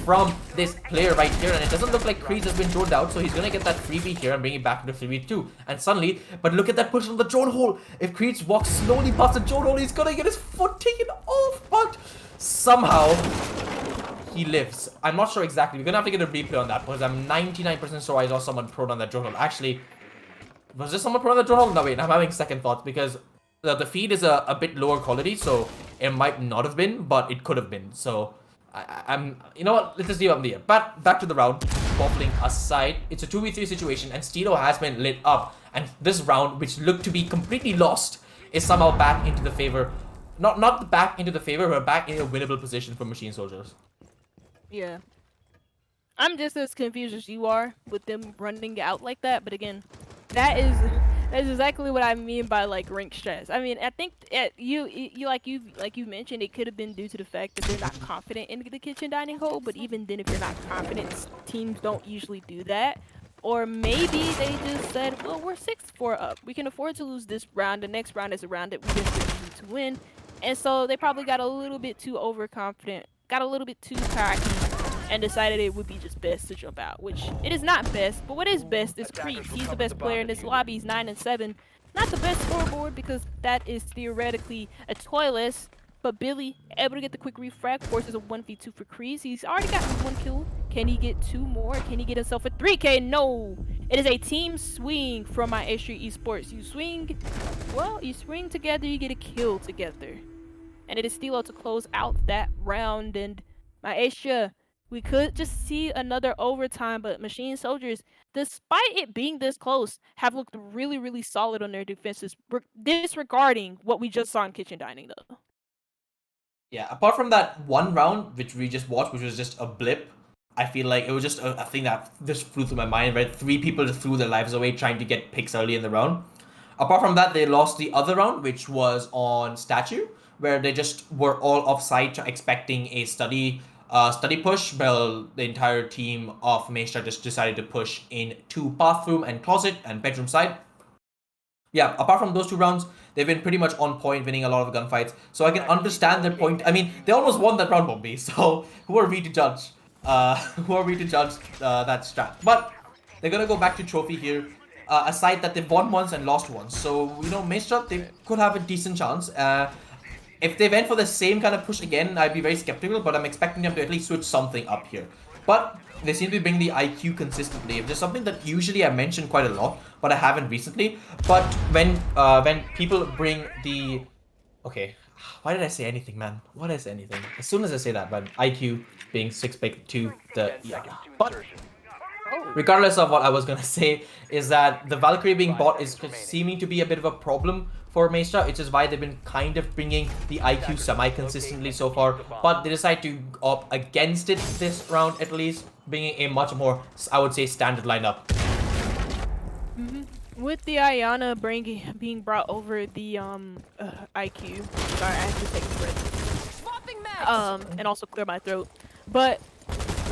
from this player right here, and it doesn't look like Creeds has been droned out, so he's gonna get that freebie here and bring it back into 3v2. And suddenly, but look at that push on the drone hole. If Creeds walks slowly past the drone hole, he's gonna get his foot taken off, but somehow he lives. I'm not sure exactly. We're gonna have to get a replay on that because I'm 99% sure I saw someone prone on that drone hole. Actually, was there someone prone on that drone hole? No, wait, I'm having second thoughts because the feed is a bit lower quality, so it might not have been, but it could have been. So I'm, you know what? Let's just leave it up in the air. But back to the round. Waffling aside, it's a 2v3 situation, and Stilo has been lit up. And this round, which looked to be completely lost, is somehow back into the favor. Not back into the favor, but back in a winnable position for Machine Soldiers. Yeah. I'm just as confused as you are with them running out like that, but again, that's exactly what I mean by like rank stress. I mean, I think you mentioned, it could have been due to the fact that they're not confident in the kitchen dining hole, but even then, if you're not confident, teams don't usually do that. Or maybe they just said, well, we're 6-4 up. We can afford to lose this round. The next round is a round that we desperately need to win. And so they probably got a little bit too overconfident, got a little bit too cocky, and decided it would be just best to jump out, which it is not best, but what is best is Creed. He's the best player in this lobby. He's 9-7. Not the best scoreboard because that is theoretically a toilet, but Billy able to get the quick refrag, forces a 1v2 for Creed. He's already got 1 kill. Can he get 2 more? Can he get himself a 3K? No! It is a team swing from Maestria Esports. You swing together, you get a kill together. And it is Stilo to close out that round. And Maestria, we could just see another overtime, but Machine Soldiers, despite it being this close, have looked really, really solid on their defenses, disregarding what we just saw in Kitchen Dining, though. Yeah, apart from that one round, which we just watched, which was just a blip, I feel like it was just a thing that just flew through my mind, right? 3 people just threw their lives away trying to get picks early in the round. Apart from that, they lost the other round, which was on Statue, where they just were all offside, expecting a study push. Well, the entire team of Maestria just decided to push into bathroom and closet and bedroom side. Yeah, apart from those 2 rounds, they've been pretty much on point, winning a lot of gunfights. So I can understand their point. I mean, they almost won that round, Bombi. So who are we to judge? Who are we to judge that strat? But they're gonna go back to trophy here. Aside that they've won once and lost once. So, Maestria, they could have a decent chance. If they went for the same kind of push again, I'd be very skeptical, but I'm expecting them to at least switch something up here. But they seem to be bringing the IQ consistently. There's something that usually I mention quite a lot, but I haven't recently. But when people bring the... Okay, why did I say anything, man? Why did I say anything? As soon as I say that, man, IQ being 6 pick to the... Yeah. But regardless of what I was gonna say, is that the Valkyrie being bought is seeming to be a bit of a problem for Maestria, which is why they've been kind of bringing the IQ semi-consistently so far, but they decide to opt against it this round at least, bringing a much more, I would say, standard lineup. With the Ayana being brought over the IQ, sorry, I have to take a breath. And also clear my throat. But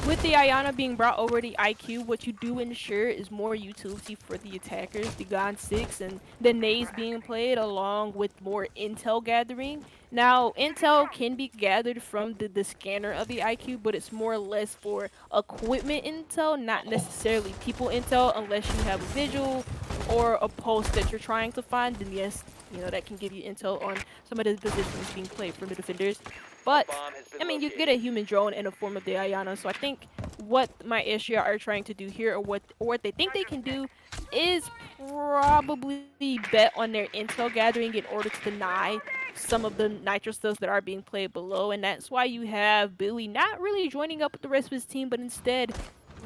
with the Ayana being brought over the IQ, what you do ensure is more utility for the attackers, the Gon 6, and the nades being played along with more intel gathering. Now, intel can be gathered from the scanner of the IQ, but it's more or less for equipment intel, not necessarily people intel, unless you have a visual or a pulse that you're trying to find, then yes, you know, that can give you intel on some of the positions being played from the defenders. But Bomb has been I mean, you get located. a human drone in the form of the Ayana, so I think what my Maestria are trying to do here, or what they think they can do, is probably bet on their intel gathering in order to deny some of the nitro stuff that are being played below, and that's why you have Billy not really joining up with the rest of his team, but instead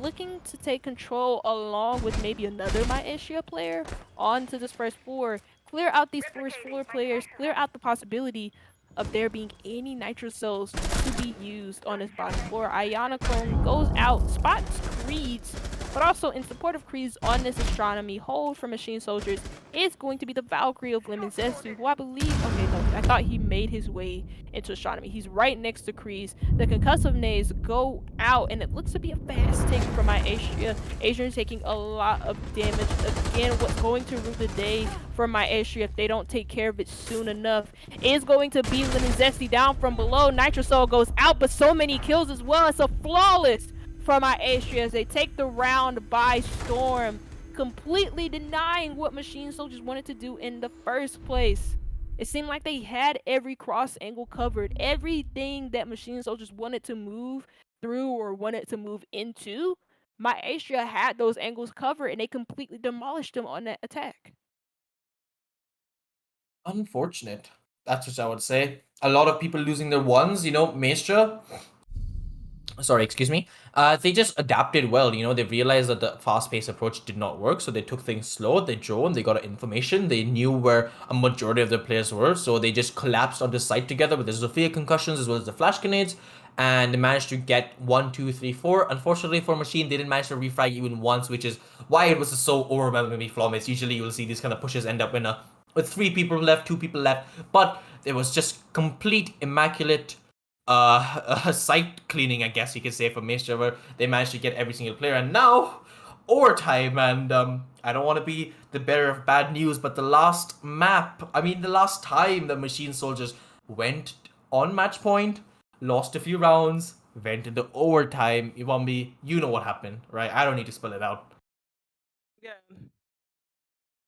looking to take control along with maybe another Maestria player onto this first floor, clear out these first floor players, clear out the possibility of there being any nitro cells to be used on this bottom floor. Ayana clone goes out, spots Creeds, but also in support of Creeds on this astronomy hold for machine soldiers is going to be the Valkyrie of Lemon Zestu, who I believe, okay, no, I thought he made his way into astronomy. He's right next to Creeds. The concussive nades go out, and it looks to be a fast take from my Maestria. Adrian taking a lot of damage. Again, what's going to rule the day for my Maestria if they don't take care of it soon enough is going to be Lemon Zesty down from below. Nitrosol goes out, but so many kills as well. It's a flawless for my Maestria as they take the round by storm, completely denying what Machine Soldiers wanted to do in the first place. It seemed like they had every cross angle covered. Everything that Machine Soldiers wanted to move through or wanted to move into, my Maestria had those angles covered, and they completely demolished them on that attack. Unfortunate. That's what I would say. A lot of people losing their ones, Maestra. Sorry, excuse me. They just adapted well. They realized that the fast-paced approach did not work, so they took things slow. They drone, they got information, they knew where a majority of their players were, so they just collapsed on the site together with the Zofia concussions as well as the flash grenades, and they managed to get 1, 2, 3, 4. Unfortunately for Machine, they didn't manage to refrag even once, which is why it was so overwhelmingly flawless. Usually, you'll see these kind of pushes end up with 3 people left, 2 people left, but it was just complete immaculate site cleaning, I guess you could say, for Maestria, where they managed to get every single player. And now, overtime, and I don't want to be the bearer of bad news, but the last time the Machine Soldiers went on match point, lost a few rounds, went into overtime. Iwambi, you know what happened, right? I don't need to spell it out. Yeah.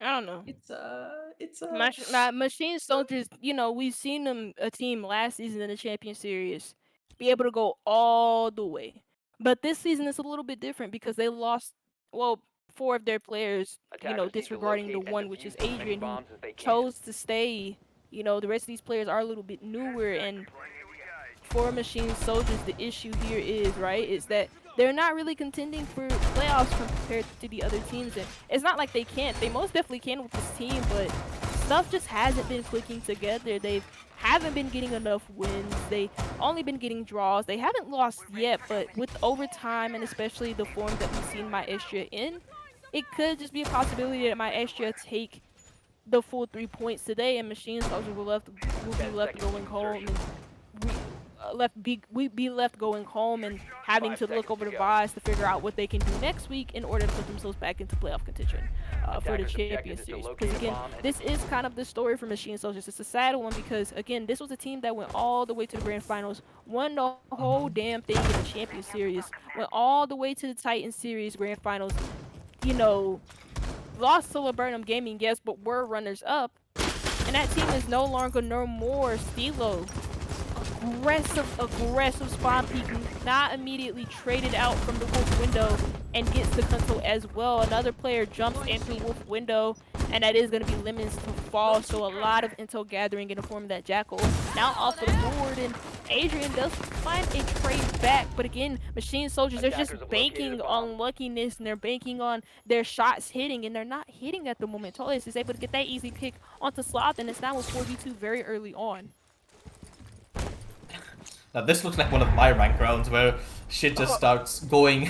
I don't know. It's Machine Soldiers, we've seen them, a team last season in the Champion Series, be able to go all the way. But this season is a little bit different because they lost, well, 4 of their players, Attackers need to disregarding the locate and one, which defuse is as many Adrian, who bombs as they can. chose to stay. The rest of these players are a little bit newer, and for Machine Soldiers, the issue here is that they're not really contending for playoffs compared to the other teams. And it's not like they can't. They most definitely can with this team, but stuff just hasn't been clicking together. They haven't been getting enough wins. They only been getting draws. They haven't lost yet, but with overtime and especially the form that we've seen Maestria in, it could just be a possibility that Maestria take the full 3 points today, and Machine Soldiers will be 10 left seconds going to home insertion. and we be left going home and having 5 to look seconds over to the go. vibes to figure out what they can do next week in order to put themselves back into playoff contention for the Attackers' Champion objective is to Series. locate Because a again, bomb and this is kind of the story for Machine Soldiers. It's a sad one because again, this was a team that went all the way to the grand finals, won the whole damn thing in the Champion Series, went all the way to the Titan Series grand finals. Lost to Laburnum Gaming, yes, but were runners up. And that team is no longer no more Stilo. Aggressive spawn peek, not immediately traded out from the wolf window and gets the console as well. Another player jumps into wolf window, and that is going to be Lemons to fall. So a lot of intel gathering in the form of that Jackal now off of the board, and Adrian does find a trade back. But again, Machine Soldiers, they're just Attackers have located banking a bomb. on luckiness, and they're banking on their shots hitting, and they're not hitting at the moment. Tolis is able to get that easy pick onto Sloth, and it's now a 4v2 very early on. Now this looks like one of my rank rounds where shit just starts going,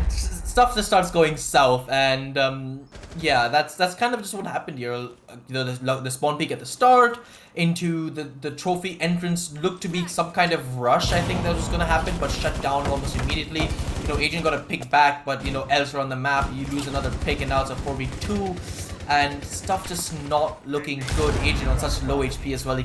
stuff just starts going south, and yeah, that's kind of just what happened here. The spawn peak at the start into the trophy entrance looked to be some kind of rush. I think that was gonna happen, but shut down almost immediately. Adrian got a pick back, but elsewhere on the map you lose another pick, and now it's a 4v2. And stuff just not looking good. Adrian on such low HP as well. He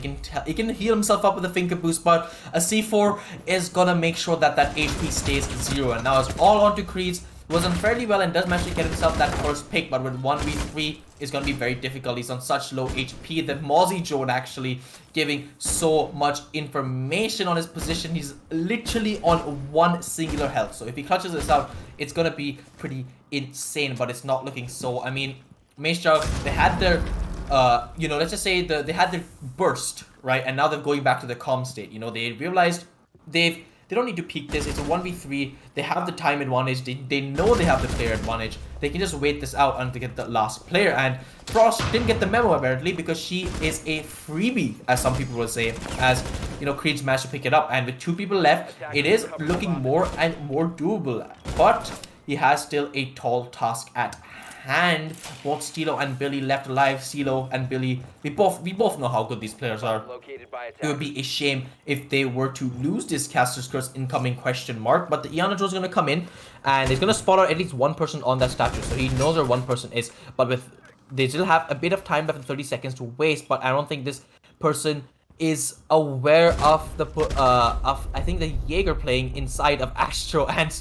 can heal himself up with a finger boost, but a C4 is gonna make sure that HP stays 0. And now it's all onto Creeds. was done fairly well and does manage to get himself that first pick, but with 1v3 is going to be very difficult. He's on such low HP that Mozzie Joan actually giving so much information on his position. He's literally on one singular health, so if he clutches this out, it's going to be pretty insane, but it's not looking so. I mean, Maestria, they had their let's just say they had their burst, right? And now they're going back to the calm state. They realized they don't need to peak this. It's a 1v3. They have the time advantage. They know they have the player advantage. They can just wait this out until they get the last player. And Frost didn't get the memo apparently because she is a freebie, as some people will say, as Creed's managed to pick it up. And with 2 people left, it is looking more and more doable. But he has still a tall task at hand. Both Stilo and Billy left alive. Stilo and Billy, we both know how good these players are. It would be a shame if they were to lose this Caster's Curse incoming question mark. But the Iana Joe is going to come in and he's going to spot out at least one person on that statue, so he knows where one person is. But they still have a bit of time left, 30 seconds to waste. But I don't think this person is aware of I think the Jaeger playing inside of Astro, and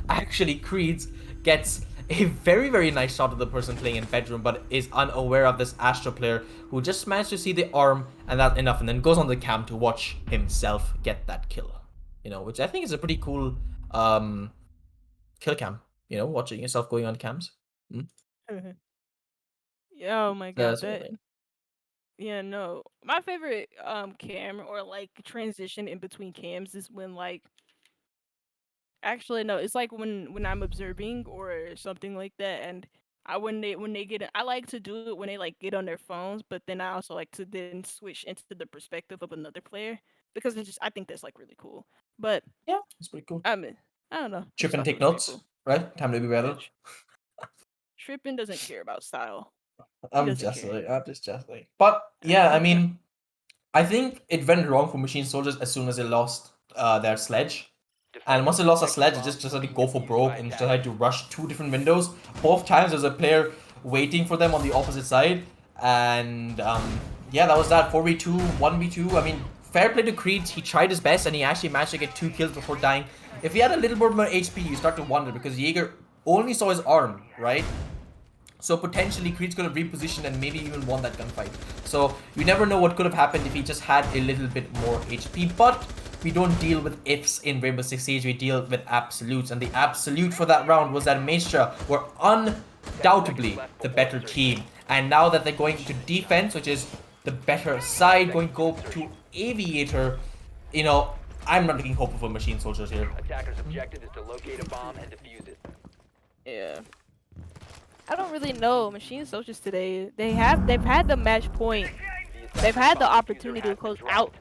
actually Creed's gets a very, very nice shot of the person playing in bedroom, but is unaware of this Astro player who just managed to see the arm, and that's enough, and then goes on the cam to watch himself get that kill. Which I think is a pretty cool kill cam. Watching yourself going on cams. Yeah, oh my god, That's yeah, no. My favorite cam or like transition in between cams is when actually no, it's like when I'm observing or something like that, and when they get I like to do it when they like get on their phones, but then I also like to then switch into the perspective of another player because I think that's like really cool. But yeah, it's pretty cool. I mean, I don't know. Chip and take notes, right? Time to be better. Trippin doesn't care about style. I'm just like. But yeah, I mean, I think it went wrong for Machine Soldiers as soon as they lost their sledge. And once they lost a sledge, they just decided to go for broke and decided to rush 2 different windows. Both times there's a player waiting for them on the opposite side. And yeah, that was that. 4v2, 1v2. I mean, fair play to Creed. He tried his best and he actually managed to get 2 kills before dying. If he had a little more HP, you start to wonder because Jaeger only saw his arm, right? So potentially Creed's going to reposition and maybe even won that gunfight. So you never know what could have happened if he just had a little bit more HP. But we don't deal with ifs in Rainbow Six Siege, we deal with absolutes. And the absolute for that round was that Maestria were undoubtedly the better team. And now that they're going to defense, which is the better side, going to go to Aviator, I'm not looking hopeful for Machine Soldiers here. Attacker's objective is to locate a bomb and defuse it. Yeah. I don't really know. Machine Soldiers today, they've had the match point. They've had the opportunity to close out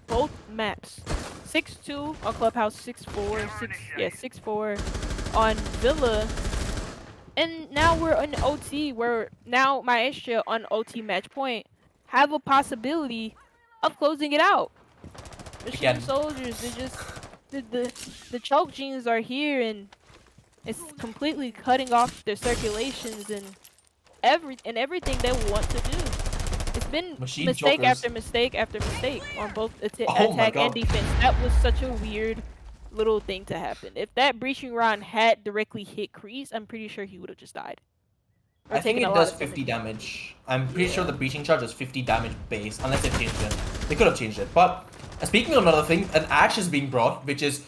both maps. 6-2 on Clubhouse, 6-4 on Villa. And now we're on OT, where now Maestria on OT match point have a possibility of closing it out. Machine Soldiers, they just the choke genes are here, and it's completely cutting off their circulations and everything they want to do. It's been mistake after mistake after mistake on both attack and defense. That was such a weird little thing to happen. If that breaching round had directly hit Kreese, I'm pretty sure he would have just died. I think it does 50 damage. I'm pretty sure the breaching charge is 50 damage base, unless they changed it. They could have changed it. But speaking of another thing, an Ash is being brought, which is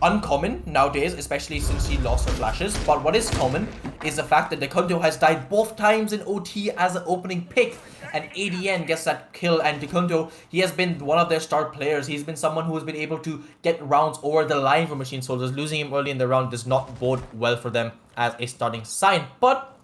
uncommon nowadays, especially since she lost her flashes. But what is common is the fact that DeConto has died both times in OT as an opening pick, and ADN gets that kill. And DeConto, he has been one of their star players. He's been someone who has been able to get rounds over the line for Machine Soldiers. Losing him early in the round does not bode well for them as a starting sign. But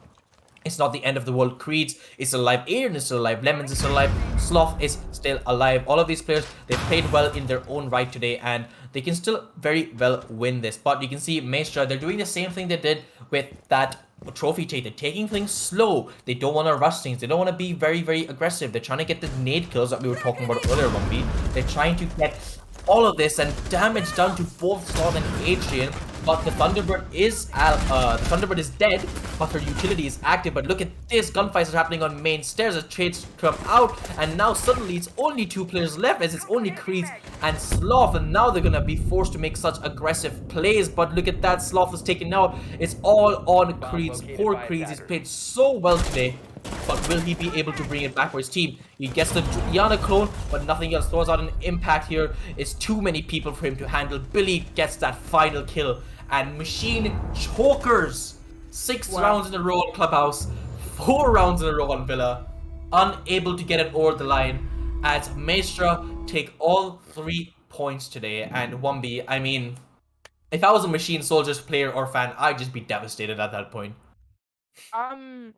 it's not the end of the world. Creeds is still alive. Aiden is still alive. Lemons is still alive. Sloth is still alive. All of these players, they played well in their own right today, and they can still very well win this. But you can see Maestria, they're doing the same thing they did with that trophy take. They're taking things slow. They don't want to rush things. They don't want to be very, very aggressive. They're trying to get the nade kills that we were talking about earlier, Bumpy. They're trying to get all of this and damage done to both Sloth and Adrian. but the Thunderbird is dead, but her utility is active. But look at this, gunfights are happening on main stairs as trades come out, and now suddenly it's only 2 players left, as it's only Creeds and Sloth, and now they're gonna be forced to make such aggressive plays. But look at that, Sloth is taken out. It's all on Bomb Creeds. located Poor by Creeds, he's attackers. played so well today. But will he be able to bring it back for his team? He gets the Yana clone, but nothing else. Throws out an impact here. It's too many people for him to handle. Billy gets that final kill. And Machine chokers. 6 rounds in a row on Clubhouse. 4 rounds in a row on Villa. Unable to get it over the line. As Maestra take all 3 points today. And 1B, I mean, if I was a Machine Soldiers player or fan, I'd just be devastated at that point. Um,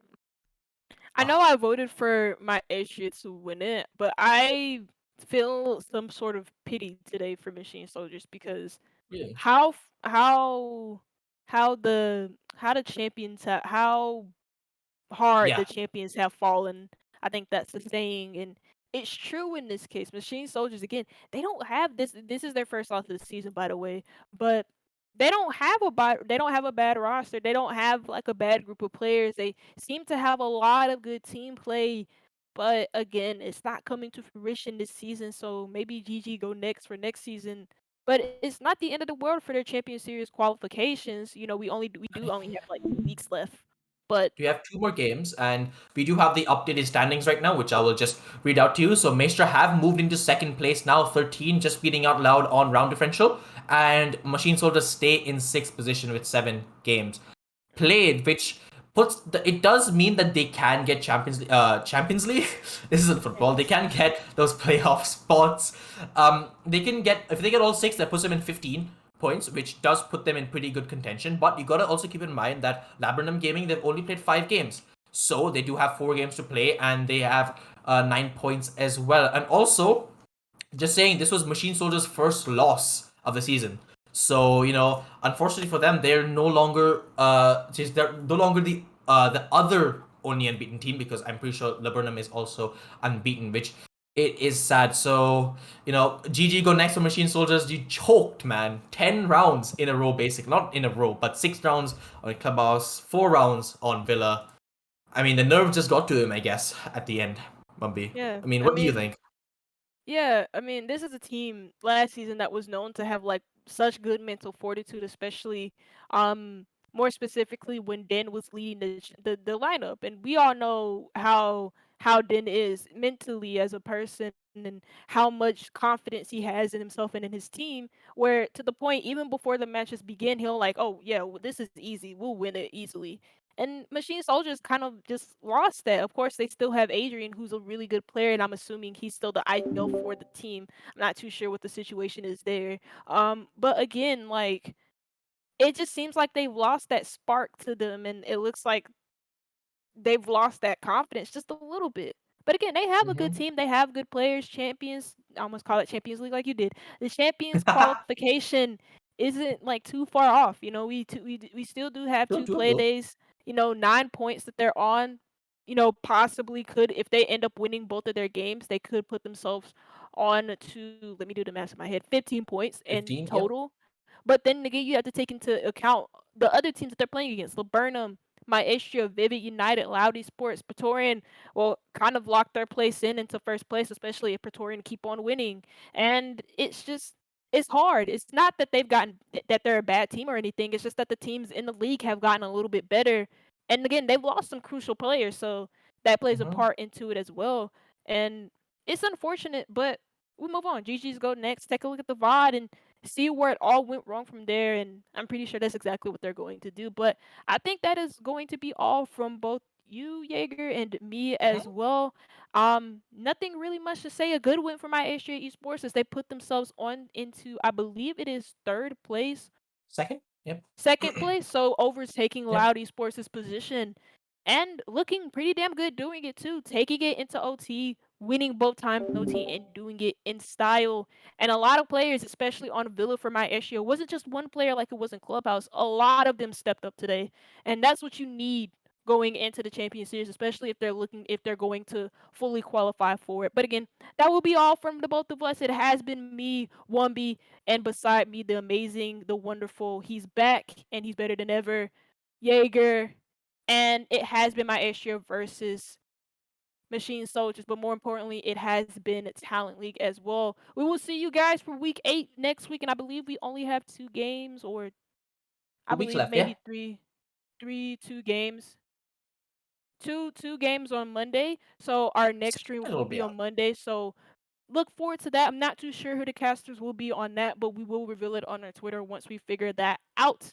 I know I voted for my issue to win it, but I feel some sort of pity today for Machine Soldiers because Really? how f- how how the champions how hard Yeah. the champions have fallen. I think that's the saying, and it's true in this case. Machine Soldiers again, they don't have this. This is their first loss of the season, by the way, but they don't have a bad roster. They don't have like a bad group of players. They seem to have a lot of good team play, but again, it's not coming to fruition this season. So maybe GG go next for next season. But it's not the end of the world for their Champions Series qualifications. You know, we do only have like 2 weeks left. But We have 2 more games, and we do have the updated standings right now, which I will just read out to you. So Maestra have moved into second place now, 13, just beating out Loud on round differential, and Machine Soldiers stay in sixth position with 7 games played, which it does mean that they can get Champions League. This isn't football. They can get those playoff spots. They can get, if they get all 6, that puts them in 15 points, which does put them in pretty good contention. But you gotta also keep in mind that Laburnum Gaming, they've only played 5 games, so they do have 4 games to play, and they have 9 points as well. And also, just saying, this was Machine Soldier's first loss of the season. So, unfortunately for them, they're no longer they're no longer the other only unbeaten team, because I'm pretty sure Laburnum is also unbeaten, which it is sad. So, GG go next for Machine Soldiers. You choked, man. 10 rounds in a row, basically. Not in a row, but 6 rounds on Clubhouse, 4 rounds on Villa. I mean, the nerve just got to him, I guess, at the end, Mumby. yeah, I mean, I what do you mean, think? yeah, I mean, this is a team last season that was known to have like such good mental fortitude, especially more specifically when Den was leading the lineup, and we all know how Den is mentally as a person and how much confidence he has in himself and in his team. Where to the point, even before the matches begin, he'll like, "Oh yeah, this is easy. We'll win it easily." And Machine Soldiers kind of just lost that. Of course, they still have Adrian, who's a really good player, and I'm assuming he's still the ideal for the team. I'm not too sure what the situation is there. But again, like it just seems like they've lost that spark to them, and it looks like they've lost that confidence just a little bit. But again, they have a good Mm-hmm. team. They have good players. Champions, I almost call it Champions League like you did. The Champions qualification isn't like too far off. You know, we still do have Still 2 play doable. days. You know, 9 points that they're on. You know, possibly could, if they end up winning both of their games, they could put themselves on to, let me do the math in my head, 15 points in 15, yep. total. But then again, you have to take into account the other teams that they're playing against. Laburnum, Maestria, Vivid United, Loud Esports, Praetorian will kind of lock their place into first place, especially if Praetorian keep on winning. And it's hard. It's not that that they're a bad team or anything. It's just that the teams in the league have gotten a little bit better. And again, they've lost some crucial players, so that plays a Mm-hmm. part into it as well. And it's unfortunate, but we move on. GG's go next. Take a look at the VOD and see where it all went wrong from there. And I'm pretty sure that's exactly what they're going to do. But I think that is going to be all from both you, Jaeger, and me as Mm-hmm. well. Nothing really much to say. A good win for my Maestria Esports as they put themselves on into, I believe it is third place, Second? Yep. second place, so overtaking Yep. Loud Esports' position and looking pretty damn good doing it too, taking it into OT, winning both times in OT, and doing it in style. And a lot of players, especially on Villa for my issue, wasn't just one player like it was in Clubhouse. A lot of them stepped up today, and that's what you need going into the Champion Series, especially if they're going to fully qualify for it. But again, that will be all from the both of us. It has been me, Wumby, and beside me, the amazing, the wonderful. He's back and he's better than ever, Jaeger. And it has been Maestria versus Machine Soldiers, but more importantly, it has been Talent League as well. We will see you guys for week 8 next week, and I believe we only have 2 games, or I 2 weeks believe left, yeah? maybe two games. Two games on Monday. So our next stream Schedule will will be be on out. Monday. So look forward to that. I'm not too sure who the casters will be on that, but we will reveal it on our Twitter once we figure that out.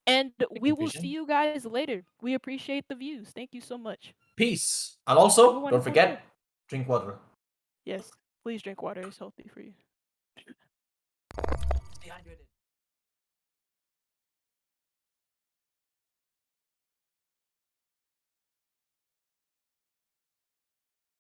And Big we will see confusion. you guys later. We appreciate the views. Thank you so much. Peace. And Have a also, don't wonderful day. forget, drink water. Yes, please drink water. It's healthy for you. Dehydrated.